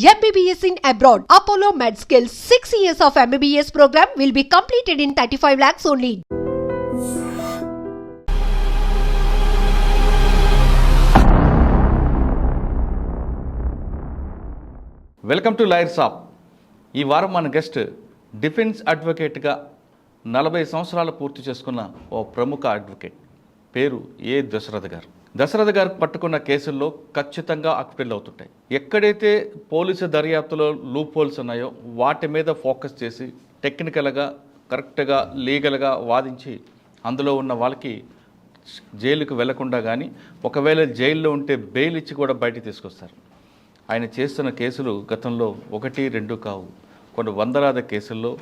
MBBS in abroad. Apollo MedSkill 6 years of MBBS program will be completed in 35 lakhs only. Welcome to lawyer shop. ఈ వారం మన guest defence అడ్వకేట్గా 40 సంవత్సరాలు పూర్తి చేసుకున్న ఓ ప్రముఖ అడ్వకేట్. పేరు ఏ దశరథ గారు. దశరథ గారు పట్టుకున్న కేసుల్లో ఖచ్చితంగా అక్విల్ అవుతుంటాయి. ఎక్కడైతే పోలీసు దర్యాప్తులో లూప్ హోల్స్ ఉన్నాయో వాటి మీద ఫోకస్ చేసి టెక్నికల్గా కరెక్ట్గా లీగల్గా వాదించి అందులో ఉన్న వాళ్ళకి జైలుకు వెళ్లకుండా కానీ ఒకవేళ జైల్లో ఉంటే బెయిల్ ఇచ్చి కూడా బయటికి తీసుకొస్తారు. ఆయన చేస్తున్న కేసులు గతంలో 1, 2 కావు, కొన్ని వందలాది కేసుల్లో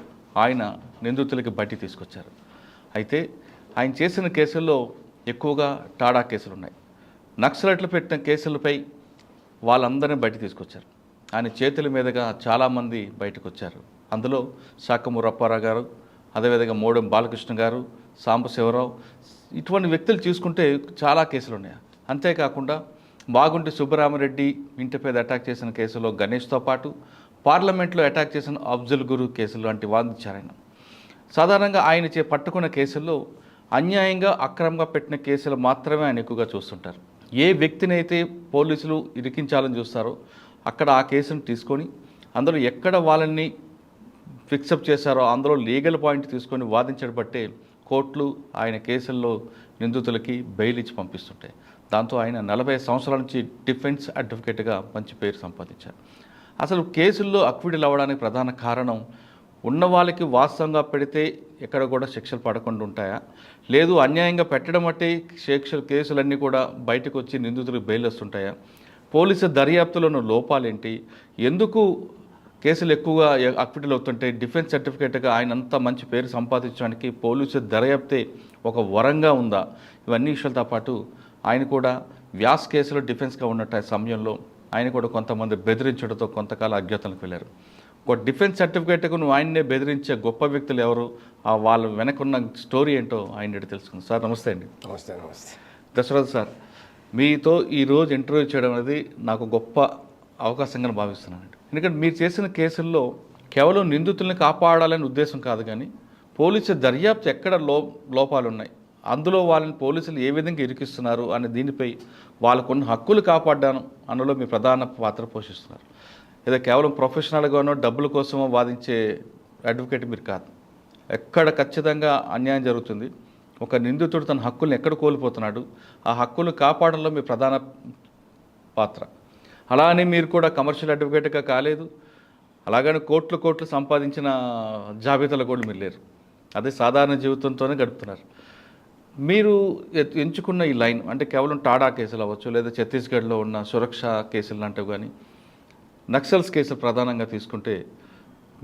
ఆయన నిందితులకి బయటికి తీసుకొచ్చారు. అయితే ఆయన చేసిన కేసుల్లో ఎక్కువగా టాడా కేసులు ఉన్నాయి. నక్సలైట్లు పెట్టిన కేసులపై వాళ్ళందరినీ బయటికి తీసుకొచ్చారు. ఆయన చేతుల మీదుగా చాలామంది బయటకు వచ్చారు. అందులో శాఖమూరి అప్పారావు గారు, అదేవిధంగా మోడెం బాలకృష్ణ గారు, సాంబశివరావు, ఇటువంటి వ్యక్తులు చూసుకుంటే చాలా కేసులు ఉన్నాయి. అంతేకాకుండా బాగుంటి సుబ్బరామరెడ్డి ఇంటిపై అటాక్ చేసిన కేసులో గణేష్తో పాటు పార్లమెంట్లో అటాక్ చేసిన అఫ్జల్ గురు కేసులు లాంటి వాదించారు ఆయన. సాధారణంగా ఆయన పట్టుకున్న కేసుల్లో అన్యాయంగా అక్రమంగా పెట్టిన కేసులు మాత్రమే ఆయన ఎక్కువగా చూస్తుంటారు. ఏ వ్యక్తిని అయితే పోలీసులు ఇరికించాలని చూస్తారో అక్కడ ఆ కేసును తీసుకొని అందులో ఎక్కడ వాళ్ళని ఫిక్సప్ చేశారో అందులో లీగల్ పాయింట్ తీసుకొని వాదించడం బట్టే కోర్టులు ఆయన కేసుల్లో నిందితులకి బెయిల్ ఇచ్చి పంపిస్తుంటాయి. దాంతో ఆయన 40 సంవత్సరాల నుంచి డిఫెన్స్ అడ్వకేట్గా మంచి పేరు సంపాదించారు. అసలు కేసుల్లో అక్విడల్ అవ్వడానికి ప్రధాన కారణం ఉన్న వాళ్ళకి వాస్తవంగా పెడితే ఎక్కడ కూడా శిక్షలు పడకుండా ఉంటాయా, లేదు అన్యాయంగా పెట్టడం బట్టి కేసులన్నీ కూడా బయటకు వచ్చి నిందితులకు బెయిల్ వస్తుంటాయా, పోలీసు దర్యాప్తులోని లోపాలేంటి, ఎందుకు కేసులు ఎక్కువగా అక్విడల్ అవుతుంటే డిఫెన్స్ సర్టిఫికేట్గా ఆయన అంత మంచి పేరు సంపాదించడానికి పోలీసు దర్యాప్తే ఒక వరంగా ఉందా, ఇవన్నీ విషయాలతో పాటు ఆయన కూడా వ్యాస్ కేసులో డిఫెన్స్గా ఉన్నట్టు సమయంలో ఆయన కూడా కొంతమంది బెదిరించడంతో కొంతకాలం అజ్ఞాతంలోకి వెళ్ళారు. ఒక డిఫెన్స్ సర్టిఫికేట్కు నువ్వు ఆయన్నే బెదిరించే గొప్ప వ్యక్తులు ఎవరు, వాళ్ళ వెనకున్న స్టోరీ ఏంటో ఆయన తెలుసుకుంది. సార్ నమస్తే అండి. నమస్తే. నమస్తే దశరథ్ సార్, మీతో ఈరోజు ఇంటర్వ్యూ చేయడం అనేది నాకు గొప్ప అవకాశంగా భావిస్తున్నానండి. ఎందుకంటే మీరు చేసిన కేసుల్లో కేవలం నిందితుల్ని కాపాడాలనే ఉద్దేశం కాదు, కానీ పోలీసు దర్యాప్తు ఎక్కడ లోపాలు ఉన్నాయి, అందులో వాళ్ళని పోలీసులు ఏ విధంగా ఇరికిస్తున్నారు అనే దీనిపై వాళ్ళకున్న హక్కులు కాపాడ్డాను అందులో మీ ప్రధాన పాత్ర పోషిస్తున్నారు. ఏదో కేవలం ప్రొఫెషనల్గానో డబ్బుల కోసమో వాదించే అడ్వకేట్ మీరు కాదు. ఎక్కడ ఖచ్చితంగా అన్యాయం జరుగుతుంది, ఒక నిందితుడు తన హక్కుల్ని ఎక్కడ కోల్పోతున్నాడు, ఆ హక్కులు కాపాడంలో మీ ప్రధాన పాత్ర. అలా అని మీరు కూడా కమర్షియల్ అడ్వకేట్గా కాలేదు, అలాగని కోట్లు సంపాదించిన జాబితాలో కూడా మీరు లేరు. అదే సాధారణ జీవితంతోనే గడుపుతున్నారు. మీరు ఎంచుకున్న ఈ లైన్ అంటే కేవలం టాడా కేసులు అవ్వచ్చు, లేదా ఛత్తీస్గఢ్లో ఉన్న సురక్ష కేసులు లాంటివి, కానీ నక్సల్స్ కేసులు ప్రధానంగా తీసుకుంటే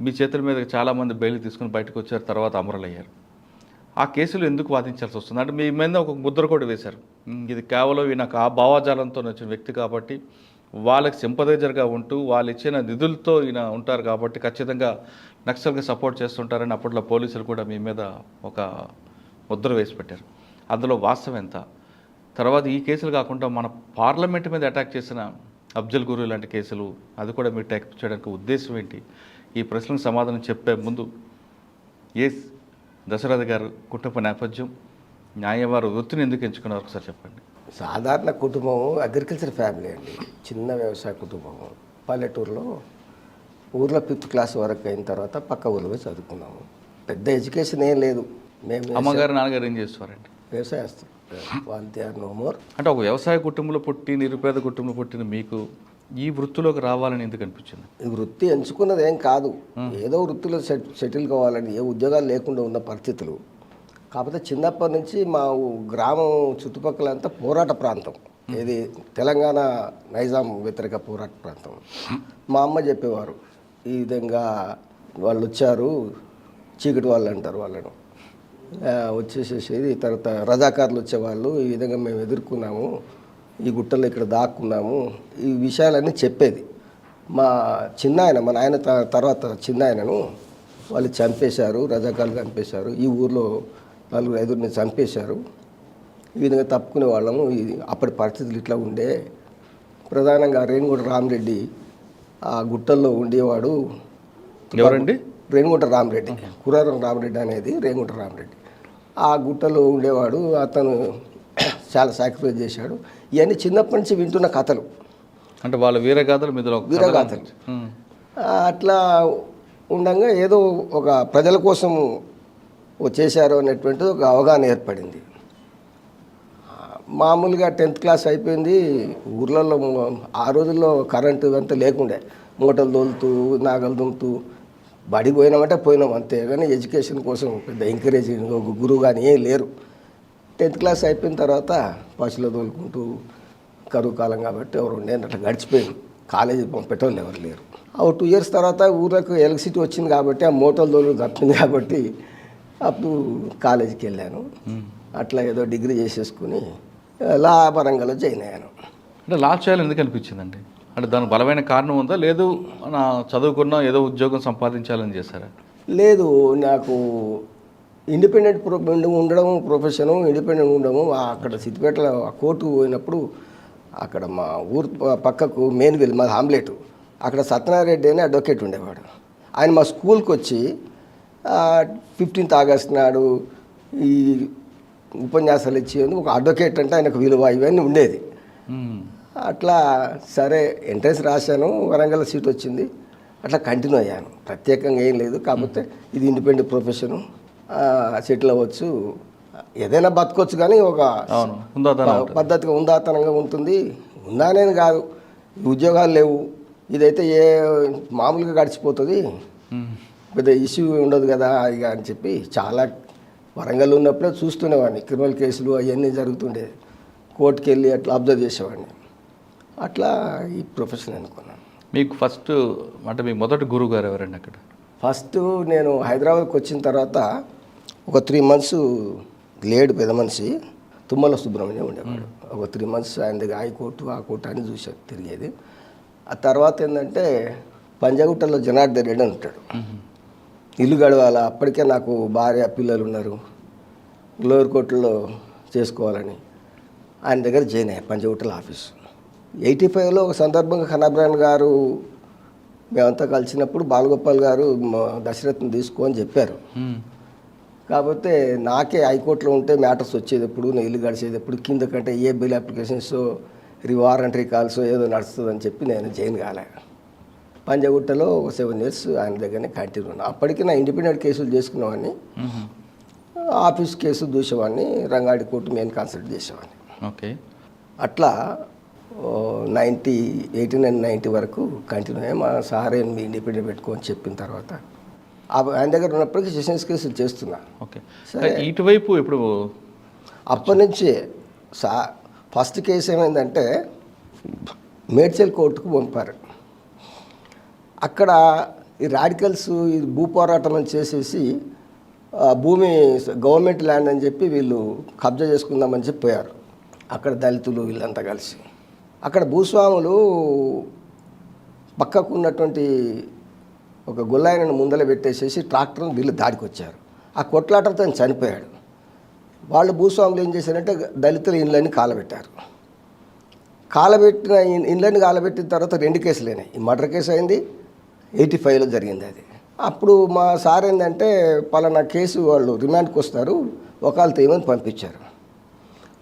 మీ చేతుల మీద చాలామంది బెయిల్ తీసుకుని బయటకు వచ్చారు, తర్వాత అమరులయ్యారు. ఆ కేసులు ఎందుకు వాదించాల్సి వస్తుంది అంటే మీ మీద ఒక ముద్ర కూడా వేశారు, ఇది కేవలం ఈయనకు ఆ భావజాలంతో వచ్చిన వ్యక్తి కాబట్టి వాళ్ళకి సింపథైజర్గా ఉంటూ వాళ్ళు ఇచ్చిన నిధులతో ఈయన ఉంటారు కాబట్టి ఖచ్చితంగా నక్సల్కి సపోర్ట్ చేస్తుంటారని అప్పట్లో పోలీసులు కూడా మీ మీద ఒక ముద్ర వేసి పెట్టారు. అందులో వాస్తవం ఎంత? తర్వాత ఈ కేసులు కాకుండా మన పార్లమెంట్ మీద అటాక్ చేసిన అఫ్జల్ గురు లాంటి కేసులు, అది కూడా మీరు టేకప్ చేయడానికి ఉద్దేశం ఏంటి? ఈ ప్రశ్నలకు సమాధానం చెప్పే ముందు దశరథ గారు కుటుంబ నేపథ్యం, న్యాయవారు వృత్తిని ఎందుకు ఎంచుకున్నారు ఒకసారి చెప్పండి. సాధారణ కుటుంబం, అగ్రికల్చర్ ఫ్యామిలీ అండి, చిన్న వ్యవసాయ కుటుంబం. పల్లెటూరులో ఊర్లో 5th క్లాస్ వరకు అయిన తర్వాత పక్క ఊర్లో పోయి చదువుకున్నాము. పెద్ద ఎడ్యుకేషన్ ఏం లేదు. మేము అమ్మగారు నాన్నగారు ఏం చేస్తారండి? వ్యవసాయస్తులు. No more. అంటే ఒక వ్యవసాయ కుటుంబంలో పుట్టి నిరుపేద కుటుంబంలో పుట్టిన మీకు ఈ వృత్తిలోకి రావాలని ఎందుకు అనిపించింది? ఈ వృత్తి ఎంచుకున్నది ఏం కాదు, ఏదో వృత్తిలో సెటిల్ కావాలని, ఏ ఉద్యోగాలు లేకుండా ఉన్న పరిస్థితులు. కాకపోతే చిన్నప్పటి నుంచి మా గ్రామం చుట్టుపక్కలంతా పోరాట ప్రాంతం, ఇది తెలంగాణ నైజాం వ్యతిరేక పోరాట ప్రాంతం. మా అమ్మ చెప్పేవారు, ఈ విధంగా వాళ్ళు వచ్చారు, చీకటి వాళ్ళు అంటారు వాళ్ళను, వచ్చేసేసేది తర్వాత రజాకారులు వచ్చేవాళ్ళు, ఈ విధంగా మేము ఎదుర్కొన్నాము, ఈ గుట్టల్లో ఇక్కడ దాక్కున్నాము, ఈ విషయాలన్నీ చెప్పేది. మా చిన్నాయన, మా నాయన తర్వాత చిన్నాయనను వాళ్ళు చంపేశారు, రజాకారులు చంపేశారు, ఈ ఊర్లో 4-5 చంపేశారు, ఈ విధంగా తప్పుకునే వాళ్ళము. అప్పటి పరిస్థితులు ఇట్లా ఉండే. ప్రధానంగా రేణిగూడ రామరెడ్డి ఆ గుట్టల్లో ఉండేవాడు. ఎవరండి? రేణుగుంట రామరెడ్డి, కురారం రామరెడ్డి అనేది రేణుగుంట రామరెడ్డి. ఆ గుట్టలో ఉండేవాడు. అతను చాలా సాక్రిఫైస్ చేశాడు. ఇవన్నీ చిన్నప్పటి నుంచి వింటున్న కథలు, అంటే వాళ్ళ వీరగాథలు మీలో వీరగాథలు. అట్లా ఉండగా ఏదో ఒక ప్రజల కోసం చేశారు అనేటువంటిది ఒక అవగాహన ఏర్పడింది. మామూలుగా 10th క్లాస్ అయిపోయింది. ఊర్లలో ఆ రోజుల్లో కరెంటు అంతా లేకుండే, మూటలు తోలుతూ నాగలు దుమ్ముతూ బడికి పోయినామంటే పోయినాం అంతే. కానీ ఎడ్యుకేషన్ కోసం పెద్ద ఎంకరేజింగ్ ఒక గురువు కానీ ఏం లేరు. 10th క్లాస్ అయిపోయిన తర్వాత బస్సులో తోలుకుంటూ, కరువు కాలం కాబట్టి ఎవరు ఉండే అట్లా గడిచిపోయింది. కాలేజీ పెట్టేవాళ్ళు ఎవరు లేరు. 2 years తర్వాత ఊరికి ఎలక్ట్రిసిటీ వచ్చింది కాబట్టి ఆ మూటలు తోలు తప్పింది కాబట్టి అప్పుడు కాలేజీకి వెళ్ళాను. అట్లా ఏదో డిగ్రీ చేసేసుకుని లా పరంగాలో జాయిన్ అయ్యాను. అంటే లా చేయాలని ఎందుకు అనిపించిందండి? అంటే దానికి బలమైన కారణం ఉందా, లేదు నా చదువుకున్నా ఏదో ఉద్యోగం సంపాదించాలని చేశారా? లేదు, నాకు ఇండిపెండెంట్ ఉండడం ప్రొఫెషను, ఇండిపెండెంట్ ఉండడము. అక్కడ సిద్దిపేటలో ఆ కోర్టు పోయినప్పుడు అక్కడ మా ఊరు పక్కకు మెయిన్విల్ మాది ఆమ్లెట్, అక్కడ సత్యనారాయణ అని అడ్వకేట్ ఉండేవాడు. ఆయన మా స్కూల్కి వచ్చి 15th August నాడు ఈ ఉపన్యాసాలు ఇచ్చేందుకు ఒక అడ్వకేట్ అంటే ఆయనకు విలువ ఇవన్నీ ఉండేది. అట్లా సరే ఎంట్రన్స్ రాశాను, వరంగల్ సీట్ వచ్చింది. అట్లా కంటిన్యూ అయ్యాను. ప్రత్యేకంగా ఏం లేదు, కాకపోతే ఇది ఇండిపెండెంట్ ప్రొఫెషను, సెటిల్ అవ్వచ్చు, ఏదైనా బతకొచ్చు, కానీ ఒక పద్ధతిగా ఉందాతనంగా ఉంటుంది. ఉందానేది కాదు, ఉద్యోగాలు లేవు, ఇదైతే మామూలుగా గడిచిపోతుంది, పెద్ద ఇష్యూ ఉండదు కదా ఇక అని చెప్పి చాలా వరంగల్ ఉన్నప్పుడే చూస్తుండేవాడిని. క్రిమినల్ కేసులు అవన్నీ జరుగుతుండేది, కోర్టుకి వెళ్ళి అట్లా అబ్జర్వ్ చేసేవాడిని. అట్లా ఈ ప్రొఫెషన్ అనుకున్నాను. మీకు ఫస్ట్ అంటే మీ మొదటి గురువు గారు ఎవరండి అక్కడ? ఫస్ట్ నేను హైదరాబాద్కి వచ్చిన తర్వాత ఒక 3 months లేడు పెద్ద మనిషి, తుమ్మల సుబ్రహ్మణ్యం ఉండేవాడు. ఒక 3 months ఆయన దగ్గర హైకోర్టు ఆ కోర్టు అని చూసాడు తిరిగేది. ఆ తర్వాత ఏంటంటే పంజాగుట్టలో జనార్దన్ రెడ్డి అని ఉంటాడు, ఇల్లు గడవాల. అప్పటికే నాకు భార్య పిల్లలు ఉన్నారు, లోయర్ కోర్టులో చేసుకోవాలని ఆయన దగ్గర జాయిన్ అయ్యా పంజాగుట్టల ఆఫీసు. 85లో ఒక సందర్భంగా ఖనాబ్రాన్ గారు మేమంతా కలిసినప్పుడు బాలగోపాల్ గారు దశరథ్ని తీసుకో అని చెప్పారు. కాకపోతే నాకే హైకోర్టులో ఉంటే మ్యాటర్స్ వచ్చేది ఎప్పుడు, నేను ఇల్లు గడిచేది ఎప్పుడు, కింద కంటే ఏ బిల్ అప్లికేషన్స్ వారంట్ రికాల్స్ ఏదో నడుస్తుందని చెప్పి నేను జాయిన్ కాలే. పంజాగుట్టలో ఒక 7 years ఆయన దగ్గరనే కంటిన్యూ ఉన్నా. అప్పటికి నా ఇండిపెండెంట్ కేసులు చేసుకునేవాడిని, ఆఫీస్ కేసు దూసేవాడిని, రంగారెడ్డి కోర్టు మెయిన్ కాన్సల్ట్ చేసేవాడిని. ఓకే. అట్లా 89 and 90 వరకు కంటిన్యూ అయ్యాయి. మా సార్ మీ ఇండిపెండెంట్ పెట్టుకోని చెప్పిన తర్వాత ఆయన దగ్గర ఉన్నప్పటికీ సెషన్స్ కేసులు చేస్తున్నా. ఓకే. సరే, ఇటువైపు ఇప్పుడు అప్పటి నుంచి ఫస్ట్ కేసు ఏమైందంటే మేడ్చల్ కోర్టుకు పంపారు. అక్కడ ఈ రాడికల్స్ ఈ భూ పోరాటం అని చేసేసి భూమి గవర్నమెంట్ ల్యాండ్ అని చెప్పి వీళ్ళు కబ్జా చేసుకుందామని చెప్పి పోయారు. అక్కడ దళితులు వీళ్ళంతా కలిసి అక్కడ భూస్వాములు పక్కకు ఉన్నటువంటి ఒక గొల్లాయనను ముందర పెట్టేసేసి ట్రాక్టర్ని వీళ్ళు దాడికి వచ్చారు. ఆ కొట్లాటతో ఆయన చనిపోయాడు. వాళ్ళు భూస్వాములు ఏం చేశారంటే దళితుల ఇండ్లన్నీ కాలబెట్టారు. కాలబెట్టిన ఇండ్లన్నీ కాలబెట్టిన తర్వాత 2 కేసులు అయినాయి. ఈ మర్డర్ కేసు అయింది, 85లో జరిగింది అది. అప్పుడు మా సార్ ఏంటంటే పలానా కేసు వాళ్ళు రిమాండ్కి వస్తారు, ఒకళ్ళు తేమని పంపించారు.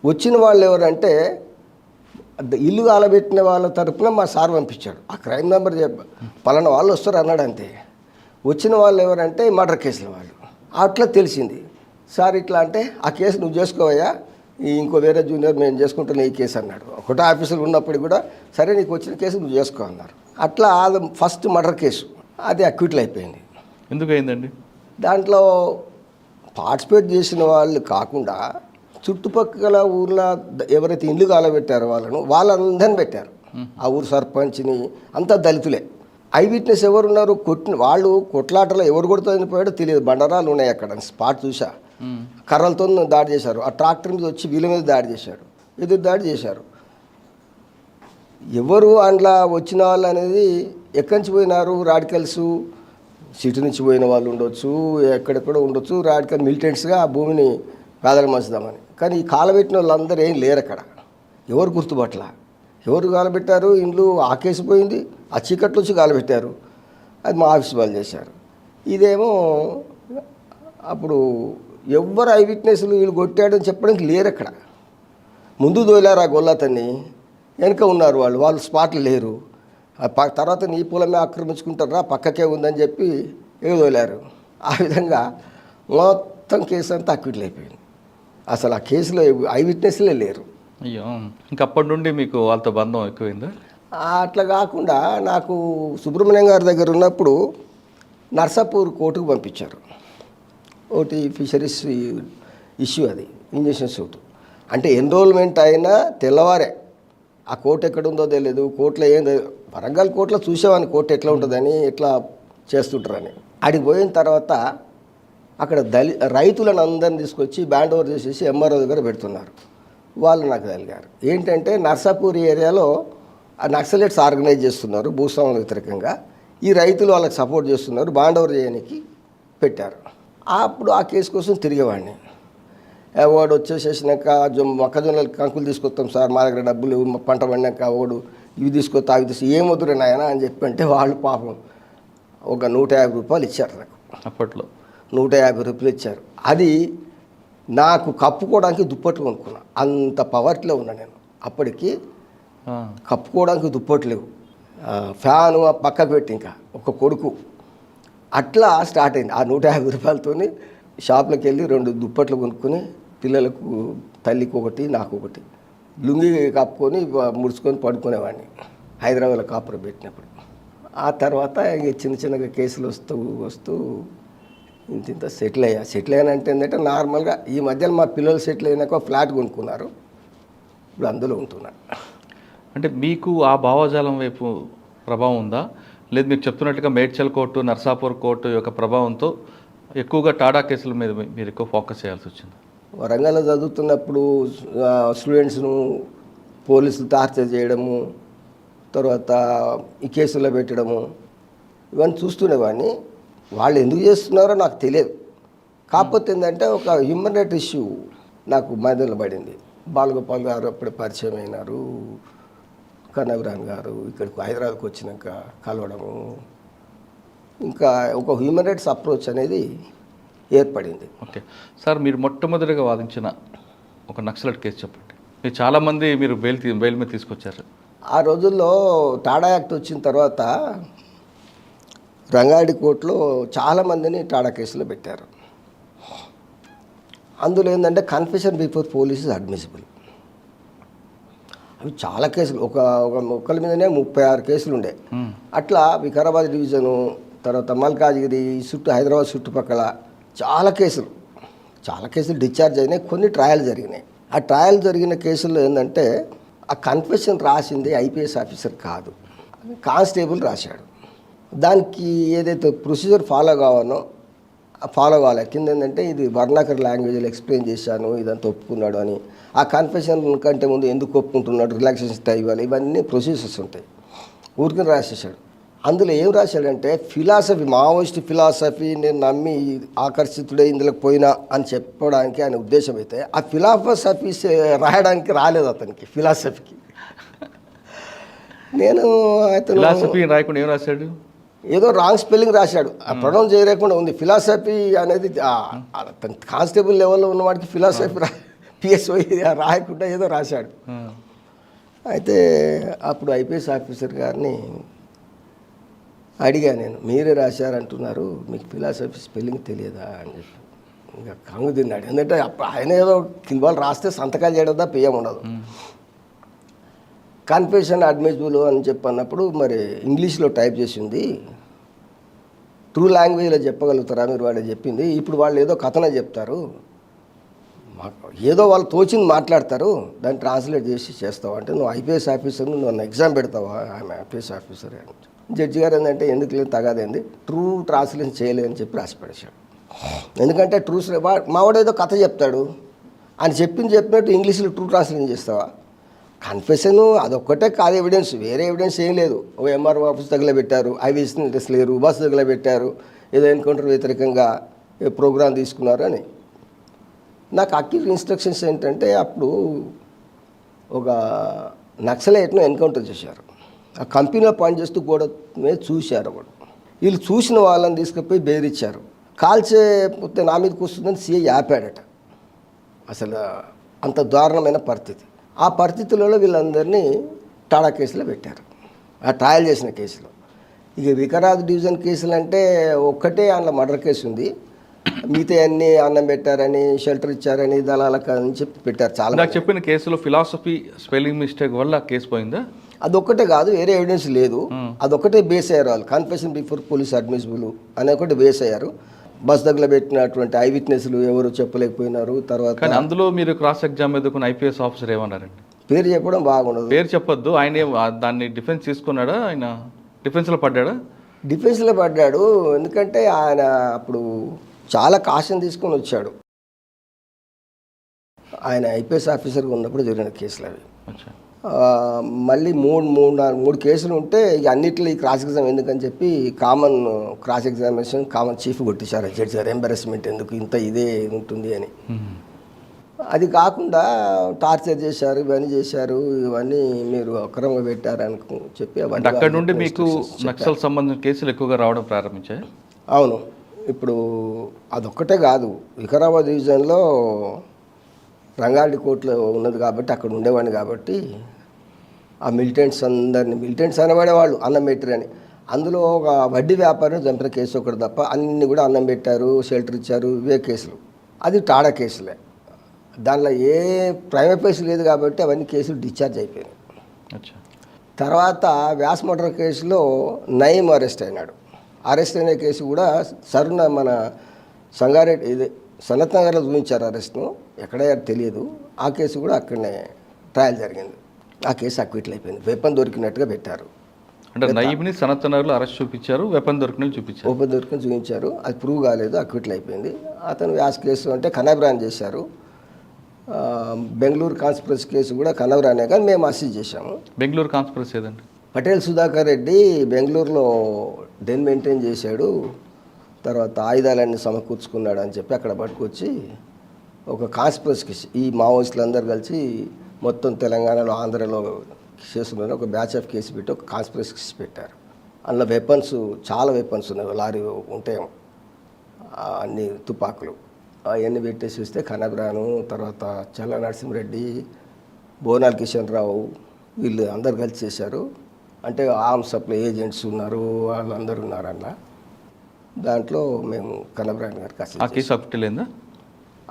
వచ్చిన వాళ్ళు ఎవరంటే ఇల్లు కాలబెట్టిన వాళ్ళ తరపున మా సార్ పంపించాడు. ఆ క్రైమ్ నెంబర్ పలానా వాళ్ళు వస్తారు అన్నాడు అంతే. వచ్చిన వాళ్ళు ఎవరంటే మర్డర్ కేసుల వాళ్ళు. అట్లా తెలిసింది. సార్ ఇట్లా అంటే ఆ కేసు నువ్వు చేసుకోవయ్యా, ఇంకో వేరే జూనియర్ మేము చేసుకుంటున్నా ఈ కేసు అన్నాడు. ఒకటే ఆఫీసులు ఉన్నప్పటికీ కూడా సరే నీకు వచ్చిన కేసు నువ్వు చేసుకో అన్నారు. అట్లా ఫస్ట్ మర్డర్ కేసు అది అక్విటల్ అయిపోయింది. ఎందుకు అయిందండి? దాంట్లో పార్టిసిపేట్ చేసిన వాళ్ళు కాకుండా చుట్టుపక్కల ఊర్లో ఎవరైతే ఇల్లు కాలబెట్టారో వాళ్ళందరిని పెట్టారు. ఆ ఊరు సర్పంచ్ని అంతా దళితులే. ఐ విట్నెస్ ఎవరున్నారు, వాళ్ళు కొట్లాటలో ఎవరు కొడుతుందని పోయాడో తెలియదు. బండరాలు ఉన్నాయి అక్కడ, స్పాట్ చూసా. కర్రలతో దాడి చేశారు. ఆ ట్రాక్టర్ మీద వచ్చి వీళ్ళ మీద దాడి చేశాడు, ఎదురు దాడి చేశారు. ఎవరు అందులో వచ్చిన వాళ్ళు అనేది ఎక్కడి నుంచి పోయినారు, రాడికల్స్ సిటీ నుంచి పోయిన వాళ్ళు ఉండొచ్చు, ఎక్కడెక్కడో ఉండొచ్చు, రాడికల్ మిలిటెంట్స్గా ఆ భూమిని పేదలు మంచుదామని. కానీ ఈ కాలబెట్టిన వాళ్ళందరూ ఏం లేరు అక్కడ, ఎవరు గుర్తుపట్ల. ఎవరు గాలబెట్టారు? ఇండ్లు ఆకేసిపోయింది, ఆ చీకట్లో వచ్చి గాలబెట్టారు. అది మా ఆఫీస్ వాళ్ళు చేశారు. ఇదేమో అప్పుడు ఎవ్వరు ఐ విట్నెస్లు వీళ్ళు కొట్టాడని చెప్పడానికి లేరు అక్కడ. ముందు దోలారు ఆ గొల్లతన్ని, వెనుక ఉన్నారు వాళ్ళు స్పాట్లు లేరు. తర్వాత నీ పొలమే ఆక్రమించుకుంటారా, పక్కకే ఉందని చెప్పి ఎగదోలారు. ఆ విధంగా మొత్తం కేసు అంతా అక్విట్లు అయిపోయింది. అసలు ఆ కేసులో ఐ విట్నెస్లే లేరు. అయ్యో, ఇంకప్పటి నుండి మీకు వాళ్ళతో బంధం ఎక్కువైందా? అట్లా కాకుండా నాకు సుబ్రహ్మణ్యం గారి దగ్గర ఉన్నప్పుడు నర్సాపూర్ కోర్టుకు పంపించారు. ఒకటి ఫిషరీస్ ఇష్యూ, అది ఇంజక్షన్ సూట్. అంటే ఎన్రోల్మెంట్ అయినా తెల్లవారే, ఆ కోర్టు ఎక్కడ ఉందో తెలియదు, కోర్టులో ఏం వరంగల్ కోర్టులో చూసేవాడిని కోర్టు ఎట్లా ఉంటుందని, ఎట్లా చేస్తుంటారని. అడిగి పోయిన తర్వాత అక్కడ రైతులను అందరిని తీసుకొచ్చి బ్యాండ్ ఓవర్ చేసేసి ఎంఆర్ఓ దగ్గర పెడుతున్నారు. వాళ్ళు నాకు తగిలారు. ఏంటంటే నర్సాపూర్ ఏరియాలో ఆ నక్సలైట్స్ ఆర్గనైజ్ చేస్తున్నారు భూస్వాముల వ్యతిరేకంగా, ఈ రైతులు వాళ్ళకి సపోర్ట్ చేస్తున్నారు, బాండ్ ఓవర్ చేయడానికి పెట్టారు. అప్పుడు ఆ కేసు కోసం తిరిగేవాడిని. వాడు వచ్చేసేసినాక మొక్కజొన్నలు కంకులు తీసుకొస్తాం సార్, మా దగ్గర డబ్బులు పంట పండినాక వాడు ఇవి తీసుకొస్తా అవి ఏం వద్దురే నాయన అని చెప్పి అంటే వాళ్ళు పాపం ఒక 150 రూపాయలు ఇచ్చారు నాకు. అప్పట్లో 150 రూపాయలు ఇచ్చారు. అది నాకు కప్పుకోవడానికి దుప్పట్లు కొనుక్కున్నా. అంత పవర్ట్లో ఉన్నా నేను అప్పటికి. కప్పుకోవడానికి దుప్పట్లు లేవు, ఫ్యాను పక్కకు పెట్టి ఇంకా ఒక కొడుకు. అట్లా స్టార్ట్ అయింది. ఆ 150 రూపాయలతో షాప్లోకి వెళ్ళి 2 దుప్పట్లు కొనుక్కొని పిల్లలకు, తల్లికి ఒకటి, నాకు ఒకటి, లుంగి కప్పుకొని ముడుచుకొని పడుకునేవాడిని హైదరాబాద్లో కాపురం పెట్టినప్పుడు. ఆ తర్వాత చిన్న చిన్నగా కేసులు వస్తూ ఇంత సెటిల్ అయ్యా. సెటిల్ అయ్యానంటే ఏంటంటే నార్మల్గా ఈ మధ్యలో మా పిల్లలు సెటిల్ అయినాక ఫ్లాట్ కొనుక్కున్నారు, ఇప్పుడు అందులో ఉంటున్నారు. అంటే మీకు ఆ భావజాలం వైపు ప్రభావం ఉందా, లేదు మీరు చెప్తున్నట్టుగా మేడ్చల్ కోర్టు, నర్సాపూర్ కోర్టు యొక్క ప్రభావంతో ఎక్కువగా టాడా కేసుల మీద మీరు ఎక్కువ ఫోకస్ చేయాల్సి వచ్చింది? వరంగల్లో చదువుతున్నప్పుడు స్టూడెంట్స్ను పోలీసులు టార్చర్ చేయడము, తర్వాత ఈ కేసుల్లో పెట్టడము, ఇవన్నీ చూస్తుండేవాడిని. వాళ్ళు ఎందుకు చేస్తున్నారో నాకు తెలియదు. కాకపోతే ఏంటంటే ఒక హ్యూమన్ రైట్ ఇష్యూ నాకు మైదానంలో పడింది. బాలగోపాల్ గారు అప్పుడే పరిచయం అయినారు, కనవరాన్ గారు ఇక్కడికి హైదరాబాద్కి వచ్చినాక కలవడము, ఇంకా ఒక హ్యూమన్ రైట్స్ అప్రోచ్ అనేది ఏర్పడింది. ఓకే సార్, మీరు మొట్టమొదటిగా వాదించిన ఒక నక్సలైట్ కేసు చెప్పండి. మీరు చాలామంది మీరు బెయిల్ మీద తీసుకొచ్చారు. ఆ రోజుల్లో టాడా యాక్ట్ వచ్చిన తర్వాత రంగారెడ్డి కోర్టులో చాలామందిని టాడా కేసులో పెట్టారు. అందులో ఏంటంటే confession before police is admissible. అవి చాలా కేసులు, ఒక్కరి మీదనే 36 కేసులు ఉండే. అట్లా వికారాబాద్ డివిజను, తర్వాత మల్కాజ్గిరి హైదరాబాద్ చుట్టుపక్కల చాలా కేసులు డిశ్చార్జ్ అయినాయి, కొన్ని ట్రయల్ జరిగినాయి. ఆ ట్రయల్ జరిగిన కేసుల్లో ఏంటంటే ఆ కన్ఫెషన్ రాసింది ఐపీఎస్ ఆఫీసర్ కాదు, కానిస్టేబుల్ రాశాడు. దానికి ఏదైతే ప్రొసీజర్ ఫాలో కావాలి కింద ఏంటంటే ఇది వర్ణాకర్ లాంగ్వేజ్లో ఎక్స్ప్లెయిన్ చేశాను, ఇదంతా ఒప్పుకున్నాడు అని. ఆ కన్ఫెషన్ కంటే ముందు ఎందుకు ఒప్పుకుంటున్నాడు, రిలాక్సేషన్ ఇవ్వాలి, ఇవన్నీ ప్రొసీజర్స్ ఉంటాయి. ఊరికి రాసేసాడు. అందులో ఏం రాశాడంటే ఫిలాసఫీ, మావోయిస్ట్ ఫిలాసఫీ నేను నమ్మి ఆకర్షితుడే ఇందులోకి పోయినా అని చెప్పడానికి ఆయన ఉద్దేశం అయితే, ఆ ఫిలాసఫీ రాయడానికి రాలేదు అతనికి. ఫిలాసఫీకి నేను ఫిలాసఫీ రాయకుండా ఏం రాశాడు, ఏదో రాంగ్ స్పెల్లింగ్ రాశాడు, ప్రొనౌన్స్ చేయకుండా ఉంది. ఫిలాసఫీ అనేది కానిస్టేబుల్ లెవెల్లో ఉన్నవాడికి ఫిలాసఫీ పిఎస్ఓ రాయకుండా ఏదో రాశాడు. అయితే అప్పుడు ఐపీఎస్ ఆఫీసర్ గారిని అడిగా నేను, మీరే రాశారంటున్నారు, మీకు ఫిలాసఫీ స్పెల్లింగ్ తెలియదా అని చెప్పి. ఇంకా కంగు తిన్నాడు. ఎందుకంటే ఆయన ఏదో కిల్వాళ్ళు రాస్తే సంతకాలు చేయడం పిఎం ఉండదు. కన్ఫెషన్ అడ్మిసిబుల్ అని చెప్పి అన్నప్పుడు మరి ఇంగ్లీష్లో టైప్ చేసింది, ట్రూ లాంగ్వేజ్లో చెప్పగలుగుతారా మీరు, వాళ్ళు చెప్పింది. ఇప్పుడు వాళ్ళు ఏదో కథన చెప్తారు, ఏదో వాళ్ళు తోచింది మాట్లాడతారు, దాన్ని ట్రాన్స్లేట్ చేసి చేస్తావా అంటే, నువ్వు ఐపీఎస్ ఆఫీసర్, నువ్వు నన్ను ఎగ్జామ్ పెడతావా, ఆమె ఐపీఎస్ ఆఫీసర్. జడ్జి గారు ఏంటంటే ఎందుకు లేదు తగాదేంది, ట్రూ ట్రాన్స్లేషన్ చేయలేదని చెప్పి రాసి పడేశాడు. ఎందుకంటే మావాడు ఏదో కథ చెప్తాడు, అని చెప్పినట్టు ఇంగ్లీష్లో ట్రూ ట్రాన్స్లేషన్ చేస్తావా. కన్ఫెషన్ అదొక్కటే కాదు ఎవిడెన్స్, వేరే ఎవిడెన్స్ ఏం లేదు. ఓ ఎంఆర్ఓ ఆఫీస్ తగలబెట్టారు, ఐవీఎస్ లేరు, బస్సు తగలబెట్టారు, ఏదో ఎన్కౌంటర్ వ్యతిరేకంగా ప్రోగ్రాం తీసుకున్నారు అని. నాకు అక్యూజ్ ఇన్స్ట్రక్షన్స్ ఏంటంటే అప్పుడు ఒక నక్సలైట్ను ఎన్కౌంటర్ చేశారు. ఆ కంపెనీలో పనిచేస్తూ కూడా మీద చూశారు. వాడు వీళ్ళు చూసిన వాళ్ళని తీసుకుపోయి బెదిరించారు. కాల్చేపోతే నా మీదకి వస్తుందని సీఐ ఆపాడట. అసలు అంత దారుణమైన పరిస్థితి. ఆ పరిస్థితులలో వీళ్ళందరినీ టాడా కేసులో పెట్టారు, ఆ ట్రయల్ చేసిన కేసులో. ఇక వికారాబాద్ డివిజన్ కేసులు అంటే ఒక్కటే అందులో మర్డర్ కేసు ఉంది. మిగతా అన్ని అన్నం పెట్టారని, షెల్టర్ ఇచ్చారని, దళాలకు అని చెప్పి పెట్టారు. చాలా నాకు చెప్పిన కేసులో ఫిలాసఫీ స్పెల్లింగ్ మిస్టేక్ వల్ల కేసు పోయిందా? అదొక్కటే కాదు, వేరే ఎవిడెన్స్ లేదు. అదొక్కటే బేస్ అయ్యారు వాళ్ళు. కన్ఫెషన్ బిఫోర్ పోలీస్ అడ్మిసిబుల్ అనే ఒకటి బేస్ అయ్యారు. బస్ దగ్గర పెట్టినటువంటి ఐ విట్నెస్లు ఎవరు చెప్పలేకపోయినారు. తర్వాత కానీ అందులో మీరు క్రాస్ ఎగ్జామ్ ఎదుర్కొన్న ఐపీఎస్ ఆఫీసర్ ఏమన్నారండి? పేరు చెప్పడం బాగుండదు. పేరు చెప్పొద్దు. ఆయన దాన్ని డిఫెన్స్ తీసుకున్నాడా? ఆయన డిఫెన్స్లో పడ్డాడా? డిఫెన్స్లో పడ్డాడు. ఎందుకంటే ఆయన అప్పుడు చాలా కాషన్ తీసుకొని వచ్చాడు. ఆయన ఐపీఎస్ ఆఫీసర్గా ఉన్నప్పుడు జరిగిన కేసులు అవి. మళ్ళీ మూడు కేసులు ఉంటే ఇక అన్నిట్లో ఈ క్రాస్ ఎగ్జామ్ ఎందుకని చెప్పి common cross examination common chief కొట్టించారు జడ్జి గారు. ఎంబారస్మెంట్ ఎందుకు, ఇంత ఇదే ఉంటుంది అని. అది కాకుండా టార్చర్ చేశారు, ఇవన్నీ చేశారు, ఇవన్నీ మీరు అక్రమంగా పెట్టారని చెప్పి అంటే అక్కడ నుండి మీకు నక్సల్ సంబంధించిన కేసులు ఎక్కువగా రావడం ప్రారంభించాయి? అవును. ఇప్పుడు అదొక్కటే కాదు, వికారాబాద్ డివిజన్లో రంగారెడ్డి కోర్టులో ఉన్నది కాబట్టి అక్కడ ఉండేవాడిని కాబట్టి ఆ మిలిటెంట్స్ అందరినీ, మిలిటెంట్స్ అనేవాడేవాళ్ళు అన్నం పెట్టారని. అందులో ఒక వడ్డీ వ్యాపారం చంపిన కేసు ఒకటి తప్ప అన్నీ కూడా అన్నం పెట్టారు, షెల్టర్ ఇచ్చారు, ఇవే కేసులు. అది టాడా కేసులే. దానిలో ఏ ప్రైమ్ ఫేస్ లేదు కాబట్టి అవన్నీ కేసులు డిశ్చార్జ్ అయిపోయినాయి. తర్వాత వ్యాస్ మర్డర్ కేసులో నయీం అరెస్ట్ అయినాడు. అరెస్ట్ అయిన కేసు కూడా సరుణ మన సంగారెడ్డి ఇది సనత్ నగర్లో చూపించారు అరెస్ట్ను, ఎక్కడయ్యారు తెలియదు. ఆ కేసు కూడా అక్కడనే ట్రయల్ జరిగింది. ఆ కేసు అక్విట్లు అయిపోయింది. వెపన్ దొరికినట్టుగా పెట్టారు. అంటే నయీంని సనత్ నగర్లో అరెస్ట్ చూపించారు, వెపన్ దొరికినట్టు చూపించారు. వెపన్ దొరికిన చూపించారు, అది ప్రూవ్ కాలేదు, అక్విట్లు అయిపోయింది. అతను వ్యాస్ కేసు అంటే కనబ్రాన్ చేశారు. బెంగళూరు కాన్స్పిరసీ కేసు కూడా కనవరానే, కానీ మేము అసిస్ట్ చేశాము. బెంగళూరు కాన్స్పిరసీ ఏదండి? పటేల్ సుధాకర్ రెడ్డి బెంగళూరులో డెన్ మెయింటైన్ చేశాడు, తర్వాత ఆయుధాలన్నీ సమకూర్చుకున్నాడు అని చెప్పి అక్కడ పట్టుకొచ్చి ఒక కాన్స్పిరసీ కేసు, ఈ మావోయిస్టులు అందరూ కలిసి మొత్తం తెలంగాణలో ఆంధ్రలో కేసులో ఒక బ్యాచ్ ఆఫ్ కేసు పెట్టి ఒక కాన్స్పిరసీ కేసు పెట్టారు. అందులో వెపన్స్ చాలా వెపన్స్ ఉన్నాయి, లారీ ఉంటాయి, అన్ని తుపాకులు అవన్నీ పెట్టేసి వస్తే కనబ్రాను, తర్వాత చల్ల నరసింహరెడ్డి, బోనాల్ కిషన్ రావు వీళ్ళు అందరు కలిసి చేశారు. అంటే ఆర్మ్స్ సప్లై ఏజెంట్స్ ఉన్నారు, వాళ్ళందరూ ఉన్నారు అన్న. దాంట్లో మేము కనబ్రాన్ గారికి ఆ కేసు అక్విటలేదా?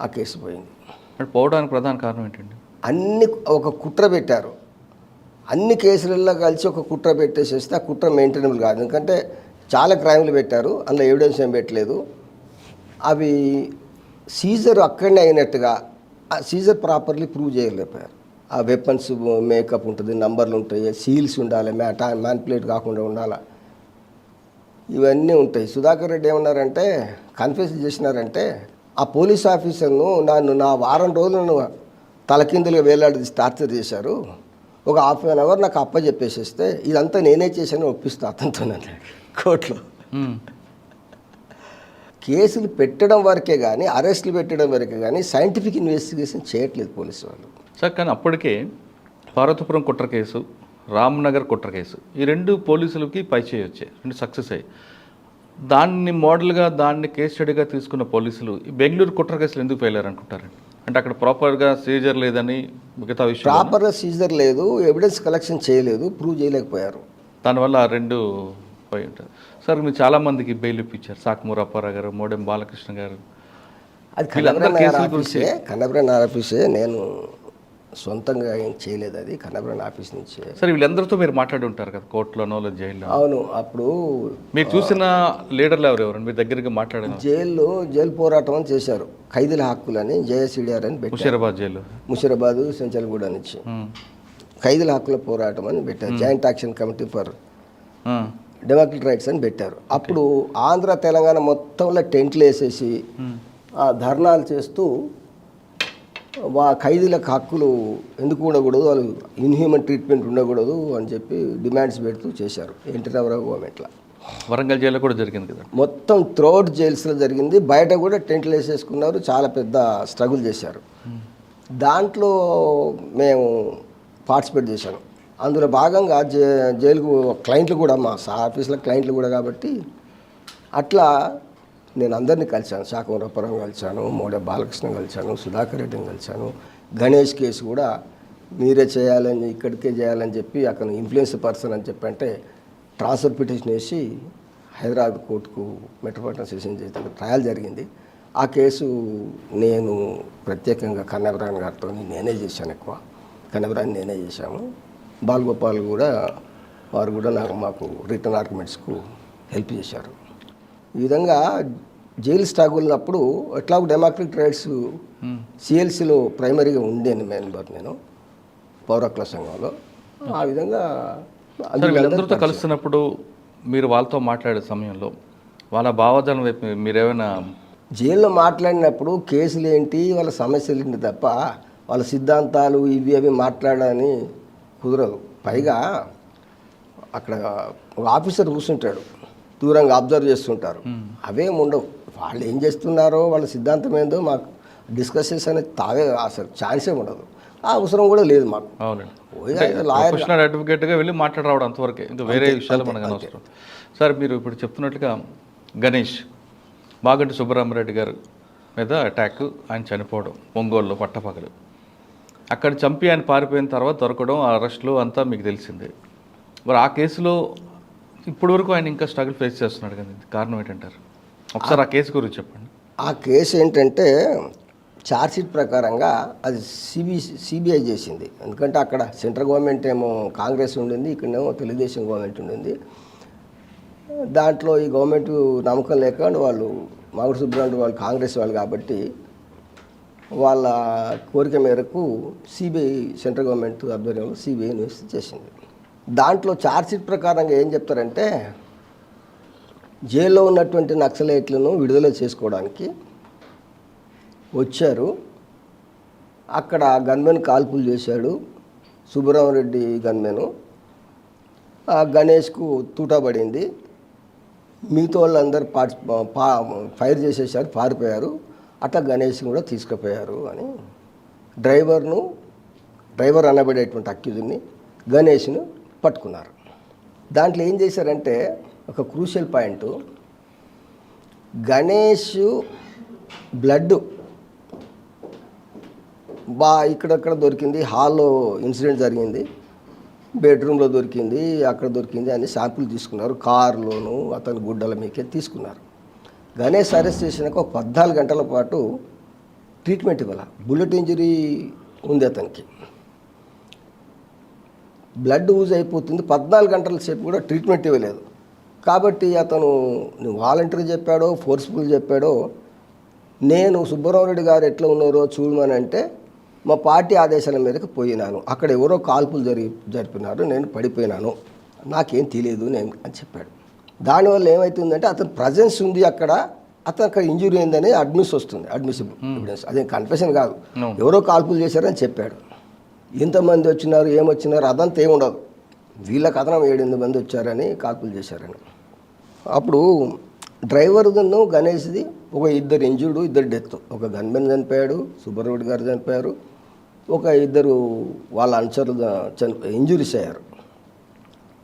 ఆ కేసు పోయింది. అంటే పోవడానికి ప్రధాన కారణం ఏంటండి? అన్ని ఒక కుట్ర పెట్టారు. అన్ని కేసులలో కలిసి ఒక కుట్ర పెట్టేసేస్తే ఆ కుట్ర మెయింటైనబుల్ కాదు. ఎందుకంటే చాలా క్రైమ్లు పెట్టారు, అందులో ఎవిడెన్స్ ఏం పెట్టలేదు. అవి సీజర్ అక్కడనే అయినట్టుగా ఆ సీజర్ ప్రాపర్లీ ప్రూవ్ చేయలేకపోయారు. ఆ వెపన్స్ మేకప్ ఉంటుంది, నంబర్లు ఉంటాయి, సీల్స్ ఉండాలి, మ్యాన్పులేట్ కాకుండా ఉండాలి, ఇవన్నీ ఉంటాయి. సుధాకర్ రెడ్డి ఏమన్నారంటే, కన్ఫెస్ చేసినారంటే ఆ పోలీస్ ఆఫీసర్ను నా వారం రోజులను తలకిందులుగా వేలాడి టార్చర్ చేశారు, ఒక హాఫ్ అన్ అవర్ నాకు అప్పచెప్పేసేస్తే ఇదంతా నేనే చేశాను ఒప్పిస్తా అతనితో కోర్టులో. కేసులు పెట్టడం వరకే కానీ, అరెస్టులు పెట్టడం వరకే కానీ సైంటిఫిక్ ఇన్వెస్టిగేషన్ చేయట్లేదు పోలీసు వాళ్ళు. సార్ కానీ అప్పటికే పార్వతీపురం కుట్ర కేసు, రామ్నగర్ కుట్ర కేసు, ఈ రెండు పోలీసులకి పైచేయి వచ్చాయి, రెండు సక్సెస్ అయ్యి. దాన్ని మోడల్గా, దాన్ని కేస్ స్టడీగా తీసుకున్న పోలీసులు ఈ బెంగళూరు కుట్ర కేసులు ఎందుకు ఫెయిల్ అనుకుంటారండి? అంటే అక్కడ ప్రాపర్గా సీజర్ లేదని, మిగతా విషయం ప్రాపర్గా సీజర్ లేదు, ఎవిడెన్స్ కలెక్షన్ చేయలేదు, ప్రూవ్ చేయలేకపోయారు. దానివల్ల ఆ రెండు పోయి ఉంటారు. సార్ మీరు చాలామందికి బెయిల్ ఇప్పించారు, సాకమూరు అప్పారావు గారు, మోడెం బాలకృష్ణ గారు. అది కన్నబ్రాన్ ఆఫీసే, నేను సొంతంగా ఏం చేయలేదు, అది కన్నబ్రాన్ ఆఫీస్ నుంచే. సరే వీళ్ళందరితో మీరు మాట్లాడి ఉంటారు కదా కోర్టులోనో లేదా జైల్లో? అవును. అప్పుడు మీరు చూసిన లీడర్లు ఎవరెవరు మీ దగ్గరికి మాట్లాడారు? జైలు పోరాటం అని చేశారు, ఖైదీల హక్కులని జేఎస్ఈడిఆర్ అని పెట్టారు. ముషీరాబాద్ జైలు, ముషీరాబాద్ సెంచల్గూడ నుంచి ఖైదీల హక్కుల పోరాటం అని పెట్టారు. Joint action committee for democratic rights అని పెట్టారు. అప్పుడు ఆంధ్ర తెలంగాణ మొత్తంలో టెంట్లు వేసేసి ధర్నాలు చేస్తూ ఖైదీలకు హక్కులు ఎందుకు ఉండకూడదు, వాళ్ళు ఇన్హ్యూమన్ ట్రీట్మెంట్ ఉండకూడదు అని చెప్పి డిమాండ్స్ పెడుతూ చేశారు. ఎన్టీ రామారావు గవర్నమెంట్లో. వరంగల్ జైల్లో కూడా జరిగింది కదా, మొత్తం త్రూఅవుట్ జైల్స్లో జరిగింది. బయట కూడా టెంట్లు వేసేసుకున్నారు, చాలా పెద్ద స్ట్రగుల్ చేశారు. దాంట్లో మేము పార్టిసిపేట్ చేశాను. అందులో భాగంగా జైలుకు క్లయింట్లు కూడా మా ఆఫీస్లో క్లయింట్లు కూడా కాబట్టి అట్లా నేను అందరినీ కలిశాను. శాఖవరపురం కలిశాను, మోడే బాలకృష్ణ కలిశాను, సుధాకర్ రెడ్డిని కలిశాను. గణేష్ కేసు కూడా మీరే చేయాలని, ఇక్కడికే చేయాలని చెప్పి అక్కడ ఇన్ఫ్లుయెన్స్ పర్సన్ అని చెప్పి అంటే ట్రాన్స్ఫర్ పిటిషన్ వేసి హైదరాబాద్ కోర్టుకు మెట్రోపాలిటన్ సెషన్ చేసి ట్రయల్ జరిగింది. ఆ కేసు నేను ప్రత్యేకంగా కన్నెబ్రాన్ గారితో నేనే చేశాను. ఎక్కువ కన్నెబ్రాన్ నేనే చేశాము. బాలగోపాల్ కూడా వారు కూడా మాకు రిటర్న్ ఆర్గ్యుమెంట్స్కు హెల్ప్ చేశారు. ఈ విధంగా జైలు స్ట్రగుల్నప్పుడు ఎట్లా డెమోక్రటిక్ రైట్స్ సిఎల్సిలో ప్రైమరీగా ఉండేది మెంబర్ నేను పౌర హక్కుల సంఘంలో. ఆ విధంగా వీళ్ళందరితో కలుస్తున్నప్పుడు మీరు వాళ్ళతో మాట్లాడే సమయంలో వాళ్ళ భావజాలం వైపు మీరేమైనా జైల్లో మాట్లాడినప్పుడు కేసులు ఏంటి, వాళ్ళ సమస్యలు ఏంటి తప్ప వాళ్ళ సిద్ధాంతాలు ఇవి అవి మాట్లాడని కుదరదు. పైగా అక్కడ ఒక ఆఫీసర్ కూర్చుంటాడు, దూరంగా అబ్జర్వ్ చేస్తుంటారు. అవేం ఉండవు. వాళ్ళు ఏం చేస్తున్నారో వాళ్ళ సిద్ధాంతం ఏందో మాకు డిస్కషన్స్ అనేది తావే అసలు ఛాన్సే ఉండదు. ఆ అవసరం కూడా లేదు మాకు. ప్రొఫెషనల్ అడ్వకేట్గా వెళ్ళి మాట్లాడరావడం అంతవరకే, ఇంకా వేరే విషయాలు మనకు అనవసరం. సార్ మీరు ఇప్పుడు చెప్తున్నట్లుగా గణేష్ మాగంటి సుబ్బరామరెడ్డి గారు మీద అటాక్, ఆయన చనిపోవడం ఒంగోలులో పట్టపగలు, అక్కడ చంపి ఆయన పారిపోయిన తర్వాత దొరకడం, అరెస్టులు అంతా మీకు తెలిసిందే. మరి ఆ కేసులో ఇప్పటి వరకు ఆయన ఇంకా స్ట్రగుల్ ఫేస్ చేస్తున్నాడు కదా, కారణం ఏంటంటారు? ఒకసారి ఆ కేసు గురించి చెప్పండి. ఆ కేసు ఏంటంటే ఛార్జ్షీట్ ప్రకారంగా అది సిబిఐ చేసింది. ఎందుకంటే అక్కడ సెంట్రల్ గవర్నమెంట్ ఏమో కాంగ్రెస్ ఉండింది, ఇక్కడేమో తెలుగుదేశం గవర్నమెంట్ ఉండింది. దాంట్లో ఈ గవర్నమెంట్ నమ్మకం లేక వాళ్ళు మాగుడు సుబ్బరామరెడ్డి వాళ్ళు కాంగ్రెస్ వాళ్ళు కాబట్టి వాళ్ళ కోరిక మేరకు సిబిఐ సెంట్రల్ గవర్నమెంట్ ఆధ్వర్యంలో సిబిఐ ఇన్వెస్ట్ చేసింది. దాంట్లో ఛార్జ్షీట్ ప్రకారంగా ఏం చెప్తారంటే జైల్లో ఉన్నటువంటి నక్సలైట్లను విడుదల చేసుకోవడానికి వచ్చారు. అక్కడ గన్మెన్ కాల్పులు చేశాడు సుబ్బరామరెడ్డి గన్మెను. ఆ గణేష్కు తూటపడింది. మిగతా వాళ్ళందరూ ఫైర్ చేసేసారు, పారిపోయారు. అట్లా గణేష్ కూడా తీసుకుపోయారు అని డ్రైవర్ అనబడేటువంటి అక్యూజ్ని గణేష్ను పట్టుకున్నారు. దాంట్లో ఏం చేశారంటే ఒక క్రూషియల్ పాయింట్, గణేష్ బ్లడ్ ఇక్కడక్కడ దొరికింది. హాల్లో ఇన్సిడెంట్ జరిగింది, బెడ్రూమ్లో దొరికింది, అక్కడ దొరికింది అని శాంపుల్ తీసుకున్నారు. కారులోను అతని గుడ్డల మీకే తీసుకున్నారు. గణేష్ అరెస్ట్ చేసినాక ఒక 14 గంటల పాటు ట్రీట్మెంట్ ఇవ్వాలి. బుల్లెట్ ఇంజరీ ఉంది అతనికి, బ్లడ్ యూజ్ అయిపోతుంది. 14 గంటల సేపు కూడా ట్రీట్మెంట్ ఇవ్వలేదు. కాబట్టి అతను వాలంటరీ చెప్పాడో ఫోర్స్ఫుల్ చెప్పాడో, నేను సుబ్బరామరెడ్డి గారు ఎట్లా ఉన్నారో చూడమని అంటే మా పార్టీ ఆదేశాల మీదకి పోయినాను, అక్కడ ఎవరో కాల్పులు జరిపినారు, నేను పడిపోయినాను, నాకేం తెలియదు నేను అని చెప్పాడు. దానివల్ల ఏమవుతుందంటే అతని ప్రజెన్స్ ఉంది అక్కడ, అతను అక్కడ ఇంజురీ అయిందని అడ్మిసిబుల్ ఎవిడెన్స్. అదేం కన్ఫెషన్ కాదు, ఎవరో కాల్పులు చేశారని చెప్పాడు. ఎంతమంది వచ్చినారు ఏమొచ్చినారు అదంతా ఏముండదు, వీళ్ళ కథనం 7-8 మంది వచ్చారని కాల్పులు చేశారని. అప్పుడు డ్రైవర్ను గణేష్ది ఒక 2 ఇంజూర్డ్ 2 డెత్. ఒక గన్మెన్ చనిపోయాడు, సుబ్బరామరెడ్డి గారు చనిపోయారు, ఒక 2 వాళ్ళ అనుచరులు ఇంజురీస్ అయ్యారు.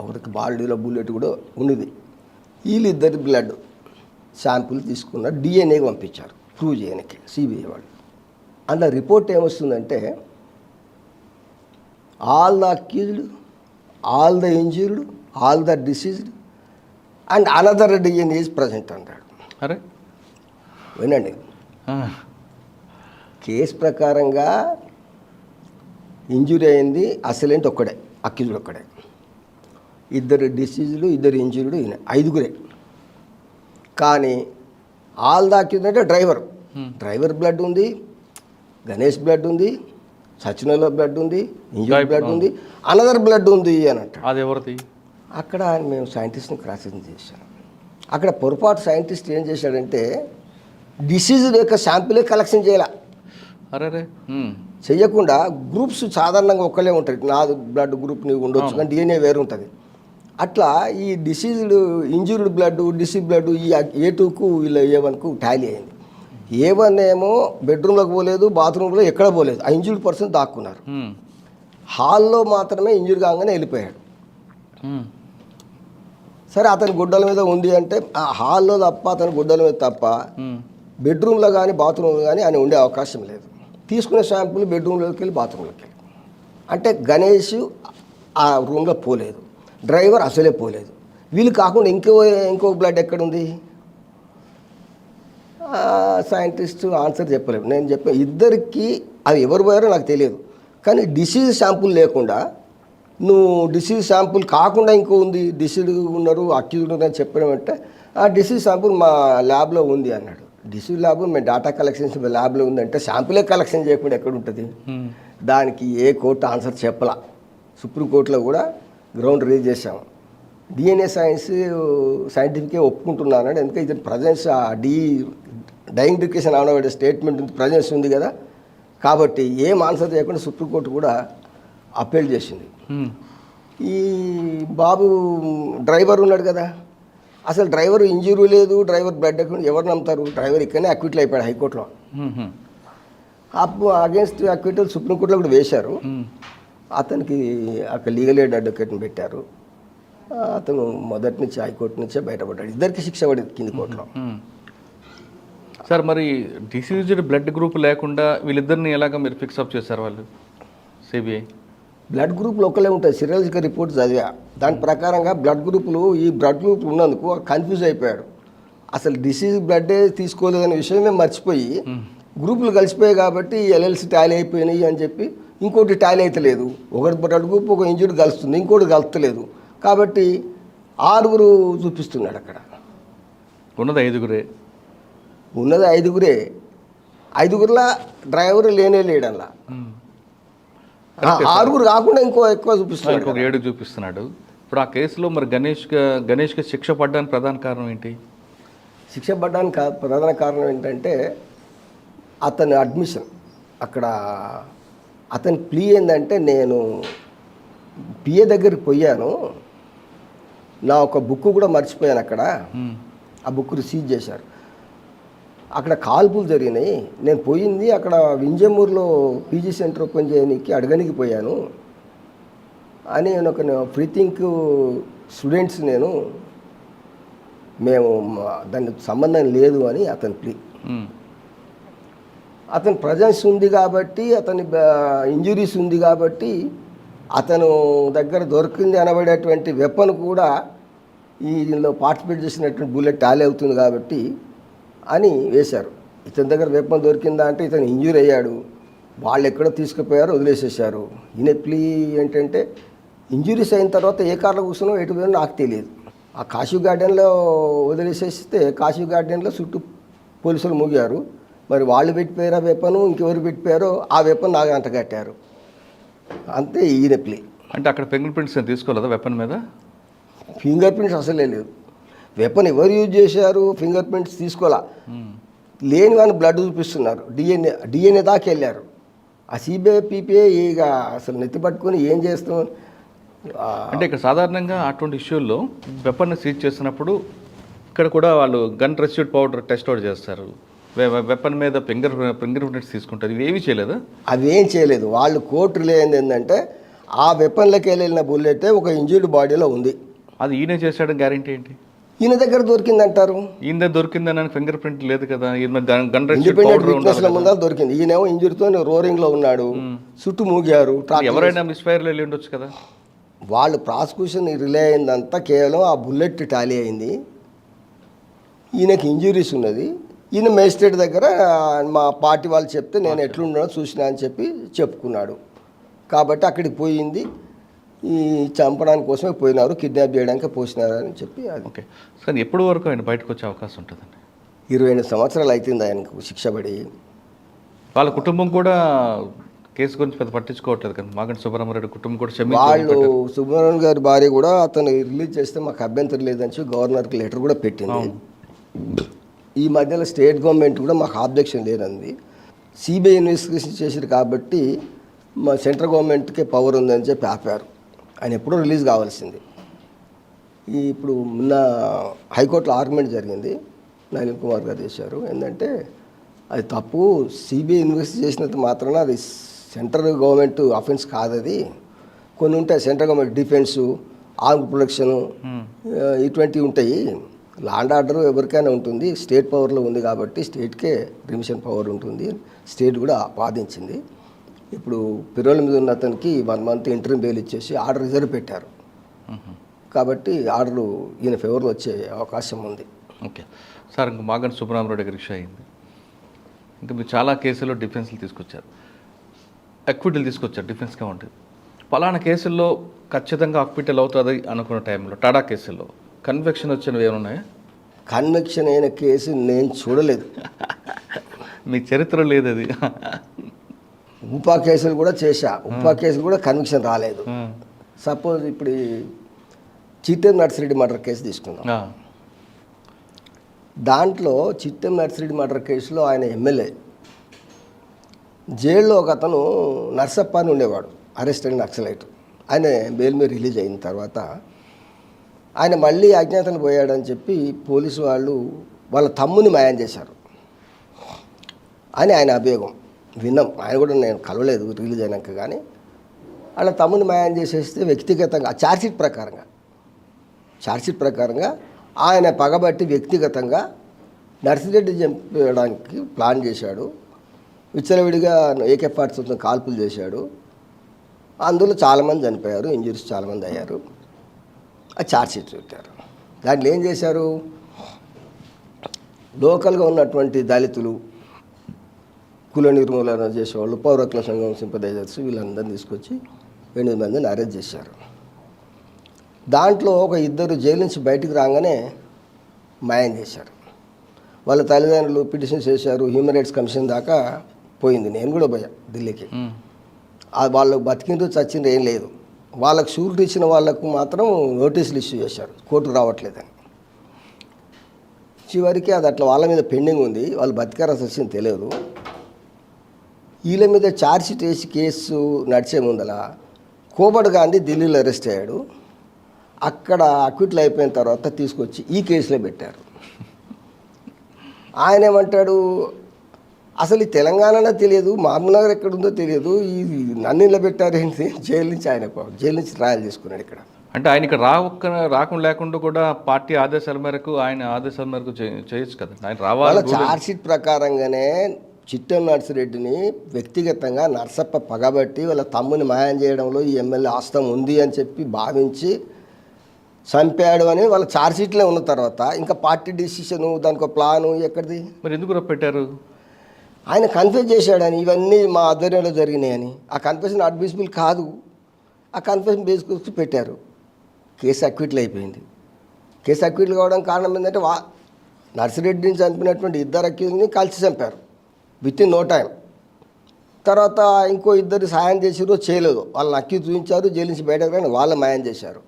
ఒకరికి బాడీలో బుల్లెట్ కూడా ఉన్నది. వీళ్ళిద్దరి బ్లడ్ శాంపుల్ తీసుకున్నారు, డిఎన్ఏకి పంపించారు ప్రూవ్ చేయడానికి సిబిఐ వాళ్ళు. అందులో రిపోర్ట్ ఏమొస్తుందంటే all the accused, all the injured, all the deceased and another DNA is present అన్నాడు. అరే వినండి, కేసు ప్రకారంగా ఇంజురీ అయింది అసలేంటి ఒక్కడే, అక్యూజ్డ్ ఒక్కడే. 2 డిసీజులు, 2 ఇంజురీలు, 5గురే. కానీ ఆల్ ద అక్యూజ్డ్ అంటే డ్రైవర్ బ్లడ్ ఉంది, గణేష్ బ్లడ్ ఉంది, సచినలో బ్లడ్ ఉంది, ఇంజురీ బ్లడ్ ఉంది, అనదర్ బ్లడ్ ఉంది అని అంటాడు. అది ఎవరిది? అక్కడ మేము సైంటిస్ట్ని క్రాస్ చేశాను. అక్కడ పొరపాటు సైంటిస్ట్ ఏం చేశాడంటే డిసీజ్ యొక్క శాంపిలే కలెక్షన్ చేయాల. అరే చెయ్యకుండా గ్రూప్స్ సాధారణంగా ఒక్కలే ఉంటాయి, నా బ్లడ్ గ్రూప్ నీవు ఉండొచ్చు కానీ డిఎన్ఏ వేరు ఉంటుంది. అట్లా ఈ diseased injured blood, disease blood ఈ A2కు వీళ్ళ A1కు టాలీ అయింది. A1 ఏమో బెడ్రూమ్లోకి పోలేదు, బాత్రూంలో ఎక్కడ పోలేదు, ఆ ఇంజూర్డ్ పర్సన్ దాక్కున్నారు. హాల్లో మాత్రమే ఇంజూరీ కాగానే వెళ్ళిపోయాడు. ఉమ్. సరే అతని గుడ్డల మీద ఉంది అంటే ఆ హాల్లో తప్ప అతని గుడ్డల మీద తప్ప ఉమ్. బెడ్రూమ్లో కానీ బాత్రూంలో కానీ ఆయన ఉండే అవకాశం లేదు. తీసుకునే శాంపుల్ బెడ్రూమ్లోకి వెళ్ళి బాత్రూంలోకి వెళ్ళి అంటే గణేష్ ఆ రూమ్లో పోలేదు, డ్రైవర్ అసలే పోలేదు. వీళ్ళు కాకుండా ఇంకో బ్లడ్ ఎక్కడుంది? సైంటిస్ట్ ఆన్సర్ చెప్పలేము. నేను చెప్పే ఇద్దరికి అది ఎవరు పోయారో నాకు తెలియదు, కానీ డిసీజ్ శాంపుల్ లేకుండా నువ్వు డిసీజ్ శాంపుల్ కాకుండా ఇంకో ఉంది, డిసీజ్ ఉన్నారు అక్యూజ్డ్ ఉన్నారు అని చెప్పడం అంటే ఆ డిసీజ్ శాంపుల్ మా ల్యాబ్లో ఉంది అన్నాడు. డిసీజ్ ల్యాబ్ మేము డేటా కలెక్షన్స్ ల్యాబ్లో ఉందంటే శాంపులే కలెక్షన్ చేయకుండా ఎక్కడ ఉంటుంది? దానికి ఏ కోర్టు ఆన్సర్ చెప్పలా. సుప్రీంకోర్టులో కూడా గ్రౌండ్ రేజ్ చేసాము. డిఎన్ఏ సైంటిఫిక్గా ఒప్పుకుంటున్నాను, ఎందుకంటే ఇది ప్రజెన్స్ డైయింగ్ డిక్రేషన్ అనబడే స్టేట్మెంట్ ఉంది, ప్రజెన్స్ ఉంది కదా. కాబట్టి ఏం ఆన్సర్ చేయకుండా సుప్రీంకోర్టు కూడా అప్పీల్ చేసింది. ఈ బాబు డ్రైవర్ ఉన్నాడు కదా, అసలు డ్రైవర్ ఇంజురీ లేదు, డ్రైవర్ బ్లడ్ ఎవరు నమ్ముతారు? డ్రైవర్ ఇక్కడనే అక్విట్లు అయిపోయాడు హైకోర్టులో. అప్పుడు అగేన్స్ట్ అక్విటల్ సుప్రీంకోర్టులో కూడా వేశారు. అతనికి అక్కడ లీగల్ ఎయిడ్ అడ్వకేట్ని పెట్టారు. అతను మొదటి నుంచి హైకోర్టు నుంచే బయటపడ్డాడు. ఇద్దరికి శిక్ష పడింది కింది కోర్టులో. సార్ మరి డిసీజ్డ్ బ్లడ్ గ్రూప్ లేకుండా వీళ్ళిద్దరిని ఎలాగ మీరు ఫిక్సప్ చేశారు వాళ్ళు సిబిఐ? బ్లడ్ గ్రూపులు ఒకలే ఉంటాయి, సిరాలజికల్ రిపోర్ట్ చదివా. దాని ప్రకారంగా బ్లడ్ గ్రూపులు ఈ బ్లడ్ గ్రూప్ ఉన్నందుకు కన్ఫ్యూజ్ అయిపోయాడు. అసలు డిసీజ్ బ్లడ్డే తీసుకోలేదనే విషయమే మర్చిపోయి గ్రూపులు కలిసిపోయాయి కాబట్టి ఎల్ఎల్సి టాలీ అయిపోయినాయి అని చెప్పి ఇంకోటి టాలీ అయితే లేదు. ఒకటి బ్లడ్ గ్రూప్ ఒక ఇంజురీ కలుస్తుంది, ఇంకోటి కలుస్తలేదు. కాబట్టి 6 చూపిస్తున్నాడు అక్కడ. ఉన్నది 5. ఉన్నది 5. 5 డ్రైవర్ లేడల్లా. 6 కాకుండా ఇంకో ఎక్కువ చూపిస్తున్నాడు, ఇంకొక 7 చూపిస్తున్నాడు. ఇప్పుడు ఆ కేసులో మరి గణేష్కి శిక్ష పడ్డానికి ప్రధాన కారణం ఏంటి? శిక్ష పడ్డానికి ప్రధాన కారణం ఏంటంటే అతని అడ్మిషన్. అక్కడ అతని ప్లీ ఏంటంటే, నేను పిఏ దగ్గరికి పోయాను, నా ఒక బుక్ కూడా మర్చిపోయాను అక్కడ, ఆ బుక్ సీజ్ చేశారు. అక్కడ కాల్పులు జరిగినాయి, నేను పోయింది అక్కడ వింజమూరులో పీజీ సెంటర్ ఓపెన్ చేయడానికి అడగనికి పోయాను అని ఒక ఫ్రీ థింక్ స్టూడెంట్స్ మేము దానికి సంబంధం లేదు అని అతని ప్లీ. అతని ప్రజెన్స్ ఉంది కాబట్టి, అతని ఇంజురీస్ ఉంది కాబట్టి, అతను దగ్గర దొరికింది అనబడేటువంటి వెపన్ కూడా దీనిలో పార్టిసిపేట్ చేసినటువంటి బుల్లెట్ టాలీ అవుతుంది కాబట్టి అని వేశారు. ఇతని దగ్గర వెపన్ దొరికిందా అంటే ఇతను ఇంజూరీ అయ్యాడు, వాళ్ళు ఎక్కడో తీసుకుపోయారు, వదిలేసేసారు. ఈయన ప్లీ ఏంటంటే ఇంజురీస్ అయిన తర్వాత ఏ కార్లో కూర్చున్నో ఎటు పోయినా నాకు తెలియదు. ఆ కాశీ గార్డెన్లో వదిలేసేస్తే కాశీ గార్డెన్లో చుట్టూ పోలీసులు మూగారు. మరి వాళ్ళు పెట్టిపోయారా వెపను, ఇంకెవరు పెట్టిపోయారో ఆ వెపన్ నాకు అంట కట్టారు. అంతే ఈయన ప్లీ. అంటే అక్కడ ఫింగర్ ప్రింట్స్ తీసుకోలేదా వెపన్ మీద? ఫింగర్ ప్రింట్స్ అసలే లేదు. వెపన్ ఎవరు యూజ్ చేశారు, ఫింగర్ ప్రింట్స్ తీసుకోవాలా. లేని వాళ్ళు బ్లడ్ చూపిస్తున్నారు, డిఎన్ఏ దాకా వెళ్ళారు. ఆ సిబిఐ పీపీఐ ఇక అసలు నెత్తి పట్టుకొని ఏం చేస్తాం. అంటే ఇక్కడ సాధారణంగా అటువంటి ఇష్యూల్లో వెపన్ సీజ్ చేసినప్పుడు ఇక్కడ కూడా వాళ్ళు gun residue powder test out చేస్తారు, వెపన్ మీద ఫింగర్ ప్రింట్స్ తీసుకుంటారు. ఇవేమీ చేయలేదా? అవేం చేయలేదు. వాళ్ళు కోర్టు రిలేయింది ఏంటంటే ఆ వెపన్లకి వెళ్ళిన బుల్లెట్ ఒక ఇంజూర్డ్ బాడీలో ఉంది. అది ఈయన చేశాడని గ్యారెంటీ ఏంటి? ఈయన దగ్గర దొరికిందంటారు. ఈయన దగ్గర దొరికిందని ఫింగర్ ప్రింట్ లేదు కదా. ముందర దొరికింది. ఈయనేమో ఇంజురీతో రోరింగ్ లో ఉన్నాడు, చుట్టూ మూగారు. ఎవరైనా మిస్ఫైర్ వెళ్ళి ఉండొచ్చు కదా. వాళ్ళు ప్రాసిక్యూషన్ రిలే అయిందంతా కేవలం ఆ బుల్లెట్ టాలీ అయింది. ఈయనకి ఇంజురీస్ ఉన్నది. ఈయన మేజిస్ట్రేట్ దగ్గర మా పార్టీ వాళ్ళు చెప్తే నేను ఎట్లున్నానో చూసినా అని చెప్పి చెప్పుకున్నాడు. కాబట్టి అక్కడికి పోయింది ఈ చంపడానికి కోసమే పోయినారు, కిడ్నాప్ చేయడానికి పోసినారని చెప్పి. ఓకే సార్, ఎప్పటి వరకు ఆయన బయటకు వచ్చే అవకాశం ఉంటుందండి? 28 సంవత్సరాలు అవుతుంది ఆయనకు శిక్ష పడి. వాళ్ళ కుటుంబం కూడా కేసు గురించి పెద్ద పట్టించుకోవట్లేదు కదా. మాగంటి సుబ్రహ్మణ్యం కుటుంబం కూడా వాళ్ళు సుబ్రహ్మణ్యం గారి భార్య కూడా అతను రిలీజ్ చేస్తే మాకు అభ్యంతరం లేదని చెప్పి గవర్నర్కి లెటర్ కూడా పెట్టింది. ఈ మధ్యలో స్టేట్ గవర్నమెంట్ కూడా మాకు ఆబ్జెక్షన్ లేదండి. సిబిఐ ఇన్వెస్టిగేషన్ చేశారు కాబట్టి మా సెంట్రల్ గవర్నమెంట్కే పవర్ ఉందని చెప్పి ఆపారు. ఆయన ఎప్పుడూ రిలీజ్ కావాల్సింది. ఇప్పుడు మొన్న హైకోర్టులో ఆర్గ్యుమెంట్ జరిగింది, నళిన్ కుమార్ గారు చేశారు. ఏంటంటే అది తప్పు, సిబిఐ ఇన్వెస్ట్ చేసినంత మాత్రాన అది సెంట్రల్ గవర్నమెంట్ అఫెన్స్ కాదు అది. కొన్ని ఉంటాయి central government defence, arm protection, ఇటువంటివి ఉంటాయి. లాండ్ ఆర్డర్ ఎవరికైనా ఉంటుంది, స్టేట్ పవర్లో ఉంది కాబట్టి స్టేట్కే రిమిషన్ పవర్ ఉంటుంది. స్టేట్ కూడా వాదించింది. ఇప్పుడు పిరోల మీద ఉన్న అతనికి 1 month ఇంటర్వ్యూ బెయిల్ ఇచ్చేసి ఆర్డర్ రిజర్వ్ పెట్టారు. కాబట్టి ఆర్డర్ ఈయన ఫేవర్లో వచ్చే అవకాశం ఉంది. ఓకే సార్, ఇంకా మాగంటి సుబ్రహ్మణ్యం గారి విషయం అయింది. ఇంకా మీరు చాలా కేసుల్లో డిఫెన్స్లు తీసుకొచ్చారు, అక్విటల్ తీసుకొచ్చారు, డిఫెన్స్గా ఉంటుంది. పలానా కేసుల్లో ఖచ్చితంగా అక్విటల్ అవుతుంది అనుకున్న టైంలో టాడా కేసుల్లో కన్విక్షన్ వచ్చినవి ఏమన్నాయా? కన్విక్షన్ అయిన కేసు నేను చూడలేదు. మీ చరిత్ర లేదు అది. ఉపా కేసులు కూడా చేశా, ఉపా కేసులు కూడా కన్విక్షన్ రాలేదు. సపోజ్ ఇప్పుడు చిట్టెం నర్సిరెడ్డి మర్డర్ కేసు తీసుకుందాం. దాంట్లో చిట్టెం నర్సిరెడ్డి మర్డర్ కేసులో ఆయన ఎమ్మెల్యే, జైల్లో ఒక అతను నర్సప్ప అని ఉండేవాడు, అరెస్ట్ అయిన నక్సలైట్. ఆయన బెయిల్ మీద రిలీజ్ అయిన తర్వాత ఆయన మళ్ళీ అజ్ఞాతలు పోయాడని చెప్పి పోలీసు వాళ్ళు వాళ్ళ తమ్ముని మాయం చేశారు అని ఆయన అభియోగం విన్నాం. ఆయన కూడా నేను కలవలేదు రిలీజ్ అయినాక. కానీ వాళ్ళ తమ్ముని మాయం చేసేస్తే వ్యక్తిగతంగా ఛార్జ్షీట్ ప్రకారంగా ఆయన పగబట్టి వ్యక్తిగతంగా నర్సిరెడ్డి చంపడానికి ప్లాన్ చేశాడు. విచ్చలవిడిగా AK-47 కాల్పులు చేశాడు. అందులో చాలామంది చనిపోయారు, ఇంజరీస్ చాలామంది అయ్యారు. ఆ ఛార్జ్షీట్ పెట్టారు. దాంట్లో ఏం చేశారు, లోకల్గా ఉన్నటువంటి దళితులు, కుల నిర్మూలన చేసేవాళ్ళు, పౌరకుల సంఘం సింపదైజర్స్, వీళ్ళందరినీ తీసుకొచ్చి 8 మందిని అరెస్ట్ చేశారు. దాంట్లో ఒక 2 జైలు నుంచి బయటికి రాగానే మాయం చేశారు. వాళ్ళ తల్లిదండ్రులు పిటిషన్ చేశారు, హ్యూమన్ రైట్స్ కమిషన్ దాకా పోయింది. నేను కూడా పోయా ఢిల్లీకి. వాళ్ళు బతికిండ్రు చచ్చిండ్రు ఏం లేదు. వాళ్ళకు షూరిటీ ఇచ్చిన వాళ్ళకు మాత్రం నోటీసులు ఇష్యూ చేశారు, కోర్టుకు రావట్లేదని. చివరికి అది అట్లా వాళ్ళ మీద పెండింగ్ ఉంది, వాళ్ళు బతికారా చచ్చింది తెలియదు. వీళ్ళ మీద ఛార్జ్షీట్ వేసి కేసు నడిచే ముందల కోబడ్ గాంధీ ఢిల్లీలో అరెస్ట్ అయ్యాడు. అక్కడ అక్విట్లు అయిపోయిన తర్వాత తీసుకొచ్చి ఈ కేసులో పెట్టారు. ఆయన ఏమంటాడు, అసలు ఈ తెలంగాణలో తెలియదు, మహబూబ్నగర్ ఎక్కడుందో తెలియదు, ఈ నన్ను ఇలా పెట్టారేంటి, జైలు నుంచి ట్రయల్ చేసుకున్నాడు ఇక్కడ. అంటే ఆయన ఇక్కడ రాకుండా లేకుండా కూడా పార్టీ ఆదేశాల మేరకు చేయొచ్చు కదా ఆయన రావాలి. ఛార్జ్షీట్ ప్రకారంగానే చిట్టెం నర్సిరెడ్డిని వ్యక్తిగతంగా నర్సప్ప పగబట్టి వాళ్ళ తమ్ముని మాయం చేయడంలో ఈ ఎమ్మెల్యే హస్తం ఉంది అని చెప్పి భావించి చంపాడు అని వాళ్ళ ఛార్జ్షీట్లో ఉన్న తర్వాత ఇంకా పార్టీ డిసిషను, దానికి ఒక ప్లాను ఎక్కడిది? మరి ఎందుకు పెట్టారు? ఆయన కన్ఫ్యూజ్ చేశాడని, ఇవన్నీ మా ఆధ్వర్యంలో జరిగినాయని. ఆ కన్ఫ్యూజన్ అడ్మిసిబుల్ కాదు, ఆ కన్ఫ్యూజన్ బేస్కి పెట్టారు. కేసు అక్విట్లు అయిపోయింది. కేసు అక్విట్లు కావడం కారణం ఏంటంటే నర్సిరెడ్డిని చంపినటువంటి 2 అక్యూజ్ని కలిసి చంపారు విత్ ఇన్ నో టైం. తర్వాత ఇంకో 2 సాయం చేసిరో చేయలేదు, వాళ్ళని అక్యూజ్ చూపించారు, జైలు నుంచి బయటకు రాని వాళ్ళ మాయం చేశారు.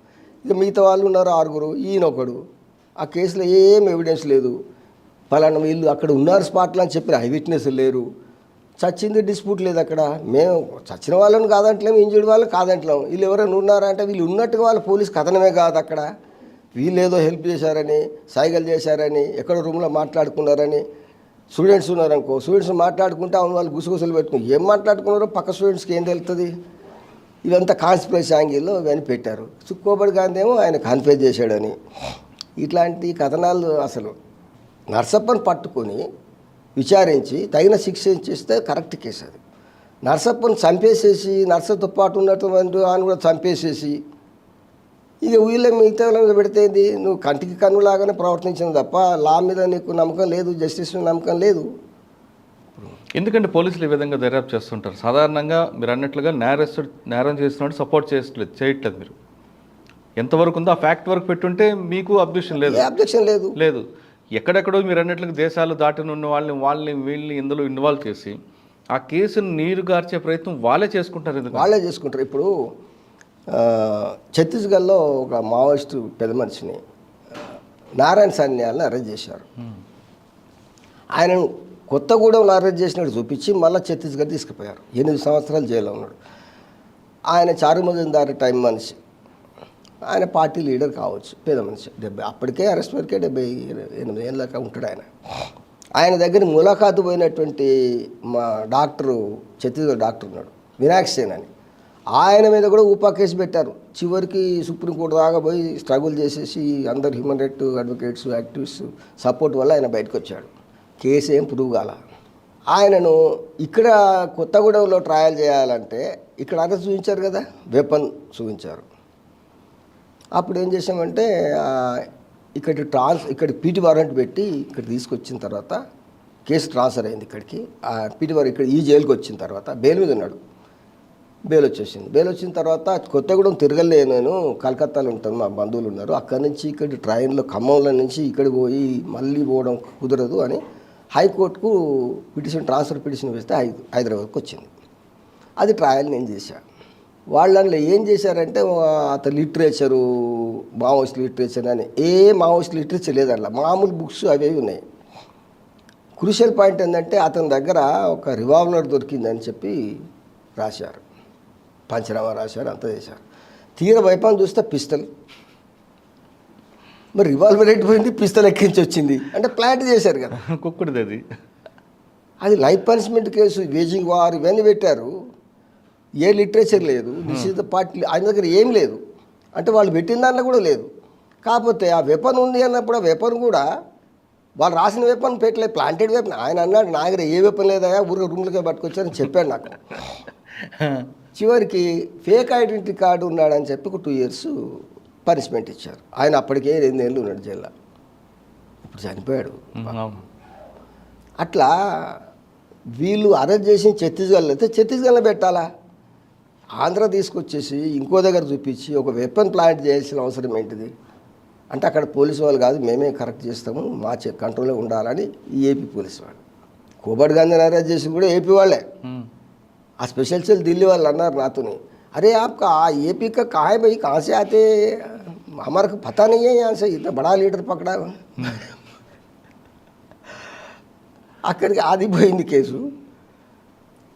ఇక మిగతా వాళ్ళు ఉన్నారు 6. ఈయనొకడు. ఆ కేసులో ఏం ఎవిడెన్స్ లేదు. పలానా వీళ్ళు అక్కడ ఉన్నారు స్పాట్లో అని చెప్పి ఐ విట్నెస్ లేరు. చచ్చింది డిస్ప్యూట్ లేదు అక్కడ. మేము చచ్చిన వాళ్ళని కాదంటలేము, ఇంజర్డ్ వాళ్ళని కాదంటలేము. వీళ్ళు ఎవరైనా ఉన్నారా అంటే వీళ్ళు ఉన్నట్టుగా వాళ్ళ పోలీస్ కథనమే కాదు. అక్కడ వీళ్ళు ఏదో హెల్ప్ చేశారని, సైగలు చేశారని, ఎక్కడో రూమ్లో మాట్లాడుకున్నారని. స్టూడెంట్స్ ఉన్నారనుకో, స్టూడెంట్స్ మాట్లాడుకుంటే అవును వాళ్ళు గుసగుసలు పెట్టుకుని ఏం మాట్లాడుకున్నారో పక్క స్టూడెంట్స్కి ఏం తెలుస్తుంది. ఇదంతా కాన్స్పిరసీ యాంగిల్లో ఇవన్నీ పెట్టారు. కోబడ్ గాంధీ ఏమో ఆయన కన్ఫ్యూజ్ చేశాడని. ఇట్లాంటి కథనాలు అసలు నర్సప్పని పట్టుకొని విచారించి తగిన శిక్ష చేస్తే కరెక్ట్ కేసు అది. నర్సప్పని చంపేసేసి నర్సతో పాటు ఉన్నటువంటి ఆయన కూడా చంపేసేసి ఇక వీళ్ళ మిగతా మీద పెడితేంది, నువ్వు కంటికి కన్నులాగానే ప్రవర్తించింది తప్ప లా మీద నీకు నమ్మకం లేదు, జస్టిస్ మీద నమ్మకం లేదు. ఎందుకంటే పోలీసులు ఈ విధంగా దర్యాప్తు చేస్తుంటారు. సాధారణంగా మీరు అన్నట్లుగా నేరం చేస్తున్నాడు సపోర్ట్ చేయట్లేదు. మీరు ఎంతవరకు ఉందో ఆ ఫ్యాక్ట్ వరకు పెట్టుంటే మీకు అబ్జెక్షన్ లేదు. ఎక్కడెక్కడో మీరు అన్నట్లుగా దేశాలు దాటిన ఉన్న వాళ్ళని వీళ్ళని ఇందులో ఇన్వాల్వ్ చేసి ఆ కేసును నీరుగార్చే ప్రయత్నం వాళ్ళే చేసుకుంటారు. ఇప్పుడు ఛత్తీస్గఢ్లో ఒక మావోయిస్టు పెద్ద మనిషిని నారాయణ సైన్యాలను అరెస్ట్ చేశారు. ఆయనను కొత్తగూడెంలో అరెస్ట్ చేసినట్టు చూపించి మళ్ళీ ఛత్తీస్గఢ్ తీసుకుపోయారు. 8 సంవత్సరాలు జైల్లో ఉన్నాడు. ఆయన చారు మజుందార్ టైం మనిషి, ఆయన పార్టీ లీడర్ కావచ్చు, పేద మనిషి. అప్పటికే అరెస్ట్ వరకే 78 ఏళ్ళ దాకా ఉంటాడు ఆయన. ఆయన దగ్గర ములాఖాతు పోయినటువంటి మా డాక్టరు, ఛత్తీస్గఢ్ డాక్టర్ ఉన్నాడు, వినాయక్ సేన్ అని. ఆయన మీద కూడా ఊపా కేసు పెట్టారు. చివరికి సుప్రీంకోర్టు దాకా పోయి స్ట్రగుల్ చేసేసి అందరు human right advocates activist support వల్ల ఆయన బయటకు వచ్చాడు. కేసు ఏం ప్రూవ్ కాల. ఆయనను ఇక్కడ కొత్తగూడెంలో ట్రయల్ చేయాలంటే ఇక్కడ అరెస్ట్ చూపించారు కదా, వెపన్ చూపించారు. అప్పుడు ఏం చేసామంటే ఇక్కడ పీటీ వారెంట్ పెట్టి ఇక్కడ తీసుకొచ్చిన తర్వాత కేసు ట్రాన్స్ఫర్ అయింది ఇక్కడికి. పీటీ వారెంట్ ఇక్కడ ఈ జైలుకి వచ్చిన తర్వాత బెయిల్ మీద ఉన్నాడు. బెయిల్ వచ్చేసింది. బెయిల్ వచ్చిన తర్వాత కొత్తగూడెం తిరగలేదు, నేను కలకత్తాలో ఉంటాను, మా బంధువులు ఉన్నారు. అక్కడి నుంచి ఇక్కడ ట్రైన్లో ఖమ్మంలో నుంచి ఇక్కడికి పోయి మళ్ళీ పోవడం కుదరదు అని హైకోర్టుకు ట్రాన్స్ఫర్ పిటిషన్ వేస్తే హైదరాబాద్కి వచ్చింది. అది ట్రయల్ నేను చేశాను. వాళ్ళల్లో ఏం చేశారంటే అతను లిటరేచరు మావోయిస్ట్ లిటరేచర్ అని మావోయిస్ట్ లిటరేచర్ లేదట్లా, మామూలు బుక్స్ అవి ఉన్నాయి. క్రూషియల్ పాయింట్ ఏంటంటే అతని దగ్గర ఒక రివాల్వర్ దొరికిందని చెప్పి రాశారు, పంచనామా రాశారు, అంతా చేశారు. తీర వైపాన్ని చూస్తే పిస్టల్. మరి రివాల్వర్ ఎట్టిపోయింది, పిస్టల్ ఎక్కించి వచ్చింది అంటే ప్లాంట్ చేశారు కదా. కుక్కుడిది అది life punishment case, waging war ఇవన్నీ పెట్టారు. ఏ లిటరేచర్ లేదు, నిషేధ పార్టీ ఆయన దగ్గర ఏం లేదు. అంటే వాళ్ళు పెట్టిన దాంట్లో కూడా లేదు. కాకపోతే ఆ వెపన్ ఉంది అన్నప్పుడు ఆ వెపన్ కూడా వాళ్ళు రాసిన వెపన్ పెట్టలేదు, ప్లాంటెడ్ వెపన్. ఆయన అన్నాడు నా దగ్గర ఏ వెపన్ లేదయా, ఊరికే రూమ్లకే పట్టుకొచ్చారని చెప్పాడు నాకు. చివరికి ఫేక్ ఐడెంటిటీ కార్డు ఉన్నాడని చెప్పి ఒక 2 years పనిష్మెంట్ ఇచ్చారు. ఆయన అప్పటికే 8 ఏళ్ళు ఉన్నాడు జైల్లో, ఇప్పుడు చనిపోయాడు. అట్లా వీళ్ళు అరెస్ట్ చేసి ఛత్తీస్గఢ్లో అయితే ఛత్తీస్గఢ్లో పెట్టాలా, ఆంధ్ర తీసుకొచ్చేసి ఇంకో దగ్గర చూపించి ఒక వెపన్ ప్లాంట్ చేయాల్సిన అవసరం ఏంటిది? అంటే అక్కడ పోలీసు వాళ్ళు కాదు, మేమే కరెక్ట్ చేస్తాము, మా కంట్రోల్లో ఉండాలని ఈ ఏపీ పోలీసు వాళ్ళు. కోబడ్ గాంధీని అరెస్ట్ చేసి కూడా ఏపీ వాళ్ళే. ఆ స్పెషల్ సెల్ ఢిల్లీ వాళ్ళు అన్నారు నాతోని, अरे आपका एपी का कहाँ है भाई, कहाँ से आते, हमारे को पता नहीं है यहाँ से, इतना बड़ा लीडर पकड़ा అక్కడికి ఆదిపోయింది కేసు.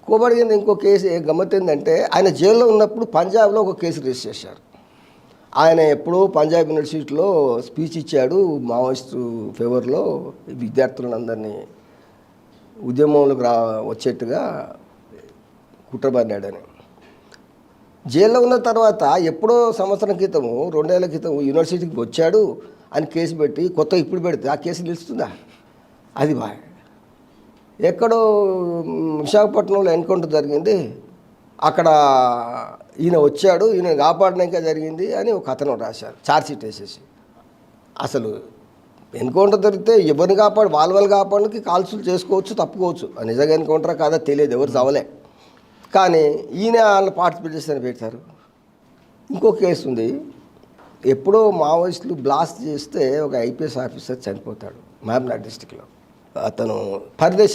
కోబడిగింది. ఇంకో కేసు గమ్మత్ ఏంటంటే ఆయన జైల్లో ఉన్నప్పుడు పంజాబ్లో ఒక కేసు రిజిస్టర్ చేశారు. ఆయన ఎప్పుడో పంజాబ్ యూనివర్సిటీలో స్పీచ్ ఇచ్చాడు, మావోయిస్టు ఫేవర్లో విద్యార్థులందరినీ ఉద్యమంలోకి వచ్చేట్టుగా కుట్రబడ్డాడని. జైల్లో ఉన్న తర్వాత ఎప్పుడో సంవత్సరం క్రితము 2 ఏళ్ల క్రితం యూనివర్సిటీకి వచ్చాడు అని కేసు పెట్టి కొత్త ఇప్పుడు పెడితే ఆ కేసు నిలుస్తుందా? అది బాగా ఎక్కడో విశాఖపట్నంలో ఎన్కౌంటర్ జరిగింది, అక్కడ ఈయన వచ్చాడు, ఈయన కాపాడడానికే జరిగింది అని ఒక అతను రాశారు ఛార్జ్షీట్ వేసేసి. అసలు ఎన్కౌంటర్ జరిగితే ఎవరిని వాళ్ళు కాపాడడానికి కాల్సులు చేసుకోవచ్చు, తప్పుకోవచ్చు. నిజంగా ఎన్కౌంటరా కాదా తెలియదు, ఎవరు చవలే. కానీ ఈయన వాళ్ళు పార్టిసిపేట్ చేస్తేనే పెడతారు. ఇంకో కేసు ఉంది, ఎప్పుడో మావోయిస్టులు బ్లాస్ట్ చేస్తే ఒక ఐపీఎస్ ఆఫీసర్ చనిపోతాడు మహబూబ్నగర్ డిస్టిక్లో. అతను పరదేశ్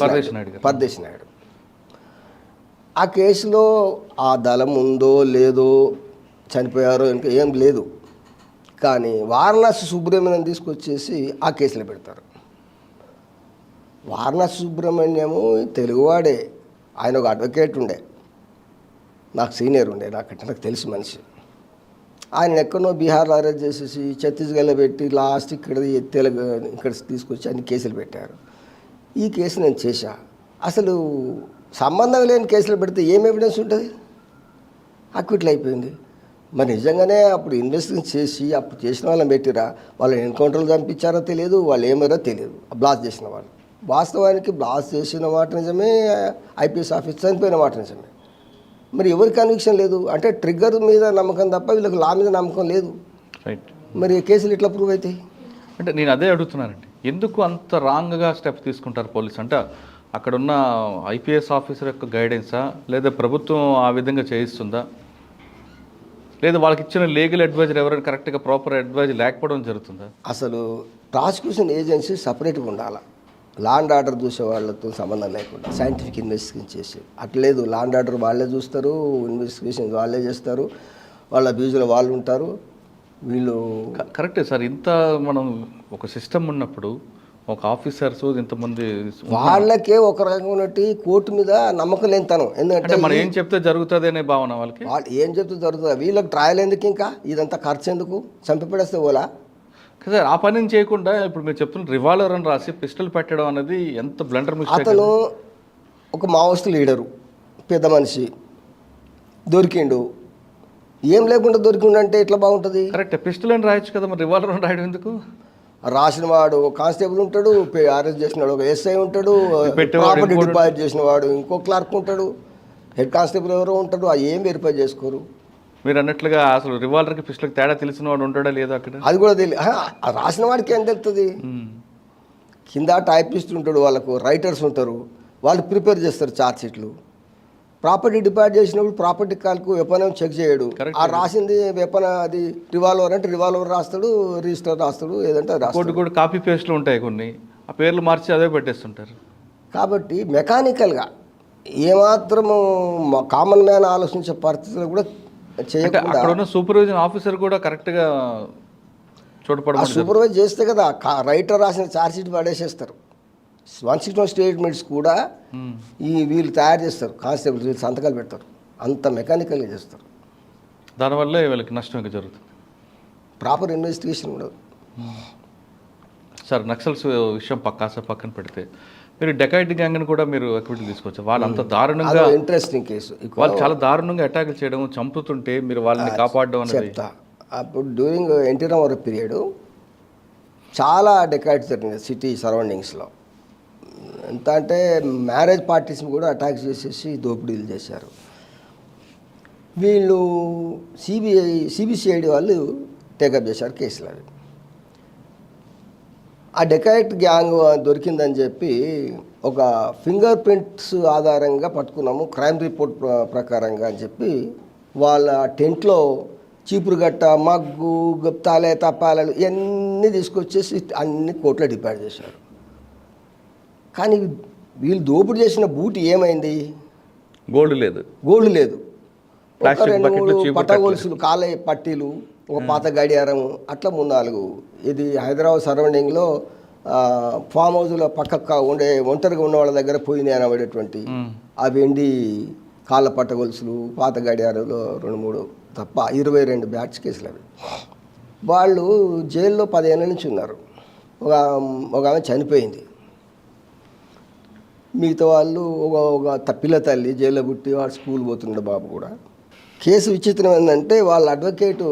నాయుడు. ఆ కేసులో ఆ దళం ఉందో లేదో, చనిపోయారో ఇంకా ఏం లేదు. కానీ వారణాసి సుబ్రహ్మణ్యం తీసుకొచ్చేసి ఆ కేసులో పెడతారు. వారణాసి సుబ్రహ్మణ్యము తెలుగువాడే, ఆయన ఒక అడ్వకేట్ ఉండే, నాకు సీనియర్ ఉండే, నాకు తెలిసి మనిషి. ఆయన ఎక్కడో బీహార్లో అరెస్ట్ చేసేసి ఛత్తీస్గఢ్లో పెట్టి లాస్ట్ ఇక్కడ తీసుకొచ్చి అన్ని కేసులు పెట్టారు. ఈ కేసు నేను చేశా. అసలు సంబంధం లేని కేసులు పెడితే ఏం ఎవిడెన్స్ ఉంటుంది? అక్విట్లు అయిపోయింది. మరి నిజంగానే అప్పుడు ఇన్వెస్టిగేషన్ చేసి అప్పుడు చేసిన వాళ్ళని పెట్టిరా, వాళ్ళని ఎన్కౌంటర్లు చంపించారో తెలియదు, వాళ్ళు ఏమారో తెలియదు. బ్లాస్ట్ చేసిన వాళ్ళు వాస్తవానికి బ్లాస్ట్ చేసిన మాట నిజమే, ఐపీఎస్ ఆఫీసర్ చనిపోయిన మాట నిజమే. మరి ఎవరి కన్విక్షన్ లేదు అంటే ట్రిగ్గర్ మీద నమ్మకం తప్ప వీళ్ళకి లా మీద నమ్మకం లేదు. రైట్. మరి కేసులు ఎట్లా ప్రూవ్ అవుతాయి? అంటే నేను అదే అడుగుతున్నానండి, ఎందుకు అంత రాంగ్గా స్టెప్ తీసుకుంటారు పోలీసు? అంటే అక్కడున్న ఐపీఎస్ ఆఫీసర్ యొక్క గైడెన్సా, లేదా ప్రభుత్వం ఆ విధంగా చేయిస్తుందా, లేదా వాళ్ళకి ఇచ్చిన లీగల్ అడ్వైజర్ ఎవరైనా కరెక్ట్గా ప్రాపర్ అడ్వైజ్ లేకపోవడం జరుగుతుందా? అసలు ప్రాసిక్యూషన్ ఏజెన్సీ సపరేట్గా ఉండాలి, లా అండ్ ఆర్డర్ చూసే వాళ్ళతో సంబంధం లేకుండా సైంటిఫిక్ ఇన్వెస్టిగేషన్ చేసి. అట్లేదు, లా అండ్ ఆర్డర్ వాళ్ళే చూస్తారు, ఇన్వెస్టిగేషన్ వాళ్ళే చేస్తారు, వాళ్ళ అబ్యూజ్లో వాళ్ళు ఉంటారు. వీళ్ళు కరెక్టే సార్. ఇంత మనం ఒక సిస్టమ్ ఉన్నప్పుడు ఒక ఆఫీసర్స్ ఇంతమంది వాళ్ళకే ఒక రకంగా ఉన్నట్టు కోర్టు మీద నమ్మకం లేనితనం. ఎందుకంటే మనం ఏం చెప్తే జరుగుతుంది అనే భావన వాళ్ళకి. వాళ్ళు ఏం చెప్తే జరుగుతుంది, వీళ్ళకి ట్రయల్ ఎందుకు, ఇంకా ఇదంతా ఖర్చు ఎందుకు, చంపిపడేస్తే ఓలా కదా. ఆ పనిని చేయకుండా ఇప్పుడు మీరు చెప్తున్న రివాల్వర్ అని రాసి పిస్టల్ పెట్టడం అనేది ఎంత బ్లండర్ మిస్టేక్. అతను ఒక మావోయిస్ట్ లీడరు, పెద్ద మనిషి, దొరికిండు. ఏం లేకుండా దొరికిండంటే ఎట్లా బాగుంటుంది? కరెక్ట్, పిస్టల్ అని రాయొచ్చు కదా, మరి రివాల్వర్ అని రాయడం ఎందుకు? రాసిన వాడు కానిస్టేబుల్ ఉంటాడు, అరెస్ట్ చేసిన వాడు ఒక ఎస్ఐ ఉంటాడు, పెట్టేవాడు ప్రాపర్టీ ఇంకోడు. డిపాజిట్ చేసిన వాడు ఇంకో క్లర్క్ ఉంటాడు, హెడ్ కానిస్టేబుల్ ఎవరో ఉంటాడు. అది ఏం వెరిఫై చేసుకోరు. మీరు అన్నట్లుగా అసలు రివాల్వర్కి పిస్టల్కి తేడా తెలిసిన వాడు ఉంటాడా లేదా అక్కడ? అది కూడా తెలియదు. రాసిన వాడికి ఏం తెలుస్తుంది? కింద టైపిస్ట్ ఉంటాడు, వాళ్ళకు రైటర్స్ ఉంటారు, వాళ్ళు ప్రిపేర్ చేస్తారు ఛార్జ్ షీట్లు. ప్రాపర్టీ డిపాజిట్ చేసినప్పుడు ప్రాపర్టీ కాల్కు వెపన్ చెక్ చేయడు. Correct. ఆ రాసింది వెపన్ అది రివాల్వర్ అంటే రివాల్వర్ రాస్తాడు, రిజిస్టర్ రాస్తాడు, ఏదంటే అది రాస్తాడు. కూడా కాపీ పేస్ట్లు ఉంటాయి కొన్ని, ఆ పేర్లు మార్చి అదే పెట్టేస్తుంటారు. కాబట్టి మెకానికల్గా ఏమాత్రము కామన్ మ్యాన్ ఆలోచించే పరిస్థితులు కూడా అంటే చేయకుండా అక్కడ ఉన్న సూపర్విజన్ ఆఫీసర్ కూడా కరెక్ట్గా ఆ చూడపడమని సూపర్వైజ్ చేస్తే కదా రైటర్ రాసిన ఛార్జ్ షీట్ పడేసేస్తారు. 161 స్టేట్మెంట్స్ కూడా వీళ్ళు తయారు చేస్తారు, కానిస్టేబుల్స్ వీళ్ళు సంతకాలు పెడతారు. అంత మెకానికల్గా చేస్తారు. దానివల్లే వీళ్ళకి నష్టం ఇంకా జరుగుతుంది. ప్రాపర్ ఇన్వెస్టిగేషన్ ఉండదు. సార్, నక్సల్స్ విషయం పక్కన పెడితే మీరు డెకాయిట్ గ్యాంగ్ని కూడా మీరు ఎక్విటీ తీసుకోవచ్చు. వాళ్ళు అంత దారుణంగా, ఇంట్రెస్టింగ్ కేసు. వాళ్ళు చాలా దారుణంగా అటాకులు చేయడం, చంపుతుంటే మీరు వాళ్ళని కాపాడడం అనేది. చెప్తా. అప్పుడు డ్యూరింగ్ ఎన్టీ రామారావు పీరియడ్ చాలా డెకాయిట్స్ జరిగినాయి సిటీ సరౌండింగ్స్లో. ఎంత అంటే మ్యారేజ్ పార్టీస్ని కూడా అటాక్ చేసేసి దోపిడీలు చేశారు. వీళ్ళు సిబిసిఐడి వాళ్ళు టేకప్ చేశారు కేసులు. అవి ఆ డెకాయిట్ గ్యాంగ్ దొరికిందని చెప్పి ఒక ఫింగర్ ప్రింట్స్ ఆధారంగా పట్టుకున్నాము, క్రైమ్ రిపోర్ట్ ప్రకారంగా అని చెప్పి వాళ్ళ టెంట్లో చీపురుగట్ట, మగ్గు, గప్తాలే, తప్పాలలు ఇవన్నీ తీసుకొచ్చేసి అన్ని కోర్టులో డిపాజిట్ చేశారు. కానీ వీళ్ళు దోపిడీ చేసిన బూటి ఏమైంది? గోల్డ్ లేదు. గోల్డ్ లేదు. ఒక ప్లాస్టిక్ 2-3 బకెట్లు, చీపురు పట్టగొలుసులు, కాలే పట్టీలు, ఒక పాత గడియారం, అట్లా 3-4. ఇది హైదరాబాద్ సరౌండింగ్లో ఫామ్ హౌస్లో పక్క ఉండే ఒంటరిగా ఉన్న వాళ్ళ దగ్గర పోయినాయి అనబడేటువంటి ఆ వెండి కాళ్ళ పట్టగొలుసులు, పాత గడియారాలు 2-3 తప్ప 22 బ్యాట్స్ కేసులు అవి. వాళ్ళు జైల్లో 10 ఏళ్ళ నుంచి ఉన్నారు. ఒక ఆమె చనిపోయింది. మిగతా వాళ్ళు ఒక పిల్ల తల్లి జైల్లో పుట్టి వాడు స్కూల్ పోతున్నాడు బాబు కూడా. కేసు విచిత్రం ఏంటంటే వాళ్ళ అడ్వకేటు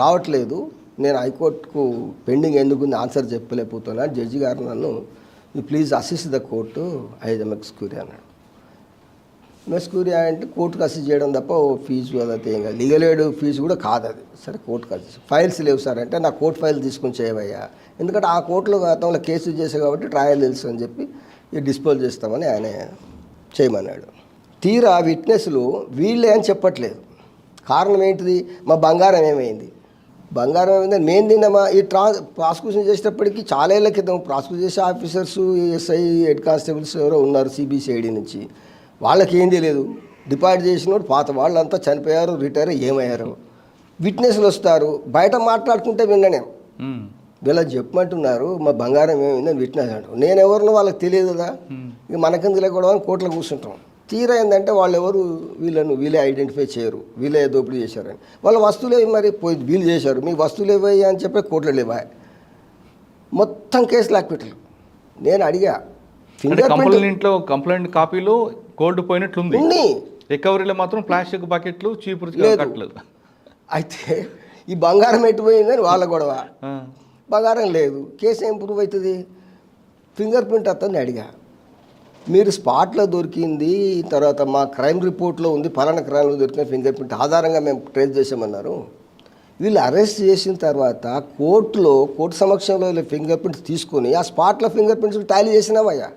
రావట్లేదు, నేను హైకోర్టుకు పెండింగ్ ఎందుకుంది ఆన్సర్ చెప్పలేకపోతున్నా, జడ్జి గారు నన్ను ప్లీజ్ అసిస్ట్ ద కోర్టు మెక్స్క్యూరీ అన్నాడు. మెక్స్క్యూరీ అంటే కోర్టుకు అసిస్ట్ చేయడం తప్ప ఫీజు అదైతే ఏం కాదు, లీగల్ ఎయిడ్ ఫీజు కూడా కాదు అది. సరే కోర్టుకు అసిస్ట్, ఫైల్స్ లేవు సార్ అంటే నా కోర్టు ఫైల్ తీసుకొని చేయవయ్యా, ఎందుకంటే ఆ కోర్టులో గతంలో కేసు చేశారు కాబట్టి ట్రయల్ తెలుసు అని చెప్పి డిస్పోజ్ చేస్తామని ఆయన చేయమన్నాడు. తీరా విట్నెస్లు వీళ్ళే అని చెప్పట్లేదు. కారణం ఏంటిది? మా బంగారం ఏమైంది, బంగారం ఏమైందని మేము తిన్నామా? ఈ ప్రాసిక్యూషన్ చేసేటప్పటికి చాలా ఏళ్ళ క్రితం ప్రాసిక్యూట్ చేసే ఆఫీసర్స్, ఎస్ఐ, హెడ్ కానిస్టేబుల్స్ ఎవరో ఉన్నారు సిబిసిఐడి నుంచి, వాళ్ళకి ఏం తెలియదు. డిపాజిట్ చేసినోడు పాత వాళ్ళంతా చనిపోయారు, రిటైర్ ఏమయ్యారు. విట్నెస్లు వస్తారు, బయట మాట్లాడుకుంటే విన్ననే వీళ్ళకి చెప్పమంటున్నారు మా బంగారం ఏమైందని విట్నెస్ అంటారు. నేను ఎవరినో వాళ్ళకి తెలియదు కదా, ఇక మనకెందుకు లేకూడదు అని కోర్టులో కూర్చుంటాం. తీరా ఏంటంటే వాళ్ళు ఎవరు వీళ్ళే ఐడెంటిఫై చేయరు, వీళ్ళే దోపిడీ చేశారని. వాళ్ళ వస్తువులే మరి పోయి వీళ్ళు చేశారు, మీ వస్తువులు ఇవ్వయ్యా అని చెప్పి కోర్టులో లేవా. మొత్తం కేసులు అక్విటల్. నేను అడిగా కంప్లైంట్ కాపీలో గోల్డ్ పోయినట్లుంది, రికవరీలో మాత్రం ప్లాస్టిక్ బకెట్లు, చీపురు కట్టలు. అయితే ఈ బంగారం ఎట్టుపోయిందని వాళ్ళ గొడవ. బంగారం లేదు, కేసు ఏం ప్రూవ్ అవుతుంది? ఫింగర్ ప్రింట్ అతన్ని అడిగా, మీరు స్పాట్లో దొరికింది, తర్వాత మా క్రైమ్ రిపోర్ట్లో ఉంది, పలానా క్రైమ్లో దొరికిన ఫింగర్ ప్రింట్ ఆధారంగా మేము ట్రేస్ చేసామన్నారు. వీళ్ళు అరెస్ట్ చేసిన తర్వాత కోర్టు సమక్షంలో వీళ్ళు ఫింగర్ ప్రింట్స్ తీసుకొని ఆ స్పాట్లో ఫింగర్ ప్రింట్స్ టాలీ చేసినావయ్యా,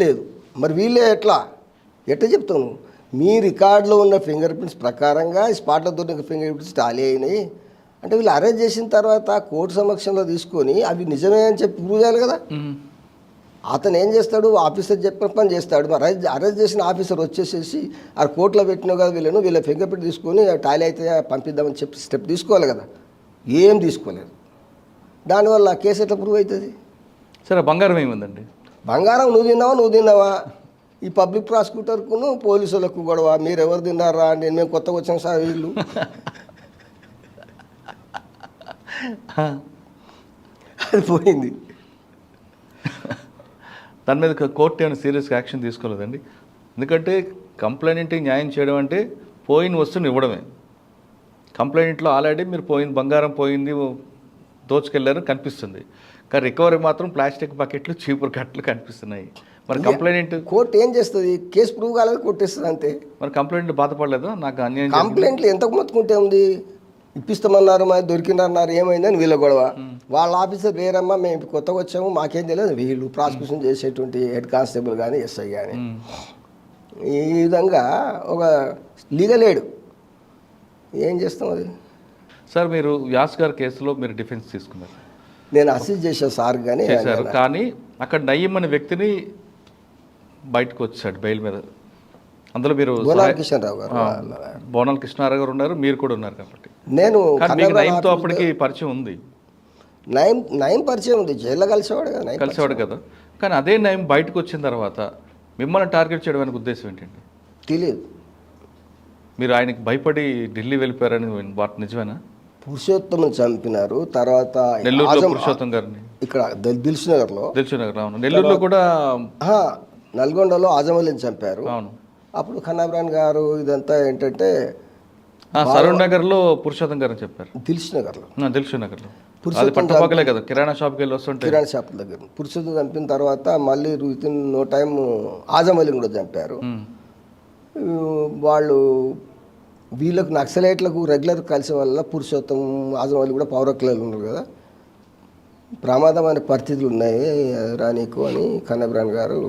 లేదు. మరి వీళ్ళే ఎట్లా చెప్తాను? మీ రికార్డులో ఉన్న ఫింగర్ ప్రింట్స్ ప్రకారంగా స్పాట్లో దొరికిన ఫింగర్ ప్రింట్స్ టాలీ అయినాయి అంటే వీళ్ళు అరెస్ట్ చేసిన తర్వాత కోర్టు సమక్షంలో తీసుకొని అవి నిజమే అని చెప్పి ప్రూవ్ చేయాలి కదా. అతను ఏం చేస్తాడు? ఆఫీసర్ చెప్పిన పని చేస్తాడు. మరి అరెస్ట్ చేసిన ఆఫీసర్ వచ్చేసేసి ఆ కోర్టులో పెట్టినావు కదా వీళ్ళ ఫింగర్ ప్రింట్ తీసుకొని టాలీ అయితే పంపిద్దామని చెప్పి స్టెప్ తీసుకోవాలి కదా. ఏం తీసుకోలేదు. దానివల్ల కేసు ఎట్లా ప్రూవ్ అవుతుంది? సరే, బంగారం ఏముందండి? బంగారం నువ్వు తిన్నావా? ఈ పబ్లిక్ ప్రాసిక్యూటర్కును పోలీసులకు గొడవ, మీరు ఎవరు తిన్నారా? మేము కొత్తగా వచ్చాం సార్ వీళ్ళు. అది పోయింది. దాని మీద కోర్టు ఏమైనా సీరియస్గా యాక్షన్ తీసుకోలేదండి? ఎందుకంటే కంప్లైంట్ న్యాయం చేయడం అంటే పోయిన వస్తువుని ఇవ్వడమే. కంప్లైంట్లో ఆల్రెడీ మీరు బంగారం పోయింది, దోచుకెళ్ళారు కనిపిస్తుంది. కానీ రికవరీ మాత్రం ప్లాస్టిక్ బకెట్లు, చీపురు కట్టలు కనిపిస్తున్నాయి. మరి కంప్లైంట్ కోర్టు ఏం చేస్తుంది? కేసు ప్రూవ్ కాలేదు, కొట్టేస్తుంది అంతే. మరి కంప్లైంట్ బాధపడలేదా? నాకు అన్యాయం కంప్లైంట్లు ఎంతకు మొత్తుకుంటే ఉంది, ఇప్పిస్తామన్నారు, మరి దొరికినారన్నారు, ఏమైందని వీళ్ళ గొడవ. వాళ్ళ ఆఫీసర్ వేరమ్మా, మేము కొత్తగా వచ్చాము, మాకేం తెలియదు. వీళ్ళు ప్రాసిక్యూషన్ చేసేటువంటి హెడ్ కానిస్టేబుల్ కానీ ఎస్ఐ కానీ ఈ విధంగా ఒక లీగల్ ఎయిడ్ ఏం చేస్తాం అది. సార్, మీరు వ్యాస్ గారి కేసులో మీరు డిఫెన్స్ తీసుకున్నారు, నేను అసిస్ట్ చేశాను సార్ కానీ చేశారు. కానీ అక్కడ నయీం అనే వ్యక్తిని బయటకు వచ్చాడు బెయిల్ మీద. అందులో మీరు బోనాల కిషన్రావు గారు, బోనాల కృష్ణారావు గారు ఉన్నారు, మీరు కూడా ఉన్నారు. కాబట్టి నేను మీకు నయీంతో అప్పటికి పరిచయం ఉంది. నయం పరిచయం ఉంది, జైల్లో కలిసేవాడు కదా, కలిసేవాడు కదా. కానీ అదే నయం బయటకు వచ్చిన తర్వాత మిమ్మల్ని టార్గెట్ చేయడానికి ఉద్దేశం ఏంటండి? తెలియదు. మీరు ఆయనకి భయపడి ఢిల్లీ వెళ్ళిపోయారని వాటి నిజమేనా? పురుషోత్తమని చంపినారు, తర్వాత నెల్లూరులో పురుషోత్తం గారిని, ఇక్కడ దిల్సునగర్లో, అవును, నెల్లూరులో కూడా, నల్గొండలో ఆజమలిని చంపారు. అవును. అప్పుడు ఖన్నాబ్రాన్ గారు ఇదంతా ఏంటంటే సరూర్ నగర్లో పురుషోత్తం గారిని చెప్పారు. దిల్సునగర్లో అది పట్టుపక్కలే కదా, కిరాణా షాప్కి వెళ్ళి వస్తుంటే, కిరాణా షాప్ దగ్గర పురుషోత్తం చంపిన తర్వాత మళ్ళీ విత్ ఇన్ నో టైం ఆజమలిని కూడా చంపారు. వాళ్ళు వీళ్ళకు నక్సలైట్లకు రెగ్యులర్ కలిసే వల్ల పురుషోత్తం, ఆజమలి కూడా పౌరకులలో ఉన్నారు కదా, ప్రమాదమైన పరిస్థితులు ఉన్నాయి రానీకు అని ఖన్నాబ్రాన్ గారు,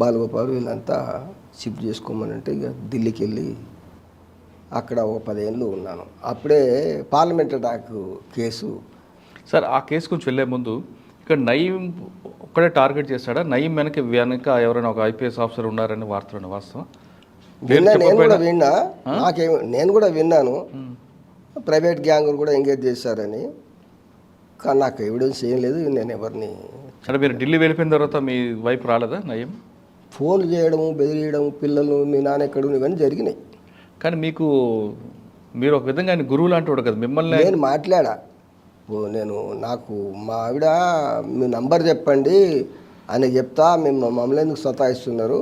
బాలగోపాల్ వీళ్ళంతా షిఫ్ట్ చేసుకోమని అంటే ఇక ఢిల్లీకి వెళ్ళి అక్కడ ఒక 10 ఏళ్ళు ఉన్నాను. అప్పుడే పార్లమెంట్ అటాక్ కేసు. సార్, ఆ కేసు గురించి వెళ్ళే ముందు ఇక్కడ నయీం ఒక్కడే టార్గెట్ చేశాడా? నయీం వెనక ఎవరైనా ఒక ఐపీఎస్ ఆఫీసర్ ఉన్నారని వార్తలు వాస్తవం? నేను కూడా విన్నాను ప్రైవేట్ గ్యాంగ్ కూడా ఎంగేజ్ చేశారని, కానీ నాకు ఎవిడెన్స్ ఏం లేదు. నేను ఎవరిని అంటే మీరు ఢిల్లీ వెళ్ళిపోయిన తర్వాత మీ వైపు రాలేదా నయీం? ఫోన్లు చేయడము, బెదిరియడము, పిల్లలు మీ నాన్న ఎక్కడ ఇవన్నీ జరిగినాయి. కానీ మీరు ఒక విధంగా ఆయన గురువు లాంటి వాడు కదా, మిమ్మల్ని నేను మాట్లాడా. నాకు మా ఆవిడ మీ నంబర్ చెప్పండి ఆయన చెప్తా, మేము మమ్మల్ని ఎందుకు సతాయిస్తున్నారు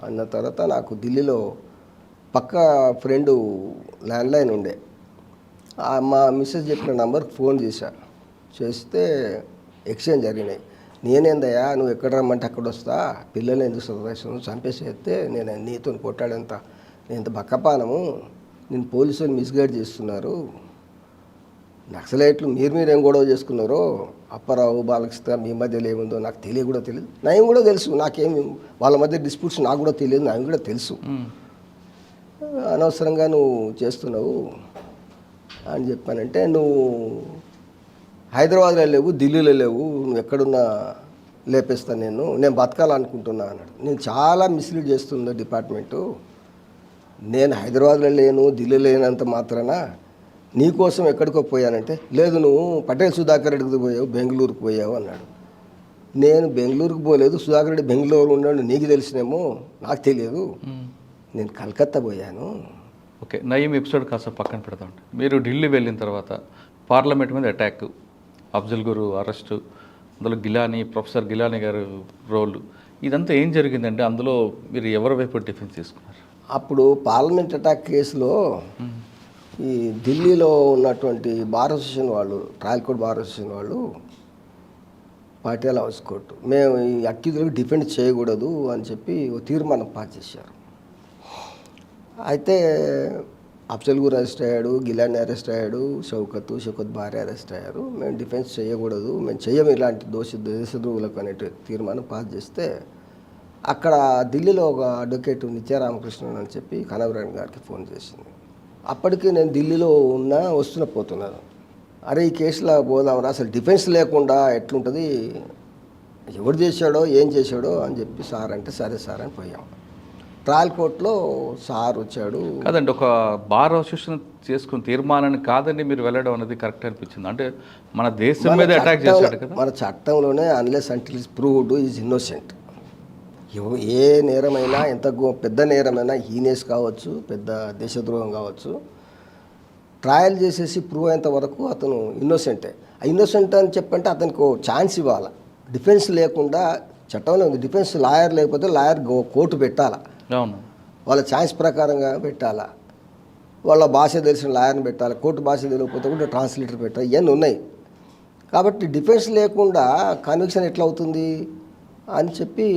అన్న తర్వాత నాకు ఢిల్లీలో పక్క ఫ్రెండు ల్యాండ్లైన్ ఉండే, మా మిస్సెస్ చెప్పిన నంబర్కి ఫోన్ చేస్తే ఎక్స్చేంజ్ జరిగినాయి. నేనేందయ్యా, నువ్వు ఎక్కడ రమ్మంటే అక్కడ వస్తా, పిల్లల్ని ఎందుకు సతాయిస్తున్నావు, చంపేసేస్తే నేను నీతో కొట్టాడంత, నేను ఇంత బక్కపానము, నేను పోలీసులు మిస్గైడ్ చేస్తున్నారు, నక్సలైట్లు మీరేం గొడవ చేసుకున్నారో, అప్పారావు, బాలకృష్ణ మీ మధ్యలో ఏముందో నాకు కూడా తెలియదు, నయం కూడా తెలుసు, నాకేమి వాళ్ళ మధ్య డిస్ప్యూట్స్ నాకు కూడా తెలియదు, నయం కూడా తెలుసు, అనవసరంగా నువ్వు చేస్తున్నావు అని చెప్పానంటే, నువ్వు హైదరాబాద్లో లేవు, ఢిల్లీలో లేవు, నువ్వు ఎక్కడున్నా లేపేస్తాను, నేను బతకాలనుకుంటున్నా అన్నాడు. నేను చాలా మిస్లీడ్ చేస్తున్నా డిపార్ట్మెంటు, నేను హైదరాబాద్లో లేను, ఢిల్లీలో లేనంత మాత్రాన నీకోసం ఎక్కడికో పోయానంటే, లేదు నువ్వు పటేల్ సుధాకర్ రెడ్డికి పోయావు, బెంగళూరుకు పోయావు అన్నాడు. నేను బెంగళూరుకు పోలేదు, సుధాకర్ రెడ్డి బెంగళూరు ఉన్నాడు, నీకు తెలిసినేమో నాకు తెలియదు, నేను కలకత్తా పోయాను. ఓకే, నయీం ఎపిసోడ్ కాస్త పక్కన పెడతాం. మీరు ఢిల్లీ వెళ్ళిన తర్వాత పార్లమెంట్ మీద అటాక్, అఫ్జల్ గురు అరెస్టు, అందులో ప్రొఫెసర్ గిలానీ గారు రోల్, ఇదంతా ఏం జరిగిందంటే అందులో మీరు ఎవరి వైపు డిఫెన్స్ తీసుకున్నారు? అప్పుడు పార్లమెంట్ అటాక్ కేసులో ఈ ఢిల్లీలో ఉన్నటువంటి బార్ అసోసియేషన్ వాళ్ళు, ట్రయల్ కోర్ట్ బార్ అసోసియేషన్ వాళ్ళు, పాటియాలా హౌస్ కోర్టు, మేము ఈ అక్యూజులకు డిఫెండ్ చేయకూడదు అని చెప్పి ఓ తీర్మానం పాస్ చేశారు. అయితే అఫ్జల్ గురు అరెస్ట్ అయ్యాడు, గిలానీ అరెస్ట్ అయ్యాడు, షౌకత్ భార్య అరెస్ట్ అయ్యారు. మేము డిఫెన్స్ చేయకూడదు, మేము చెయ్యము ఇలాంటి దేశద్రోహులకు అనే తీర్మానం పాస్ చేస్తే, అక్కడ ఢిల్లీలో ఒక అడ్వకేట్ నిత్యారామకృష్ణన్ అని చెప్పి ఖన్నాబ్రాన్ గారికి ఫోన్ చేసింది. అప్పటికి నేను ఢిల్లీలో పోతున్నాను. అరే ఈ కేసులో పోదామరా, అసలు డిఫెన్స్ లేకుండా ఎట్లుంటుంది, ఎవరు చేశాడో ఏం చేశాడో అని చెప్పి సార్ అంటే సరే సార్ అని పోయాం. ట్రయల్ కోర్టులో సార్ వచ్చాడు. కాదండి, ఒక బార్ అసోసియేషన్ చేసుకున్న తీర్మానాన్ని కాదని మీరు వెళ్ళడం అనేది కరెక్ట్ అనిపించింది? అంటే మన దేశం మీద అటాక్ చేశాడు కదా. మన చట్టంలోనే unless until is proved is innocent. ఏ నేరమైనా, ఎంత పెద్ద నేరమైనా, హీనేస్ కావచ్చు, పెద్ద దేశద్రోహం కావచ్చు, ట్రయల్ చేసేసి ప్రూవ్ అయ్యేంత వరకు అతను ఇన్నోసెంటే. ఆ ఇన్నోసెంట్ అని చెప్పంటే అతనికి ఛాన్స్ ఇవ్వాలి. డిఫెన్స్ లేకుండా చట్టంలో ఉంది, డిఫెన్స్ లాయర్ లేకపోతే లాయర్ కోర్టు పెట్టాలా, అవును, వాళ్ళ ఛాన్స్ ప్రకారంగా పెట్టాలా. వాళ్ళ భాష తెలిసిన లాయర్ని పెట్టాలి, కోర్టు భాష తెలియకపోతే కూడా ట్రాన్స్లేటర్ పెట్టాలి, ఇవన్నీ ఉన్నాయి. కాబట్టి డిఫెన్స్ లేకుండా కన్విక్షన్ ఎట్లా అవుతుంది అని చెప్పి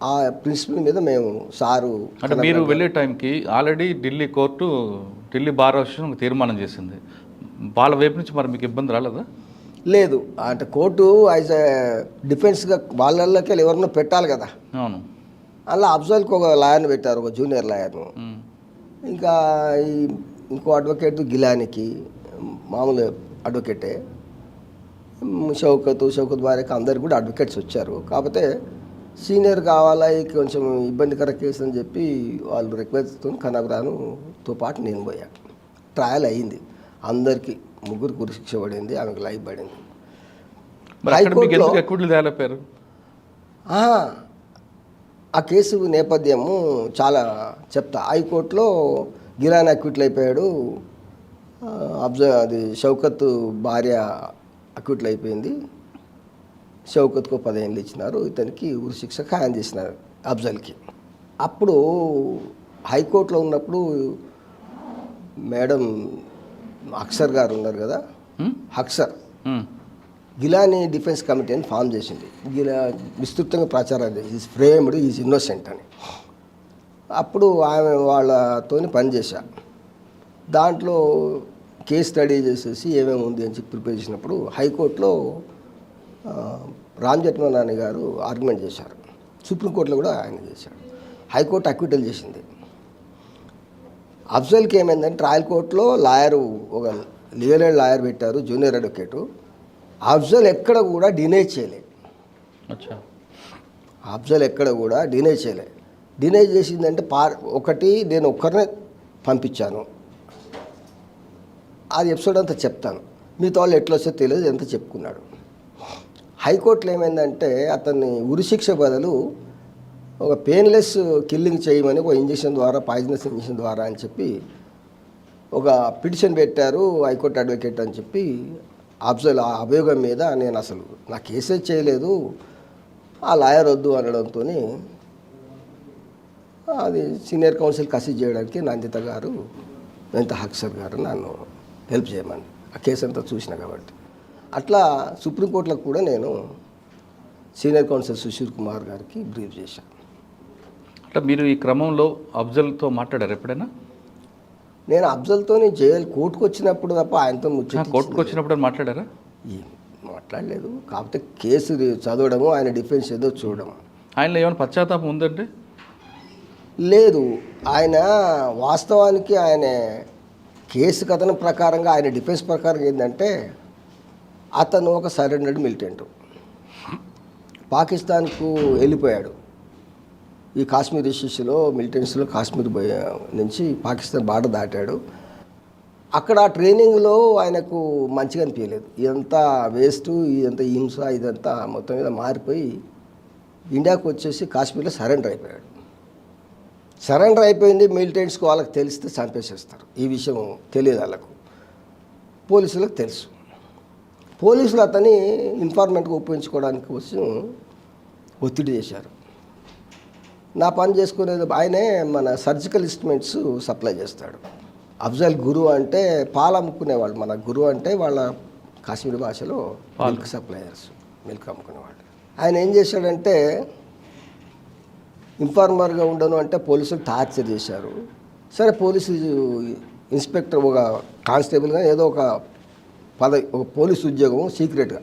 ఆ ప్రిన్సిపల్ మీద మేము సారు అంటే మీరు వెళ్ళే టైంకి already Delhi court, Delhi bar association ఒక తీర్మానం చేసింది. వాళ్ళ వైపు నుంచి మరి మీకు ఇబ్బంది రాలేదా? లేదు, అంటే కోర్టు యాజ్ ఎ డిఫెన్స్గా వాళ్ళకి ఎవరినో పెట్టాలి కదా. అవును. అలా అఫ్జల్కి ఒక లాయర్ని పెట్టారు, ఒక జూనియర్ లాయర్ను. ఇంకా ఇంకో అడ్వకేట్ గిలానికి మామూలు అడ్వకేటే, షౌకత్ భార్యకి అందరికి కూడా అడ్వకేట్స్ వచ్చారు. కాకపోతే సీనియర్ కావాలా, కొంచెం ఇబ్బందికర కేసు అని చెప్పి వాళ్ళు రిక్వెస్ట్తో కనబరానుతో పాటు నేను పోయా. ట్రయల్ అయ్యింది, అందరికీ ముగ్గురికి ఉరిశిక్ష పడింది, ఆమెకు లైఫ్ పడింది. ఆ కేసు నేపథ్యము చాలా చెప్తా. హైకోర్టులో గిలాని అక్విట్లు అయిపోయాడు, అది షౌకత్ భార్య అక్విట్లు అయిపోయింది. షౌకత్కు 10 ఏళ్ళు ఇచ్చినారు, ఇతనికి ఉరిశిక్ష ఖాయం చేసినారు అఫ్జల్కి. అప్పుడు హైకోర్టులో ఉన్నప్పుడు మేడం అక్సర్ గారు ఉన్నారు కదా, అక్సర్ గిలాని డిఫెన్స్ కమిటీ అని ఫామ్ చేసింది. విస్తృతంగా ప్రచారం చేసి ఈజ్ ఫ్రేమ్డ్, ఈజ్ ఇన్నోసెంట్ అని. అప్పుడు ఆమె వాళ్ళతోని పనిచేశా. దాంట్లో కేస్ స్టడీ చేసేసి ఏమేమి ఉంది అని చెప్పి ప్రిపేర్ చేసినప్పుడు హైకోర్టులో రామ్ జెఠ్మలాని గారు ఆర్గ్యుమెంట్ చేశారు, సుప్రీంకోర్టులో కూడా ఆయన చేశాడు. హైకోర్టు అక్విటల్ చేసింది. అఫ్జల్కి ఏమైందంటే ట్రయల్ కోర్టులో లాయరు, ఒక లీగల్ ఎయిడ్ లాయర్ పెట్టారు, జూనియర్ అడ్వకేటు. అఫ్జల్ ఎక్కడ కూడా డినై చేయలే. అఫ్జల్ ఎక్కడ కూడా డినై చేయలే. డినై చేసిందంటే ఒకటి నేను ఒక్కరినే పంపించాను, అది ఎపిసోడ్ అంతా చెప్తాను, మిగతా వాళ్ళు ఎట్లా వస్తే తెలియదు, ఎంత చెప్పుకున్నాడు. హైకోర్టులో ఏమైందంటే అతన్ని ఉరిశిక్ష బదులు ఒక పెయిన్లెస్ కిల్లింగ్ చేయమని ఒక ఇంజక్షన్ ద్వారా, పాయిజనస్ ఇంజక్షన్ ద్వారా అని చెప్పి ఒక పిటిషన్ పెట్టారు హైకోర్టు అడ్వకేట్ అని చెప్పి. అఫ్జల్ ఆ అభియోగం మీద నేను అసలు నా కేసే చేయలేదు, ఆ లాయర్ వద్దు అనడంతో అది సీనియర్ కౌన్సిల్ కసిజ్ చేయడానికి నందిత గారు, నందిత అక్సర్ గారు నన్ను హెల్ప్ చేయమని ఆ కేసు అంతా చూసిన. కాబట్టి అట్లా సుప్రీంకోర్టులో కూడా నేను సీనియర్ కౌన్సిల్ సుశీల్ కుమార్ గారికి బ్రీఫ్ చేశాను. అంటే మీరు ఈ క్రమంలో అఫ్జల్తో మాట్లాడారు ఎప్పుడైనా? నేను అఫ్జల్తో జైలు కోర్టుకు వచ్చినప్పుడు తప్ప ఆయనతో కోర్టుకు వచ్చినప్పుడు మాట్లాడారా? మాట్లాడలేదు. కాకపోతే కేసు చదవడము, ఆయన డిఫెన్స్ ఏదో చూడడం. ఆయనలో ఏమైనా పశ్చాత్తాపం ఉందంటే? లేదు. ఆయన వాస్తవానికి ఆయన కేసు కథనం ప్రకారంగా, ఆయన డిఫెన్స్ ప్రకారం ఏంటంటే అతను ఒక సరెండర్డ్ మిలిటెంట్, పాకిస్తాన్కు వెళ్ళిపోయాడు. ఈ కాశ్మీర్ ఇష్యూస్లో మిలిటెంట్స్లో కాశ్మీర్ నుంచి పాకిస్తాన్ బార్డర్ దాటాడు. అక్కడ ట్రైనింగ్లో ఆయనకు మంచిగా అనిపించలేదు, ఇదంతా వేస్ట్, ఇదంతా హింస, ఇదంతా మొత్తం మీద మారిపోయి ఇండియాకు వచ్చేసి కాశ్మీర్లో సరెండర్ అయిపోయాడు. సరెండర్ అయిపోయింది. మిలిటెంట్స్కి వాళ్ళకి తెలిస్తే చంపేసేస్తారు. ఈ విషయం తెలియదు వాళ్ళకు, పోలీసులకు తెలుసు. పోలీసులు అతన్ని ఇన్ఫార్మెంట్గా ఉపయోగించుకోవడానికి కోసం ఒత్తిడి చేశారు. నా పని చేసుకునేది ఆయనే మన సర్జికల్ ఇన్స్ట్రుమెంట్స్ సప్లై చేస్తాడు. అఫ్జల్ గురు అంటే పాలు అమ్ముకునేవాళ్ళు, మన గురు అంటే వాళ్ళ కాశ్మీర్ భాషలో మిల్క్ సప్లయర్స్, మిల్క్ అమ్ముకునేవాళ్ళు. ఆయన ఏం చేశాడంటే ఇన్ఫార్మర్గా ఉండను అంటే పోలీసులు టార్చర్ చేశారు. సరే, పోలీసు ఇన్స్పెక్టర్, ఒక కానిస్టేబుల్గా ఏదో ఒక పోలీసు ఉద్యోగం సీక్రెట్గా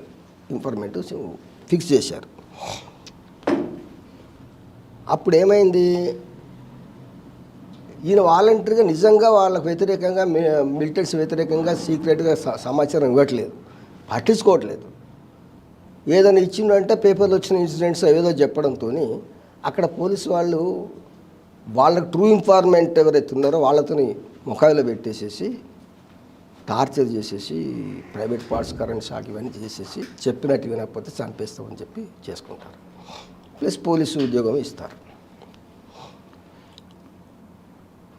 ఇన్ఫర్మేటివ్ ఫిక్స్ చేశారు. అప్పుడు ఏమైంది, ఈయన వాలంటరీగా నిజంగా వాళ్ళకు వ్యతిరేకంగా, మిలిటెంట్స్ వ్యతిరేకంగా సీక్రెట్గా సమాచారం ఇవ్వట్లేదు, పట్టించుకోవట్లేదు. ఏదైనా ఇచ్చిందంటే పేపర్లో వచ్చిన ఇన్సిడెంట్స్ ఏదో చెప్పడంతో అక్కడ పోలీసు వాళ్ళు వాళ్ళకు ట్రూ ఇన్ఫార్మెంట్ ఎవరైతే ఉన్నారో వాళ్ళతో ముఖాయిలో పెట్టేసేసి టార్చర్ చేసేసి ప్రైవేట్ పార్ట్స్, కరెంట్ షాక్ ఇవన్నీ చేసేసి చెప్పినట్టు వినకపోతే చంపేస్తామని చెప్పి చేసుకుంటారు. ప్లస్ పోలీసు ఉద్యోగం ఇస్తారు.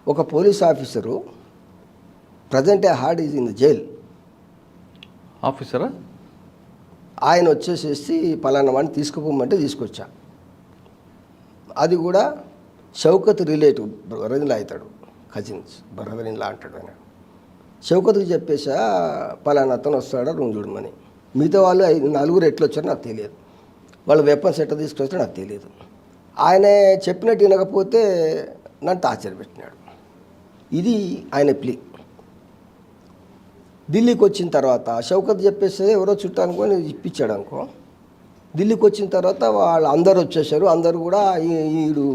ఒక police officer present hard is in the jail. ఆఫీసరా? ఆయన వచ్చేసేసి పలానా వాడిని తీసుకుపోమంటే తీసుకొచ్చా. అది కూడా షౌకత్ రిలేటివ్ బ్రదర్లా అవుతాడు, కజిన్స్ బ్రదర్ ఇన్లా అంటాడు ఆయన. షౌకత్కి చెప్పేసా పలానా అతను వస్తాడా రూమ్ చూడమని. మిగతా వాళ్ళు 4 ఎట్లా వచ్చారో నాకు తెలియదు, వాళ్ళు వెపన్స్ ఎట్లా తీసుకొచ్చారో నాకు తెలియదు. ఆయన చెప్పినట్టు వినకపోతే నన్ను టార్చర్ పెట్టినాడు. ఇది ఆయన ప్లీ. ఢిల్లీకి వచ్చిన తర్వాత షౌకత్ చెప్పేస్తే ఎవరో చుట్టూ అనుకొని ఇప్పించాడు అనుకో. ఢిల్లీకి వచ్చిన తర్వాత వాళ్ళు అందరూ వచ్చేసారు, అందరూ కూడా వీడు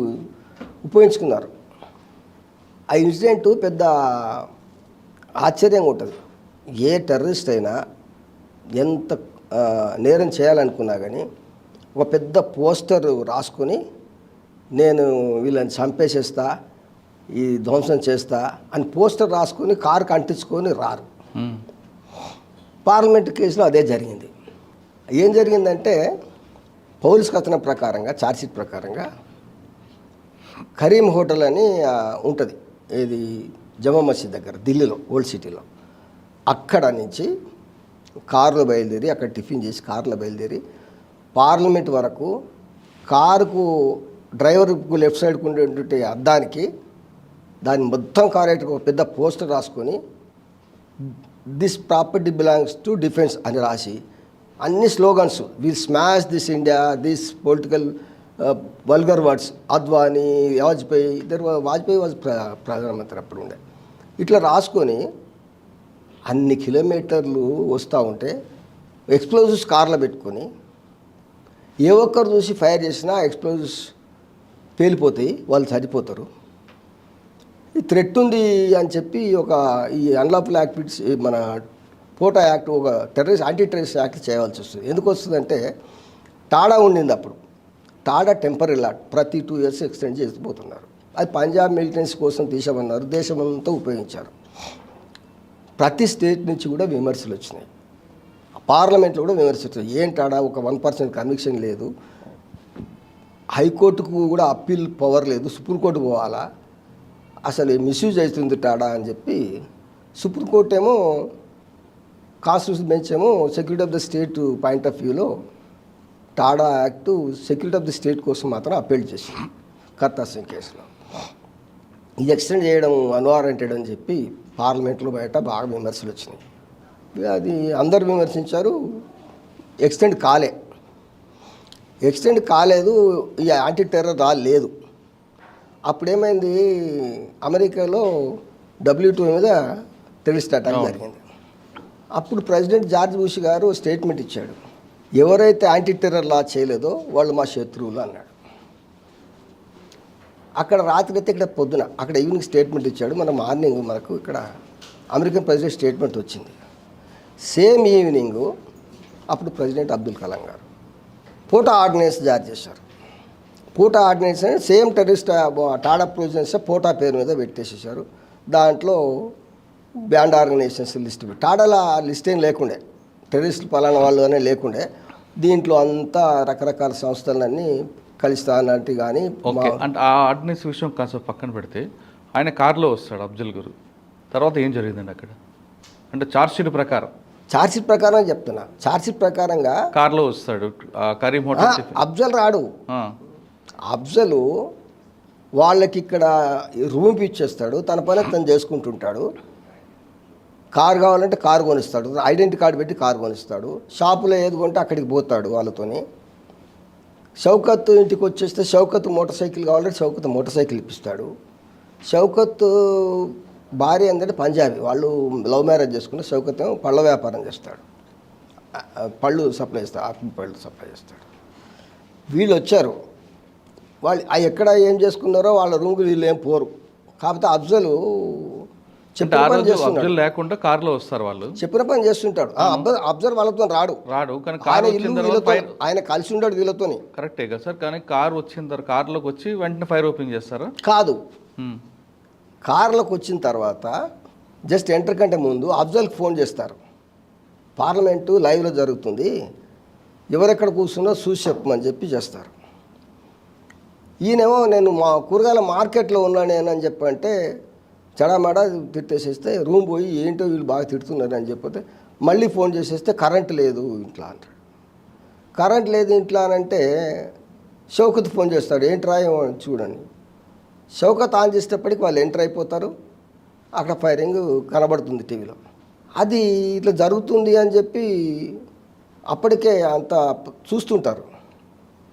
ఉపయోగించుకున్నారు. ఆ ఇన్సిడెంట్ పెద్ద ఆశ్చర్యంగా ఉంటుంది. ఏ టెర్రరిస్ట్ అయినా ఎంత నేరం చేయాలనుకున్నా కానీ ఒక పెద్ద పోస్టర్ రాసుకొని నేను వీళ్ళని చంపేసేస్తా, ఈ ధ్వంసం చేస్తా అని పోస్టర్ రాసుకొని కారుకి అంటించుకొని రారు. పార్లమెంట్ కేసులో అదే జరిగింది. ఏం జరిగిందంటే పోలీస్ కథనం ప్రకారంగా, ఛార్జ్షీట్ ప్రకారంగా కరీం హోటల్ అని ఉంటుంది, ఇది జమా మసీద్ దగ్గర ఢిల్లీలో, ఓల్డ్ సిటీలో. అక్కడ నుంచి కారులో బయలుదేరి, అక్కడ టిఫిన్ చేసి కారులో బయలుదేరి పార్లమెంట్ వరకు కారుకు డ్రైవర్కు లెఫ్ట్ సైడ్కు ఉండేటువంటి అద్దానికి దాని మొత్తం కారు ఒక పెద్ద పోస్టర్ రాసుకొని this property belongs to defence అని రాసి అన్ని slogans, will smash this India, this political vulgar words, Advani, Vajpayee was ప్రధానమంత్రి అప్పుడు ఉండే, ఇట్లా రాసుకొని అన్ని కిలోమీటర్లు వస్తూ ఉంటే ఎక్స్ప్లోజివ్స్ కార్లో పెట్టుకొని ఏ ఒక్కరు చూసి ఫైర్ చేసినా ఎక్స్ప్లోజివ్స్ పేలిపోతాయి, వాళ్ళు చనిపోతారు. ఈ థ్రెట్ ఉంది అని చెప్పి ఈ అన్లాఫుల్ యాక్టివిటీస్, మన పోటా యాక్ట్, ఒక యాంటీ టెర్రరిస్ట్ యాక్ట్ చేయవలసి వస్తుంది. ఎందుకు వస్తుందంటే టాడా ఉండింది అప్పుడు. టాడా టెంపరీ లాట్ ప్రతి 2 years ఎక్స్టెండ్ చేసిపోతున్నారు. అది పంజాబ్ మిలిటెన్సీ కోసం తీసామన్నారు, దేశమంతా ఉపయోగించారు. ప్రతి స్టేట్ నుంచి కూడా విమర్శలు వచ్చినాయి, పార్లమెంట్లో కూడా విమర్శలు వచ్చాయి. ఏంటాడా ఒక 1% కన్విక్షన్ లేదు, హైకోర్టుకు కూడా అప్పీల్ పవర్ లేదు, సుప్రీంకోర్టు పోవాలా, అసలు మిస్యూజ్ అవుతుంది టాడా అని చెప్పి సుప్రీంకోర్టు ఏమో, కాన్స్టిట్యూషన్ బెంచ్ ఏమో security of the state point of వ్యూలో TADA act security of the state కోసం మాత్రం అప్పీల్ చేసింది కర్తా సింగ్ కేసులో. ఇది ఎక్స్టెండ్ చేయడం అన్వారంటెడ్ అని చెప్పి పార్లమెంట్లో బయట బాగా విమర్శలు వచ్చినాయి. అది అందరు విమర్శించారు. ఎక్స్టెండ్ కాలేదు, ఈ యాంటీ టెర్రర్ లేదు. అప్పుడేమైంది, అమెరికాలో WTO మీద టెర్రరిస్ట్ అటాక్ జరిగింది. అప్పుడు ప్రెసిడెంట్ జార్జ్ బుష్ గారు స్టేట్మెంట్ ఇచ్చాడు, ఎవరైతే యాంటీ టెర్రర్ లా చేయలేదో వాళ్ళు మా శత్రువులు అన్నాడు. అక్కడ రాత్రి అయితే ఇక్కడ పొద్దున, అక్కడ ఈవినింగ్ స్టేట్మెంట్ ఇచ్చాడు. మన మార్నింగ్ మనకు ఇక్కడ అమెరికన్ ప్రెసిడెంట్ స్టేట్మెంట్ వచ్చింది. సేమ్ ఈవినింగ్ అప్పుడు ప్రెసిడెంట్ అబ్దుల్ కలాం గారు పోటా ఆర్డినెన్స్ జారీ చేశారు. పోటా ఆర్డినెన్స్ అనేది సేమ్ టెర్రరిస్ట్ టాడా ప్రొవిజన్స్ పోటా పేరు మీద పెట్టేసేసారు. దాంట్లో బ్యాండ్ ఆర్గనైజేషన్స్ లిస్ట్, టాడాల లిస్ట్ ఏం లేకుండే, టెర్రరిస్టులు పలానా వాళ్ళు అనే లేకుండే. దీంట్లో అంతా రకరకాల సంస్థలన్నీ కలుస్తా అన్నట్టు. కానీ అంటే ఆ ఆర్డినెన్స్ విషయం కాస్త పక్కన పెడితే ఆయన కారులో వస్తాడు అఫ్జల్ గురు, తర్వాత ఏం జరిగిందండి అక్కడ? అంటే ఛార్జ్షీట్ ప్రకారం చెప్తున్నా, ఛార్జ్షీట్ ప్రకారంగా కారులో వస్తాడు కరీం హోటల్. అఫ్జల్ రాడు, అఫ్జల్ వాళ్ళకి ఇక్కడ రూమ్ ఇచ్చేస్తాడు, తన పని తను చేసుకుంటుంటాడు. కారు కావాలంటే కారు కొనిస్తాడు, ఐడెంటిటీ కార్డు పెట్టి కారు కొనిస్తాడు. షాపులో ఏది కొంటే అక్కడికి పోతాడు వాళ్ళతోని. షౌకత్ ఇంటికి వచ్చేస్తే షౌకత్ మోటార్ సైకిల్ కావాలంటే షౌకత్ మోటార్ సైకిల్ ఇప్పిస్తాడు. షౌకత్ భార్య ఏంటంటే పంజాబీ, వాళ్ళు లవ్ మ్యారేజ్ చేసుకుంటే షౌకత్ ఏమో పళ్ళ వ్యాపారం చేస్తాడు, పళ్ళు సప్లై చేస్తాడు, ఆపిల్ పళ్ళు సప్లై చేస్తాడు. వీళ్ళు వచ్చారు, వాళ్ళు ఎక్కడ ఏం చేసుకున్నారో వాళ్ళ రూమ్కి వీళ్ళు ఏం పోరు. కాకపోతే అఫ్జల్ లేకుండా కారులో వస్తారు, వాళ్ళు చెప్పిన పని చేస్తుంటాడు. అఫ్జల్ వాళ్ళతో రాడు, కానీ ఆయన కలిసి ఉంటాడు వీళ్ళతోని. కరెక్టే కదా సార్, కానీ కారు వచ్చిన తర్వాత కారులోకి వచ్చి వెంటనే ఫైర్ ఓపెన్ చేస్తారా? కాదు, కారులోకి వచ్చిన తర్వాత జస్ట్ ఎంటర్ కంటే ముందు అఫ్జల్కి ఫోన్ చేస్తారు, పార్లమెంటు లైవ్లో జరుగుతుంది, ఎవరెక్కడ కూర్చున్నా చూసి చెప్పమని చెప్పి చేస్తారు. ఈయనేమో నేను మా కూరగాయల మార్కెట్లో ఉన్నానేనని చెప్పంటే చెడామడ తిట్టేసేస్తే రూమ్ పోయి ఏంటో వీళ్ళు బాగా తిడుతున్నారు అని చెప్పితే మళ్ళీ ఫోన్ చేసేస్తే కరెంట్ లేదు ఇంట్లో అంటాడు. కరెంట్ లేదు ఇంట్లో అని అంటే షౌకత్ ఫోన్ చేస్తాడు, ఏంట్రా ఏమో చూడండి. షౌకత్ ఆన్ చేసేటప్పటికి వాళ్ళు ఎంటర్ అయిపోతారు, అక్కడ ఫైరింగ్ కనబడుతుంది టీవీలో. అది ఇట్లా జరుగుతుంది అని చెప్పి అప్పటికే అంత చూస్తుంటారు.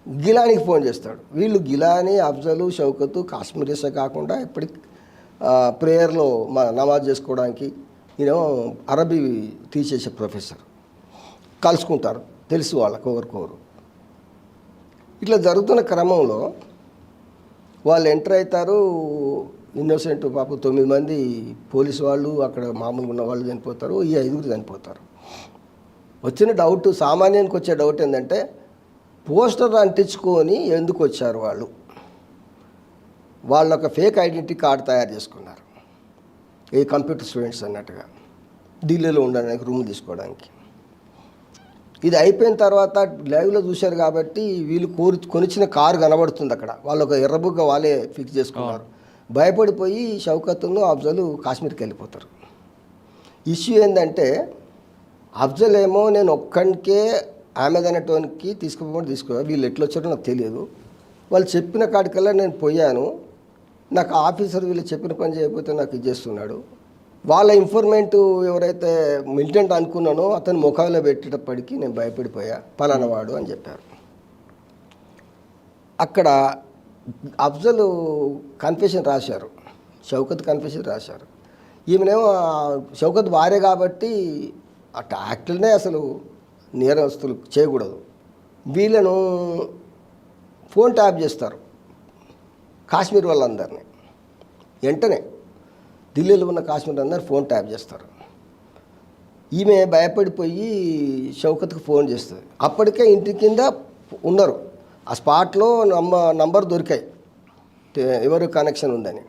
గిలానీకి ఫోన్ చేస్తాడు. వీళ్ళు గిలానీ, అఫ్జలు, షౌకత్ కాశ్మీరీసే కాకుండా ఇప్పటికి ప్రేయర్లో నమాజ్ చేసుకోవడానికి ఈయన అరబీ తీసేసే ప్రొఫెసర్ కలుసుకుంటారు. తెలుసు వాళ్ళకు ఒకరికొకరు. ఇట్లా జరుగుతున్న క్రమంలో వాళ్ళు ఎంటర్ అవుతారు. ఇన్నోసెంట్ పాప 9 మంది పోలీసు వాళ్ళు, అక్కడ మామూలుగా ఉన్న వాళ్ళు చనిపోతారు. ఈ 5 చనిపోతారు. వచ్చిన డౌట్, సామాన్యానికి వచ్చే డౌట్ ఏంటంటే పోస్టర్ అంటించుకొని ఎందుకు వచ్చారు వాళ్ళు? వాళ్ళు ఒక ఫేక్ ఐడెంటిటీ కార్డు తయారు చేసుకున్నారు, ఏ కంప్యూటర్ స్టూడెంట్స్ అన్నట్టుగా, ఢిల్లీలో ఉండడానికి రూమ్ తీసుకోవడానికి. ఇది అయిపోయిన తర్వాత లైవ్లో చూశారు కాబట్టి వీళ్ళు కొనిచ్చిన కారు కనబడుతుంది అక్కడ. వాళ్ళు ఒక ఎర్రబుగ్గ వాళ్ళే ఫిక్స్ చేసుకున్నారు. భయపడిపోయి షౌకత్ను, అఫ్జలు కాశ్మీర్కి వెళ్ళిపోతారు. ఇష్యూ ఏంటంటే అఫ్జల్ ఏమో నేను ఒక్కడికే ఆమెద్ అనేటోనికి తీసుకుపోయి వీళ్ళు ఎట్లా వచ్చారో నాకు తెలియదు. వాళ్ళు చెప్పిన కాడికల్లా నేను పోయాను, నాకు ఆఫీసర్ వీళ్ళు చెప్పిన పని చేయకపోతే నాకు ఇది చేస్తున్నాడు. వాళ్ళ ఇన్ఫర్మేంట్ ఎవరైతే మిలిటెంట్ అనుకున్నానో అతను ముఖంలో పెట్టేటప్పటికి నేను భయపడిపోయా, పలానవాడు అని చెప్పారు. అక్కడ అఫ్జల్ కన్ఫెషన్ రాశారు, షౌకత్ కన్ఫెషన్ రాశారు. ఈమెనేమో షౌకత్ భార్య కాబట్టి అటు యాక్టులనే అసలు నేరస్తులు చేయకూడదు. వీళ్ళను ఫోన్ ట్యాప్ చేస్తారు కాశ్మీర్ వాళ్ళందరినీ. వెంటనే ఢిల్లీలో ఉన్న కాశ్మీర్ అందరు ఫోన్ ట్యాప్ చేస్తారు. ఈమె భయపడిపోయి షౌకత్కి ఫోన్ చేస్తుంది. అప్పటికే ఇంటి కింద ఉన్నారు. ఆ స్పాట్లో నంబర్ దొరికాయి, ఎవరు కనెక్షన్ ఉందని.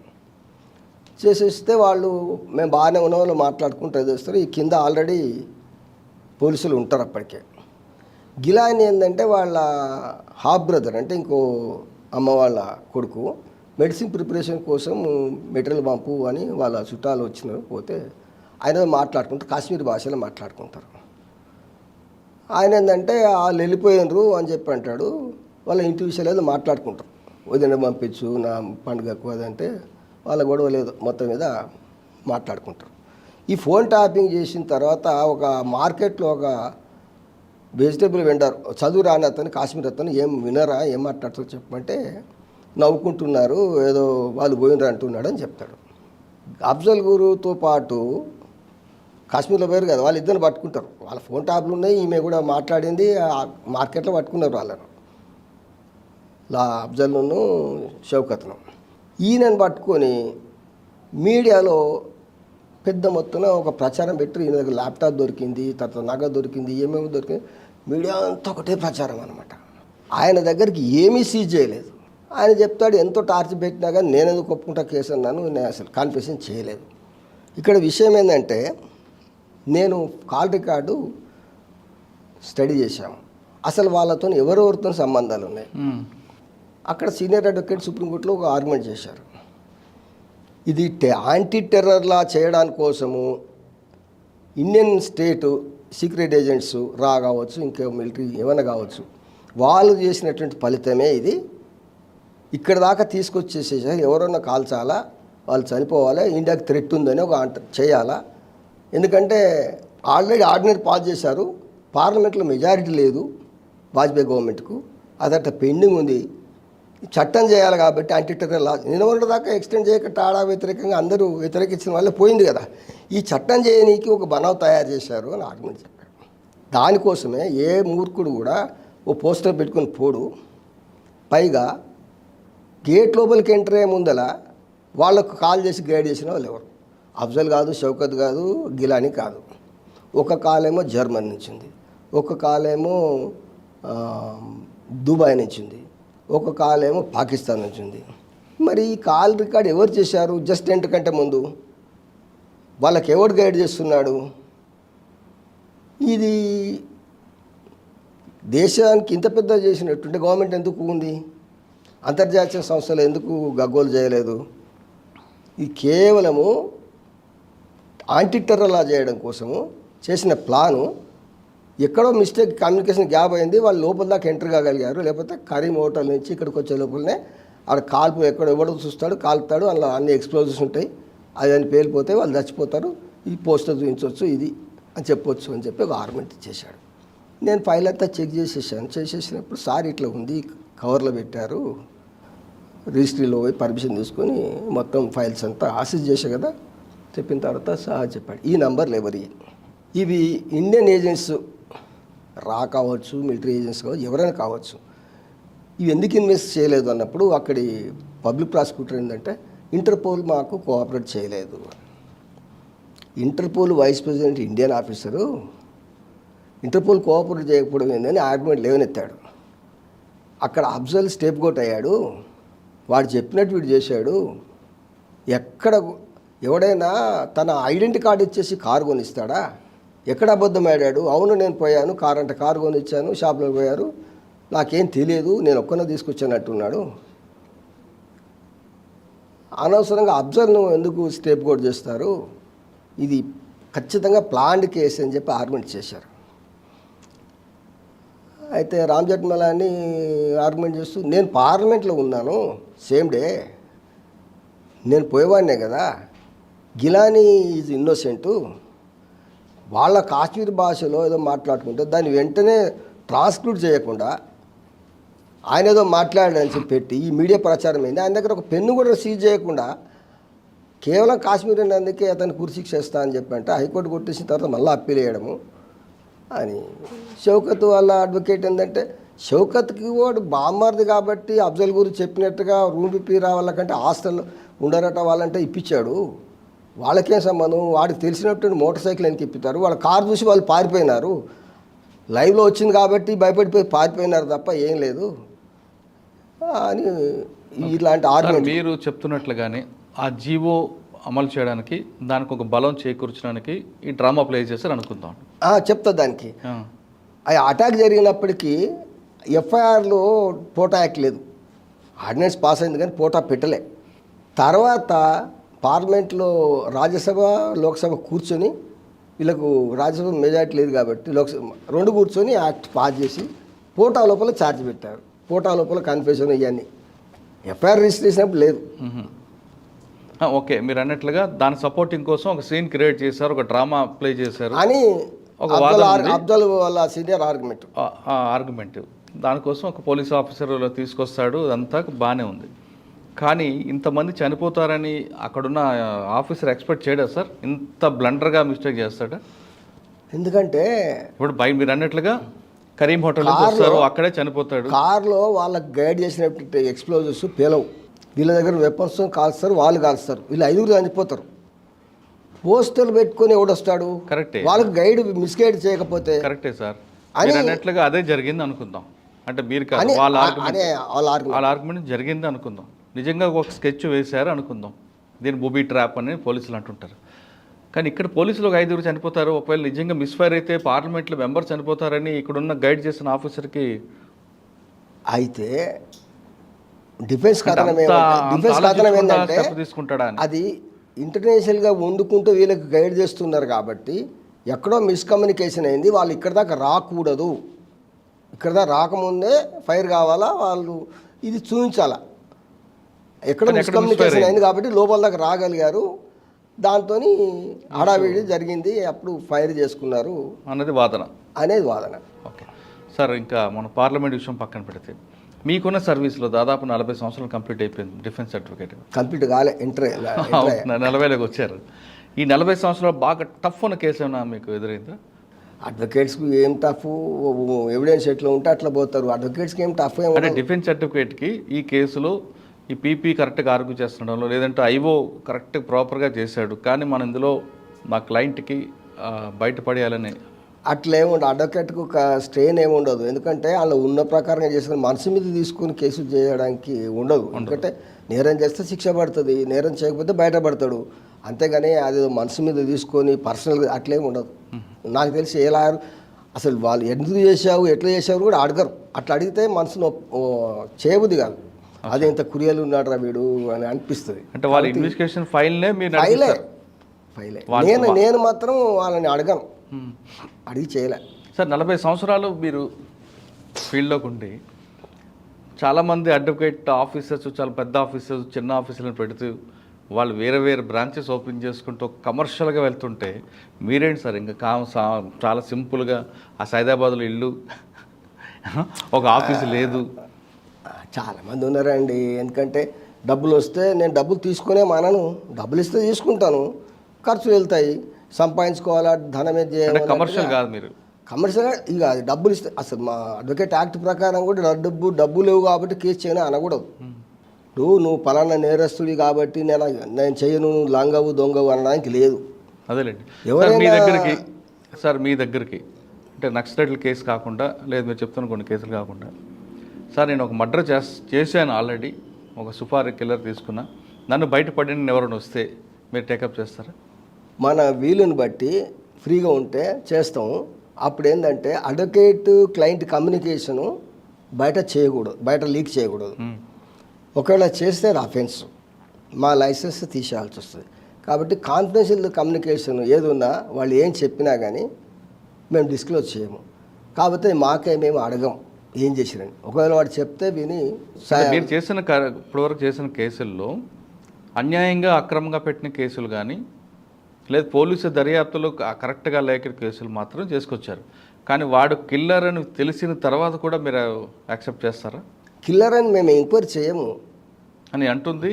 చేసేస్తే వాళ్ళు మేము బాగానే ఉన్న వాళ్ళు మాట్లాడుకుంటూ చేస్తారు. ఈ కింద ఆల్రెడీ పోలీసులు ఉంటారు అప్పటికే. గిలానీ ఏంటంటే వాళ్ళ హాఫ్ బ్రదర్, అంటే ఇంకో అమ్మ వాళ్ళ కొడుకు, మెడిసిన్ ప్రిపరేషన్ కోసం మెటీరియల్ పంపు అని వాళ్ళ చుట్టాలు వచ్చినారు. పోతే ఆయన మాట్లాడుకుంటారు, కాశ్మీర్ భాషలో మాట్లాడుకుంటారు. ఆయన ఏంటంటే వాళ్ళు వెళ్ళిపోయినరు అని చెప్పి అంటాడు. వాళ్ళ ఇంటి విషయాలు ఏదో మాట్లాడుకుంటారు. వదిన పంపించు నా పండుగకు అదంటే వాళ్ళ గొడవ లేదు, మొత్తం మీద మాట్లాడుకుంటారు. ఈ ఫోన్ ట్యాపింగ్ చేసిన తర్వాత ఒక మార్కెట్లో ఒక వెజిటేబుల్ వెండర్, చదువు రాని అతను, కాశ్మీర్ అతను, ఏం వినరా, ఏం మాట్లాడుతారో చెప్పమంటే నవ్వుకుంటున్నారు, ఏదో వాళ్ళు పోయినరు అంటున్నాడు అని చెప్తాడు. అఫ్జల్ గురుతో పాటు కాశ్మీర్లో పోయారు కదా, వాళ్ళు ఇద్దరు పట్టుకుంటారు. వాళ్ళ ఫోన్ ట్యాబ్లు ఉన్నాయి, ఈమె కూడా మాట్లాడింది, మార్కెట్లో పట్టుకున్నారు వాళ్ళను, అఫ్జల్ను షౌకత్ను. ఈయనను పట్టుకొని మీడియాలో పెద్ద మొత్తంలో ఒక ప్రచారం పెట్టి ఈయన దగ్గర ల్యాప్టాప్ దొరికింది, తర్వాత నగ దొరికింది, ఏమేమి దొరికింది, మీడియా అంతా ఒకటే ప్రచారం అనమాట. ఆయన దగ్గరికి ఏమీ సీజ్ చేయలేదు. ఆయన చెప్తాడు ఎంతో టార్చర్ పెట్టినా కానీ నేను ఎందుకు ఒప్పుకుంటా కేసు అన్నాను, నేను అసలు కన్ఫెషన్ చేయలేదు. ఇక్కడ విషయం ఏంటంటే నేను కాల్ రికార్డు స్టడీ చేశాము, అసలు వాళ్ళతో ఎవరెవరితో సంబంధాలు ఉన్నాయి. అక్కడ సీనియర్ అడ్వకేట్ సుప్రీంకోర్టులో ఒక ఆర్గ్యుమెంట్ చేశారు. ఇది యాంటీ టెర్రర్ లా చేయడానికి కోసము ఇండియన్ స్టేటు సీక్రెట్ ఏజెంట్స్ రా కావచ్చు, ఇంకా మిలిటరీ ఏమైనా కావచ్చు, వాళ్ళు చేసినటువంటి ఫలితమే ఇది. ఇక్కడ దాకా తీసుకొచ్చేసేసారు. ఎవరన్నా కాల్చాలా, వాళ్ళు చనిపోవాలి, ఇండియాకి థ్రెట్ ఉందని ఒక చేయాలా. ఎందుకంటే ఆల్రెడీ ఆర్డినరీ పాస్ చేశారు, పార్లమెంట్లో మెజారిటీ లేదు వాజ్పేయి గవర్నమెంట్కు, అదట పెండింగ్ ఉంది. చట్టం చేయాలి కాబట్టి యాంటీ టెర్రర్ లా నిన్న దాకా ఎక్స్టెండ్ చేయక టాడా వ్యతిరేకంగా అందరూ వ్యతిరేకించిన వాళ్ళే పోయింది కదా. ఈ చట్టం చేయనీకి ఒక బనావ్ తయారు చేశారు అని ఆర్గ్యుమెంట్ చెప్పాడు. దానికోసమే ఏ మూర్ఖుడు కూడా ఓ పోస్టర్ పెట్టుకొని పోడు. పైగా గేట్ లోపలికి ఎంటర్ అయ్యే ముందల వాళ్ళకు కాల్ చేసి గైడ్ చేసిన వాళ్ళు ఎవరు? అఫ్జల్ కాదు, షౌకత్ కాదు, గిలానీ కాదు. ఒక కాల్ ఏమో జర్మనీ నుంచి ఉంది, ఒక కాల్ ఏమో దుబాయ్ నుంచి ఉంది, ఒక కాల్ ఏమో పాకిస్తాన్ నుంచి ఉంది. మరి ఈ కాల్ రికార్డ్ ఎవరు చేశారు? జస్ట్ ఎంటకంటే ముందు వాళ్ళకి ఎవరు గైడ్ చేస్తున్నాడు? ఇది దేశానికి ఇంత పెద్ద చేసినట్టుంటే గవర్నమెంట్ ఎందుకు ఉంది? అంతర్జాతీయ సంస్థలు ఎందుకు గగ్గోలు చేయలేదు? ఇది కేవలము యాంటీ టెర్రర్ లా చేయడం కోసము చేసిన ప్లాను. ఎక్కడో మిస్టేక్, కమ్యూనికేషన్ గ్యాప్ అయింది, వాళ్ళు లోపల దాకా ఎంటర్ కాగలిగారు. లేకపోతే కరీం హోటల్ నుంచి ఇక్కడికి వచ్చే లోపలనే ఆడ కాల్పు ఎక్కడ ఎవడో చూస్తాడు, కాల్పుతాడు, అందులో అన్ని ఎక్స్ప్లోజివ్స్ ఉంటాయి, అది అని పేలిపోతే వాళ్ళు చచ్చిపోతారు, ఈ పోస్టర్ చూపించవచ్చు ఇది అని చెప్పొచ్చు అని చెప్పి ఒక ఆర్గ్యుమెంట్ ఇచ్చేశాడు. నేను ఫైల్ అంతా చెక్ చేసేసినప్పుడు సార్ ఇట్లా ఉంది, కవర్లో పెట్టారు, రిజిస్ట్రీలో పోయి పర్మిషన్ తీసుకొని మొత్తం ఫైల్స్ అంతా ఆసిస్ చేసా కదా. చెప్పిన తర్వాత సార్ చెప్పాడు ఈ నంబర్లు ఎవరి, ఇవి ఇండియన్ ఏజెంట్స్ రా కావచ్చు, మిలిటరీ ఏజెంట్స్ కావచ్చు, ఎవరైనా కావచ్చు, ఇవి ఎందుకు ఇన్వెస్ట్ చేయలేదు అన్నప్పుడు అక్కడి పబ్లిక్ ప్రాసిక్యూటర్ ఏంటంటే ఇంటర్పోల్ మాకు కోఆపరేట్ చేయలేదు. Interpol vice president Indian officer Interpol cooperate చేయకపోవడం ఏందని ఆర్గ్యుమెంట్ లేవనెత్తాడు. అక్కడ అఫ్జల్ స్టేప్ గోట్ అయ్యాడు, వాడు చెప్పినట్టు వీడు చేశాడు. ఎక్కడ ఎవడైనా తన ఐడెంటిటీ కార్డు ఇచ్చేసి కారు కొనిస్తాడా? ఎక్కడ అబద్ధం ఆడాడు? అవును నేను పోయాను, కారు అంటే కారు కొనిచ్చాను, షాప్లోకి పోయారు, నాకేం తెలియదు, నేను ఒక్కనే తీసుకొచ్చానట్టున్నాడు. అనవసరంగా అఫ్జల్ను ఎందుకు స్టేప్ గోట్ చేస్తారు? ఇది ఖచ్చితంగా ప్లాన్డ్ కేసు అని చెప్పి ఆర్గ్యుమెంట్ చేశారు. అయితే రామ్ జెఠ్మలాని ఆర్గ్యుమెంట్ చేస్తూ నేను పార్లమెంట్లో ఉన్నాను సేమ్ డే, నేను పోయేవాడినే కదా, గిలానీ ఈజ్ ఇన్నోసెంటు, వాళ్ళ కాశ్మీర్ భాషలో ఏదో మాట్లాడుకుంటే దాన్ని వెంటనే ట్రాన్స్క్రిప్ట్ చేయకుండా ఆయన ఏదో మాట్లాడాడని చెప్పి పెట్టి ఈ మీడియా ప్రచారం అయింది. ఆయన దగ్గర ఒక పెన్ను కూడా సీజ్ చేయకుండా కేవలం కాశ్మీర్ అందుకే అతను కుర్శిక్ష చేస్తా అని చెప్పంటే హైకోర్టు కొట్టేసిన తర్వాత మళ్ళీ అప్పీల్ చేయడము అని. షౌకత్ వాళ్ళ అడ్వకేట్ ఏంటంటే షౌకత్కి వాడు బామ్మార్ది కాబట్టి అఫ్జల్ గురించి చెప్పినట్టుగా రూమ్ పిప్పి రావాలంటే హాస్టల్లో ఉండరట వాళ్ళంటే ఇప్పించాడు, వాళ్ళకేం సంబంధం, వాడికి తెలిసినట్టు మోటార్ సైకిల్ ఎందుకు ఇప్పుతారు, వాళ్ళ కారు చూసి వాళ్ళు పారిపోయినారు, లైవ్లో వచ్చింది కాబట్టి భయపడిపోయి పారిపోయినారు తప్ప ఏం లేదు అని ఇలాంటి ఆర్గ్యుమెంట్. మీరు చెప్తున్నట్లుగానే ఆ జీవో అమలు చేయడానికి దానికి ఒక బలం చేకూర్చడానికి ఈ డ్రామా ప్లే చేశారు అనుకుందాం. చెప్తా దానికి. ఆ అటాక్ జరిగినప్పటికీ ఎఫ్ఐఆర్లో పోటా యాక్ట్ లేదు, ఆర్డినెన్స్ పాస్ అయింది కానీ పోటా పెట్టలే. తర్వాత పార్లమెంట్లో రాజ్యసభ లోక్సభ కూర్చొని వీళ్ళకు రాజ్యసభ మెజారిటీ లేదు కాబట్టి లోక్సభ రెండు కూర్చొని యాక్ట్ పాస్ చేసి పోటా లోపల ఛార్జ్ పెట్టారు. పోటా లోపల కన్ఫ్యూజన్ ఇవన్నీ ఎఫ్ఐఆర్ రిజిస్టర్ చేసినప్పుడు లేదు. ఓకే, మీరు అన్నట్లుగా దాని సపోర్టింగ్ కోసం ఒక సీన్ క్రియేట్ చేశారు, ఒక డ్రామా ప్లే చేశారు అని ఒక అఫ్జల్ వాళ్ళ సీనియర్ ఆర్గ్యుమెంట్. దానికోసం ఒక పోలీస్ ఆఫీసర్ తీసుకొస్తాడు, అదంతా బాగానే ఉంది. కానీ ఇంతమంది చనిపోతారని అక్కడున్న ఆఫీసర్ ఎక్స్పెక్ట్ చేయడా సార్? ఇంత బ్లండర్గా మిస్టేక్ చేస్తాడా? ఎందుకంటే ఇప్పుడు మీరు అన్నట్లుగా కరీం హోటల్ వస్తారు, అక్కడే చనిపోతాడు. కార్లో వాళ్ళకి గైడ్ చేసినట్టు ఎక్స్ప్లోజివ్స్ పేలవు, వీళ్ళ దగ్గర వెపన్స్ కాల్స్తారు, వాళ్ళు కాల్స్తారు, వీళ్ళు 5 చనిపోతారు. పోస్టర్లు పెట్టుకొని ఎవడొస్తాడు? కరెక్టే, వాళ్ళకి గైడ్ మిస్గైడ్ చేయకపోతే. కరెక్టే సార్, మీరు అన్నట్లుగా అదే జరిగింది అనుకుందాం. అంటే మీరు వాళ్ళ ఆర్గ్యుమెంట్ జరిగింది అనుకుందాం, నిజంగా ఒక స్కెచ్ వేశారు అనుకుందాం, దీని బూబీ ట్రాప్ అని పోలీసులు అంటుంటారు. కానీ ఇక్కడ పోలీసులు ఒక 5 చనిపోతారు, ఒకవేళ నిజంగా మిస్ఫైర్ అయితే పార్లమెంట్లో మెంబర్ చనిపోతారని ఇక్కడున్న గైడ్ చేసిన ఆఫీసర్కి అయితే డిఫెన్స్ కథనం ఏంటంటే తీసుకుంటాడా? అది ఇంటర్నేషనల్గా వండుకుంటూ వీళ్ళకి గైడ్ చేస్తున్నారు కాబట్టి ఎక్కడో మిస్కమ్యూనికేషన్ అయింది, వాళ్ళు ఇక్కడ దాకా రాకూడదు, ఇక్కడ దాకా రాకముందే ఫైర్ కావాలా, వాళ్ళు ఇది చూపించాలా, ఎక్కడో మిస్కమ్యూనికేషన్ అయింది కాబట్టి లోపల దాకా రాగలిగారు, దాంతో హడావిడి జరిగింది, అప్పుడు ఫైర్ చేసుకున్నారు అనేది వాదన. ఓకే సార్, ఇంకా మన పార్లమెంట్ విషయం పక్కన పెడితే మీకున్న సర్వీస్లో దాదాపు 40 సంవత్సరాలు కంప్లీట్ అయిపోయింది. డిఫెన్స్ సర్టిఫికేట్ కంప్లీట్ కాలే, 40లోకి వచ్చారు. ఈ 40 సంవత్సరాలు బాగా టఫ్ ఉన్న కేసు ఏమైనా మీకు ఎదురైందా? అడ్వకేట్స్కి ఏం టఫ్, ఎవిడెన్స్ ఎట్లా ఉంటే అట్లా పోతారు, అడ్వకేట్స్కి ఏం టఫ్ ఏమో. అంటే డిఫెన్స్ సర్టిఫికేట్కి ఈ కేసులో ఈ పీపీ కరెక్ట్గా ఆర్గ్యూ చేస్తుండడంలో, లేదంటే ఐఓ కరెక్ట్ ప్రాపర్గా చేశాడు, కానీ మన ఇందులో మా క్లయింట్కి బయటపడేయాలని అట్లా ఏముండదు, అడ్వకేట్కు ఒక స్ట్రెయిన్ ఏముండదు. ఎందుకంటే వాళ్ళు ఉన్న ప్రకారంగా చేసుకుని మనసు మీద తీసుకుని కేసు చేయడానికి ఉండదు. ఎందుకంటే నేరం చేస్తే శిక్ష పడుతుంది, నేరం చేయకపోతే బయటపడతాడు, అంతేగాని అది మనసు మీద తీసుకొని పర్సనల్గా అట్లేం ఉండదు. నాకు తెలిసి ఏ లాయర్ అసలు వాళ్ళు ఎందుకు చేసావు ఎట్లా చేసావు కూడా అడగరు. అట్లా అడిగితే మనసును చేయబుద్ది కాదు, అదే ఇంత కురియలు ఉన్నాడు రా వీడు అని అనిపిస్తుంది. అంటే వాళ్ళ ఇన్వెస్టిగేషన్ ఫైలే నేను మాత్రం వాళ్ళని అడగను, అడిగి చేయలే. సార్, 40 సంవత్సరాలు మీరు ఫీల్డ్లోకి ఉండి చాలామంది అడ్వకేట్ ఆఫీసర్స్, చాలా పెద్ద ఆఫీసర్స్, చిన్న ఆఫీసర్లను పెడుతూ వాళ్ళు వేరే వేరే బ్రాంచెస్ ఓపెన్ చేసుకుంటూ కమర్షియల్గా వెళ్తుంటే మీరేంటి సార్ ఇంకా చాలా సింపుల్గా ఆ సైదాబాద్లో ఇల్లు ఒక ఆఫీస్ లేదు. చాలామంది ఉన్నారండి. ఎందుకంటే డబ్బులు వస్తే నేను డబ్బులు తీసుకునే మానను, డబ్బులు ఇస్తే తీసుకుంటాను, ఖర్చులు వెళ్తాయి, సంపాదించుకోవాలా, ధనమే అంటే చేయాలి. కమర్షియల్ కాదు మీరు. కమర్షియల్గా ఇక అది డబ్బులు ఇస్తే అసలు మా అడ్వకేట్ యాక్ట్ ప్రకారం కూడా డబ్బు లేవు కాబట్టి కేసు చేయను అనకూడదు. నువ్వు పలానా నేరస్తుడి కాబట్టి నేను చేయను, లంగవు దొంగవు అనడానికి లేదు. అదేలేండి. సార్ మీ దగ్గరికి మీ దగ్గరికి అంటే నక్సలైట్ల కేసు కాకుండా, లేదు మీరు చెప్తున్న కొన్ని కేసులు కాకుండా, సార్ నేను ఒక మర్డర్ చేశాను ఆల్రెడీ, ఒక సుపారీ కిల్లర్ తీసుకున్నా, నన్ను బయటపడిన ఎవరైనా వస్తే మీరు టేకప్ చేస్తారా? మన వీలుని బట్టి ఫ్రీగా ఉంటే చేస్తాము. అప్పుడు ఏంటంటే అడ్వకేట్ క్లయింట్ కమ్యూనికేషను బయట చేయకూడదు, బయట లీక్ చేయకూడదు. ఒకవేళ చేస్తే అది అఫెన్స్, మా లైసెన్స్ తీసేయాల్సి వస్తుంది. కాబట్టి కాన్ఫిడెన్షియల్ కమ్యూనికేషన్ ఏది ఉన్నా వాళ్ళు ఏం చెప్పినా కానీ మేము డిస్క్లోజ్ చేయము. కాకపోతే మేము అడగం ఏం చేసిరని. ఒకవేళ వాడు చెప్తే విని మీరు చేసిన ఇప్పటివరకు చేసిన కేసుల్లో అన్యాయంగా అక్రమంగా పెట్టిన కేసులు కానీ, లేదు పోలీసు దర్యాప్తులు కరెక్ట్గా లేక కేసులు మాత్రం చేసుకొచ్చారు. కానీ వాడు కిల్లర్ అని తెలిసిన తర్వాత కూడా మీరు యాక్సెప్ట్ చేస్తారా? కిల్లర్ అని మేము ఎంక్వైరీ చేయము అని అంటుంది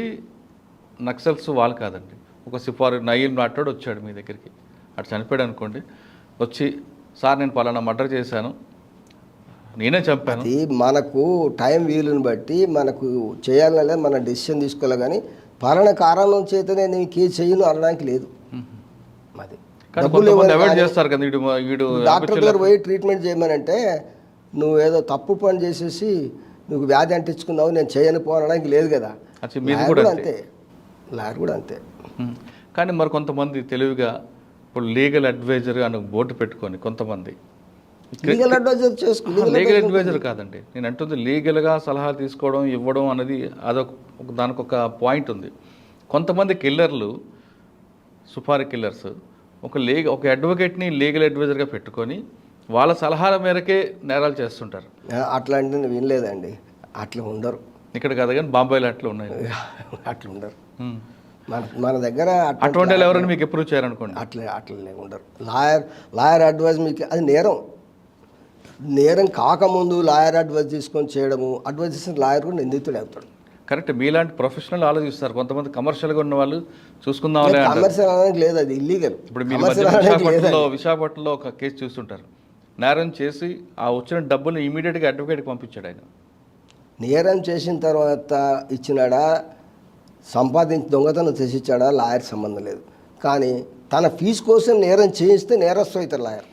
నక్సల్స్. వాళ్ళు కాదండి, ఒక సిఫారు నయీం నాటోడు వచ్చాడు మీ దగ్గరికి, అటు చనిపోయాడు అనుకోండి, వచ్చి సార్ నేను పలానా మర్డర్ చేశాను, నేనే చంపాను. అది మనకు టైం వీలుని బట్టి మనకు చేయాలనే మన డెసిషన్ తీసుకోవాలి. కానీ పలానా కారణం చేతనే నేను కేసు చేయను అనడానికి లేదు. అది అవాయిడ్ చేస్తారు కదా. డాక్టర్ దగ్గర పోయి ట్రీట్మెంట్ చేయమనంటే నువ్వు ఏదో తప్పు పని చేసేసి నువ్వు వ్యాధి అంటించుకున్నావు, నేను చేయని పోనడానికి లేదు కదా. అంతే, లాయర్ కూడా అంతే. కానీ మరి కొంతమంది తెలివిగా ఇప్పుడు లీగల్ అడ్వైజర్ అని బోర్డు పెట్టుకొని కొంతమంది లీగల్ అడ్వైజర్ లీగల్ అడ్వైజర్ కాదండి నేను అంటుంది, లీగల్గా సలహా తీసుకోవడం ఇవ్వడం అనేది దానికి ఒక పాయింట్ ఉంది. కొంతమంది కిల్లర్లు, సుపారీ కిల్లర్స్ ఒక అడ్వకేట్ని లీగల్ అడ్వైజర్గా పెట్టుకొని వాళ్ళ సలహాల మేరకే నేరాలు చేస్తుంటారు. అట్లాంటి వినలేదండి, అట్లా ఉండరు. ఇక్కడ కాదు కానీ బాంబేలో అట్లా ఉన్నాయి. అట్లా ఉండరు మన దగ్గర. అటువంటి ఎవరైనా మీకు ఎప్పుడు చేయాలనుకోండి అట్లనే ఉండరు. లాయర్ అడ్వైజ్ మీకు అది నేరం కాకముందు లాయర్ అడ్వైజ్ తీసుకొని చేయడము, అడ్వైజ్ చేసిన లాయర్ కూడా నిందితుడు అవుతాడు. కరెక్ట్. మీలాంటి ప్రొఫెషనల్ ఆలోచిస్తారు. కొంతమంది కమర్షియల్గా ఉన్న వాళ్ళు చూసుకుందాం కమర్షియల్ అనడానికి లేదు, అది ఇల్లీగల్. ఇప్పుడు మీరు విశాఖపట్నంలో ఒక కేసు చూస్తుంటారు, నేరం చేసి ఆ వచ్చిన డబ్బులు ఇమీడియట్గా అడ్వకేట్కి పంపించాడు ఆయన. నేరం చేసిన తర్వాత ఇచ్చినాడా, దొంగతనం చేసిచ్చాడా లాయర్ సంబంధం లేదు. కానీ తన ఫీజు కోసం నేరం చేయిస్తే నేరస్తు అవుతారు లాయర్.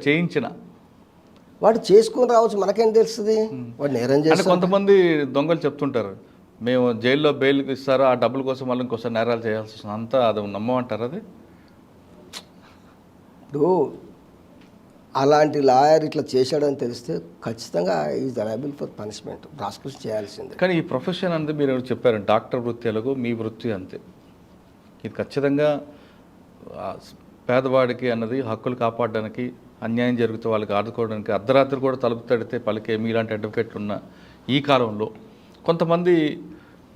చేయించిన వాడు చేసుకుని రావచ్చు, మనకేం తెలుస్తుంది వాడు నేరం చేస్తే. కొంతమంది దొంగలు చెప్తుంటారు, మేము జైల్లో బెయిల్కి ఇస్తారు, ఆ డబ్బుల కోసం మళ్ళీ ఇంకోసారి నేరాలు చేయాల్సి వస్తుంది, అంతా అది నమ్మమంటారు. అది ఇప్పుడు అలాంటి లాయర్ ఇట్లా చేశాడని తెలిస్తే ఖచ్చితంగా is liable for punishment, prosecution చేయాల్సిందే. కానీ ఈ ప్రొఫెషన్ అనేది మీరు చెప్పారు, డాక్టర్ వృత్తి ఎలాగో మీ వృత్తి అంతే. ఇది ఖచ్చితంగా పేదవాడికి అన్నది హక్కులు కాపాడడానికి, అన్యాయం జరిగితే వాళ్ళకి ఆదుకోవడానికి అర్ధరాత్రి కూడా తలుపు తడితే పలికే మీలాంటి అడ్వకేట్లు ఉన్న ఈ కాలంలో కొంతమంది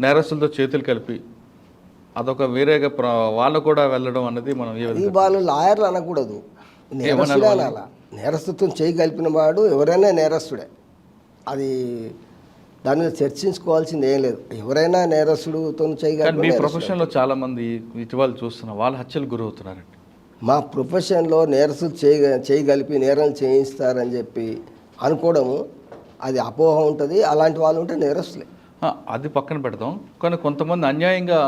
నేరస్తులతో చేతులు కలిపి అదొక వేరేగా వాళ్ళు కూడా వెళ్ళడం అనేది మనం వాళ్ళు లాయర్లు అనకూడదు, నేరస్తుడే అనాలా. నేరస్తుత్వం చేయి కలిపిన వాడు ఎవరైనా నేరస్తుడే, అది దాని మీద చర్చించుకోవాల్సింది ఏం లేదు. ఎవరైనా నేరస్తుడితో చేయగలిపి. మీ ప్రొఫెషన్లో చాలామంది ఇటీవల చూస్తున్న వాళ్ళు హత్యలు గురవుతున్నారండి. మా ప్రొఫెషన్లో నేరస్తులు చేయగలిపి నేరం చేయిస్తారని చెప్పి అనుకోవడము అది అపోహ ఉంటుంది. అలాంటి వాళ్ళు ఉంటే నేరస్తులే, అది పక్కన పెడదాం. కానీ కొంతమంది అన్యాయంగా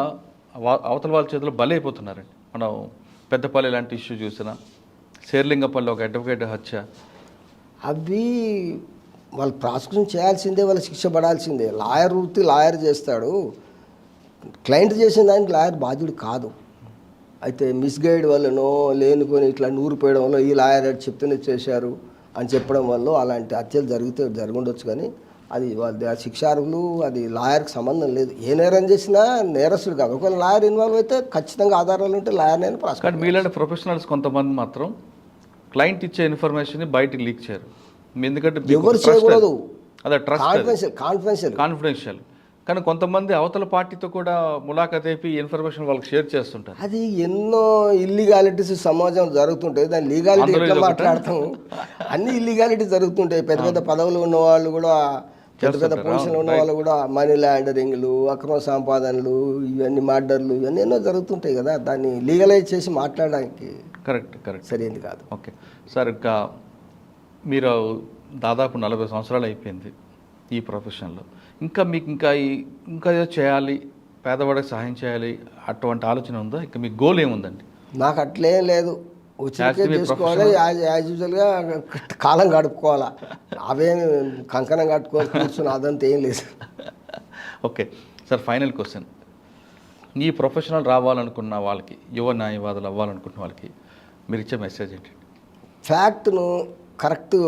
అవతల వాళ్ళ చేతిలో బలైపోతున్నారండి. మనం పెద్దపల్లి లాంటి ఇష్యూ చూసినా, శేర్లింగపల్లి ఒక అడ్వకేట్ హత్య, అవి వాళ్ళు ప్రాసిక్యూషన్ చేయాల్సిందే, వాళ్ళు శిక్ష పడాల్సిందే. లాయర్ వృత్తి లాయర్ చేస్తాడు, క్లయింట్ చేసిన దానికి లాయర్ బాధ్యుడు కాదు. అయితే మిస్గైడ్ వల్లనో లేనుకొని ఇట్లా నూరిపోయడం వల్ల ఈ లాయర్ చెప్తూనే చేశారు అని చెప్పడం వల్ల అలాంటి హత్యలు జరుగుండొచ్చు. కానీ అది వాళ్ళ శిక్షార్హులు, అది లాయర్కి సంబంధం లేదు. ఏ నేరం చేసినా నేరస్తుడు కాదు. ఒకవేళ లాయర్ ఇన్వాల్వ్ అయితే ఖచ్చితంగా ఆధారాలు ఉంటే లాయర్ నేను ప్రాసిక్యూట్. మీలాంటి ప్రొఫెషనల్స్ కొంతమంది మాత్రం క్లయింట్ ఇచ్చే ఇన్ఫర్మేషన్ బయటికి లీక్ చేయరు. ఎందుకంటే ఎవరు చేయకూడదు, అదే ట్రస్ట్, కాన్ఫిడెన్షియల్. కాన్ఫిడెన్షియల్. కానీ కొంతమంది అవతల పార్టీతో కూడా ములాఖాత్ అయిపోయి ఇన్ఫర్మేషన్ వాళ్ళకి షేర్ చేస్తుంటారు. అది ఎన్నో ఇల్లీగాలిటీస్ సమాజం జరుగుతుంటాయి. దాని లీగాలిటీ ఎట్లా మాట్లాడతాం? అన్ని ఇల్లీగాలిటీ జరుగుతుంటాయి. పెద్ద పెద్ద పదవులు ఉన్న వాళ్ళు కూడా, పెద్ద పెద్ద పొజిషన్లు ఉన్న వాళ్ళు కూడా మనీ లాండరింగ్లు, అక్రమ సంపాదనలు, ఇవన్నీ మర్డర్లు, ఇవన్నీ ఎన్నో జరుగుతుంటాయి కదా. దాన్ని లీగలైజ్ చేసి మాట్లాడడానికి కరెక్ట్ సరైనది కాదు. ఓకే సార్, ఇంకా మీరు దాదాపు 40 సంవత్సరాలు అయిపోయింది ఈ ప్రొఫెషన్లో. ఇంకా మీకు ఇంకా ఏదో చేయాలి, పేదవాడికి సహాయం చేయాలి అటువంటి ఆలోచన ఉందా? ఇంకా మీ గోల్ ఏముందండి? నాకు అట్లేం లేదు. వచ్చినకే చేసుకోవాలి, యాజ్ యూజువల్గా కాలం గడుపుకోవాలా. అవేమి కంకణం కట్టుకొని కూర్చుని అదంతా ఏం లేదు. Okay sir, final question. ఈ ప్రొఫెషనల్ రావాలనుకున్న వాళ్ళకి, యువ న్యాయవాదులు అవ్వాలనుకున్న వాళ్ళకి మీరు ఇచ్చే మెసేజ్ ఏంటి? ఫ్యాక్ట్ను కరెక్ట్,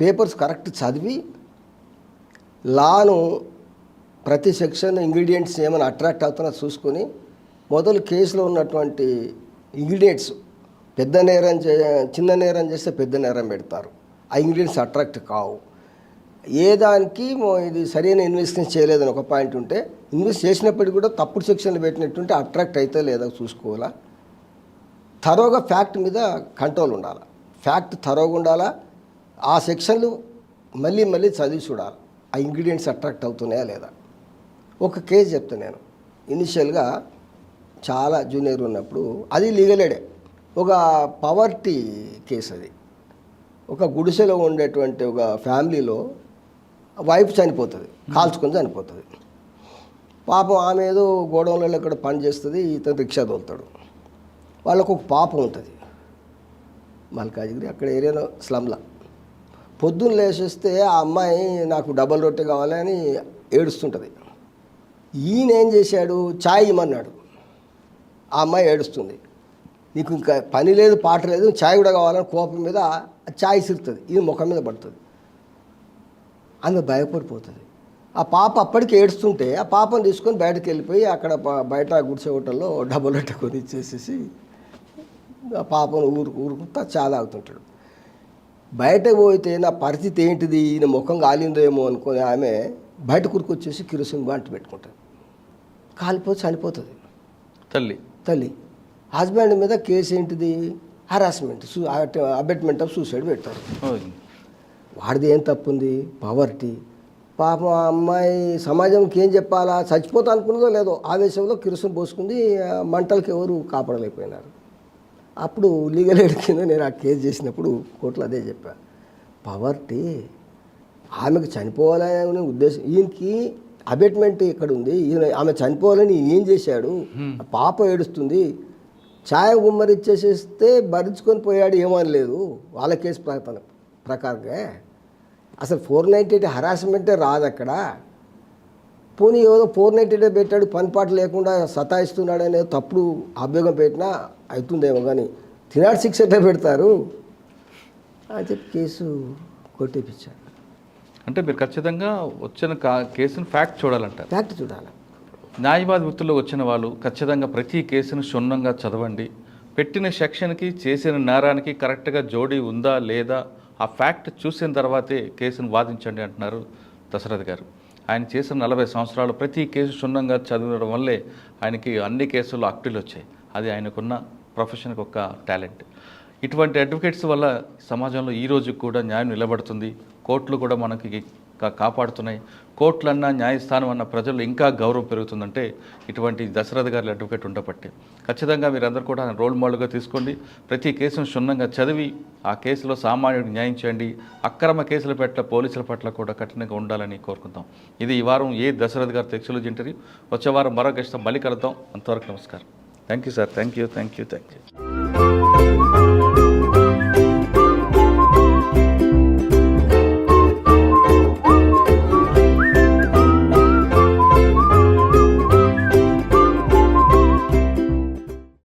పేపర్స్ కరెక్ట్ చదివి, లాను ప్రతి సెక్షన్ ఇంగ్రీడియంట్స్ ఏమైనా అట్రాక్ట్ అవుతున్నా చూసుకొని, మొదలు కేసులో ఉన్నటువంటి ఇంగ్రీడియంట్స్, పెద్ద నేరం చిన్న నేరం చేస్తే పెద్ద నేరం పెడతారు. ఆ ఇంగ్రీడియంట్స్ అట్రాక్ట్ కావు. ఏ దానికి ఇది సరైన ఇన్వెస్టిగేషన్ చేయలేదని ఒక పాయింట్ ఉంటే, ఇన్వెస్ట్ చేసినప్పటికీ కూడా తప్పుడు సెక్షన్లు పెట్టినట్టుంటే అట్రాక్ట్ అయితే లేదా చూసుకోవాలా. థరోగా ఫ్యాక్ట్ మీద కంట్రోల్ ఉండాలి. ఫ్యాక్ట్ థరోగా ఉండాలా. ఆ సెక్షన్లు మళ్ళీ మళ్ళీ చదివి చూడాలి, ఆ ఇంగ్రీడియంట్స్ అట్రాక్ట్ అవుతున్నాయా లేదా. ఒక కేసు చెప్తాను నేను. ఇనిషియల్గా చాలా జూనియర్ ఉన్నప్పుడు, అది లీగల్ ఎయిడే, ఒక పవర్టీ కేసు. అది ఒక గుడిసెలో ఉండేటువంటి ఒక ఫ్యామిలీలో వైఫ్ చనిపోతుంది, కాల్చుకొని చనిపోతుంది. పాపం ఆమె ఏదో గోడౌన్లలో ఇక్కడ పని చేస్తుంది, ఇతను రిక్షా తోలుతాడు. వాళ్ళకు ఒక పాప ఉంటుంది మల్కాజిగిరి, అక్కడ ఏరియాలో స్లమ్లా. పొద్దున్న లేచేస్తే ఆ అమ్మాయి నాకు డబల్ రొట్టె కావాలని ఏడుస్తుంటుంది. ఈయన ఏం చేశాడు, ఛాయ్ ఇమ్మన్నాడు. ఆ అమ్మాయి ఏడుస్తుంది, నీకు ఇంకా పని లేదు పాట లేదు, ఛాయ్ కూడా కావాలని కోపం మీద ఛాయ్ సిరుతుంది, ఈయన ముఖం మీద పడుతుంది. ఆమె భయపడిపోతుంది. ఆ పాప అప్పటికి ఏడుస్తుంటే ఆ పాపను తీసుకొని బయటకు వెళ్ళిపోయి అక్కడ బయట గుడిసె హోటల్లో డబల్ రొట్టె కొని ఇచ్చేసేసి ఆ పాపను ఊరుకుంటా చాలా అవుతుంటాడు. బయటకు పోతే నా పరిస్థితి ఏంటిది, ఈయన ముఖం కాలిందేమో అనుకొని ఆమె బయట కూరుకొచ్చేసి కిరోసిన్ బాంటి పెట్టుకుంటుంది. కాలిపోతే చనిపోతుంది తల్లి. హస్బెండ్ మీద కేసు ఏంటిది, హరాస్మెంట్, అబెట్మెంట్ ఆఫ్ సూసైడ్ పెడతారు. వాడిది ఏం తప్పు ఉంది, పవర్టీ. పాపం ఆ అమ్మాయి సమాజంకి ఏం చెప్పాలా, చచ్చిపోతా అనుకున్నదో లేదో ఆవేశంలో కిరోసిన్ పోసుకుంది, మంటలకి ఎవరు కాపాడలేకపోయినారు. అప్పుడు లీగల్ ఎయిడ్ కింద నేను ఆ కేసు చేసినప్పుడు కోర్టులో అదే చెప్పా, పవర్టీ ఆమెకు చనిపోవాలనే ఉద్దేశం, ఈయనకి అబెట్మెంట్ ఇక్కడ ఉంది, ఈయన ఆమె చనిపోవాలని ఏం చేశాడు, పాప ఏడుస్తుంది, ఛాయ గుమ్మరిచ్చేసేస్తే భరించుకొని పోయాడు, ఏమనలేదు వాళ్ళ కేసు ప్రకారంగా. అసలు 498 హరాస్మెంటే రాదు అక్కడ. పోనీ ఏదో 498 పెట్టాడు, పనిపాటు లేకుండా సతాయిస్తున్నాడు అనేది తప్పుడు అభ్యోగం పెట్టినా అవుతుందేమో, కానీ 306 పెడతారు అని చెప్పి కేసు కొట్టేపించాడు. అంటే మీరు ఖచ్చితంగా వచ్చిన కేసును ఫ్యాక్ట్ చూడాలంటారు. ఫ్యాక్ట్ చూడాలి. న్యాయవాది వృత్తిలో వచ్చిన వాళ్ళు ఖచ్చితంగా ప్రతి కేసును క్షుణ్ణంగా చదవండి. పెట్టిన సెక్షన్కి చేసిన నేరానికి కరెక్ట్గా జోడీ ఉందా లేదా ఆ ఫ్యాక్ట్ చూసిన తర్వాతే కేసును వాదించండి అంటున్నారు దశరథ్ గారు. ఆయన చేసిన 40 సంవత్సరాలు ప్రతి కేసు క్షుణ్ణంగా చదవడం వల్లే ఆయనకి అన్ని కేసుల్లో అక్టిలు వచ్చాయి. అది ఆయనకున్న ప్రొఫెషన్కి ఒక టాలెంట్. ఇటువంటి అడ్వకేట్స్ వల్ల సమాజంలో ఈ రోజు కూడా న్యాయం నిలబడుతుంది. కోర్టులు కూడా మనకి కాపాడుతున్నాయి. కోర్టులన్నా న్యాయస్థానం అన్న ప్రజలు ఇంకా గౌరవం పెరుగుతుందంటే ఇటువంటి దశరథ్ గారి అడ్వకేట్ ఉండబట్టే. ఖచ్చితంగా మీరందరూ కూడా రోల్ మోడల్గా తీసుకోండి. ప్రతి కేసును క్షుణ్ణంగా చదివి ఆ కేసులో సామాన్యుడికి న్యాయం చేయండి. అక్రమ కేసుల పట్ల పోలీసుల పట్ల కూడా కఠినంగా ఉండాలని కోరుకుందాం. ఇది ఈ వారం దశరథ్ గారి టెక్నాలజీ ఇంటర్వ్యూ. వచ్చే వారం మరో గెస్ట్తో మళ్ళీ కలుద్దాం. అంతవరకు నమస్కారం. Thank you sir. Thank you.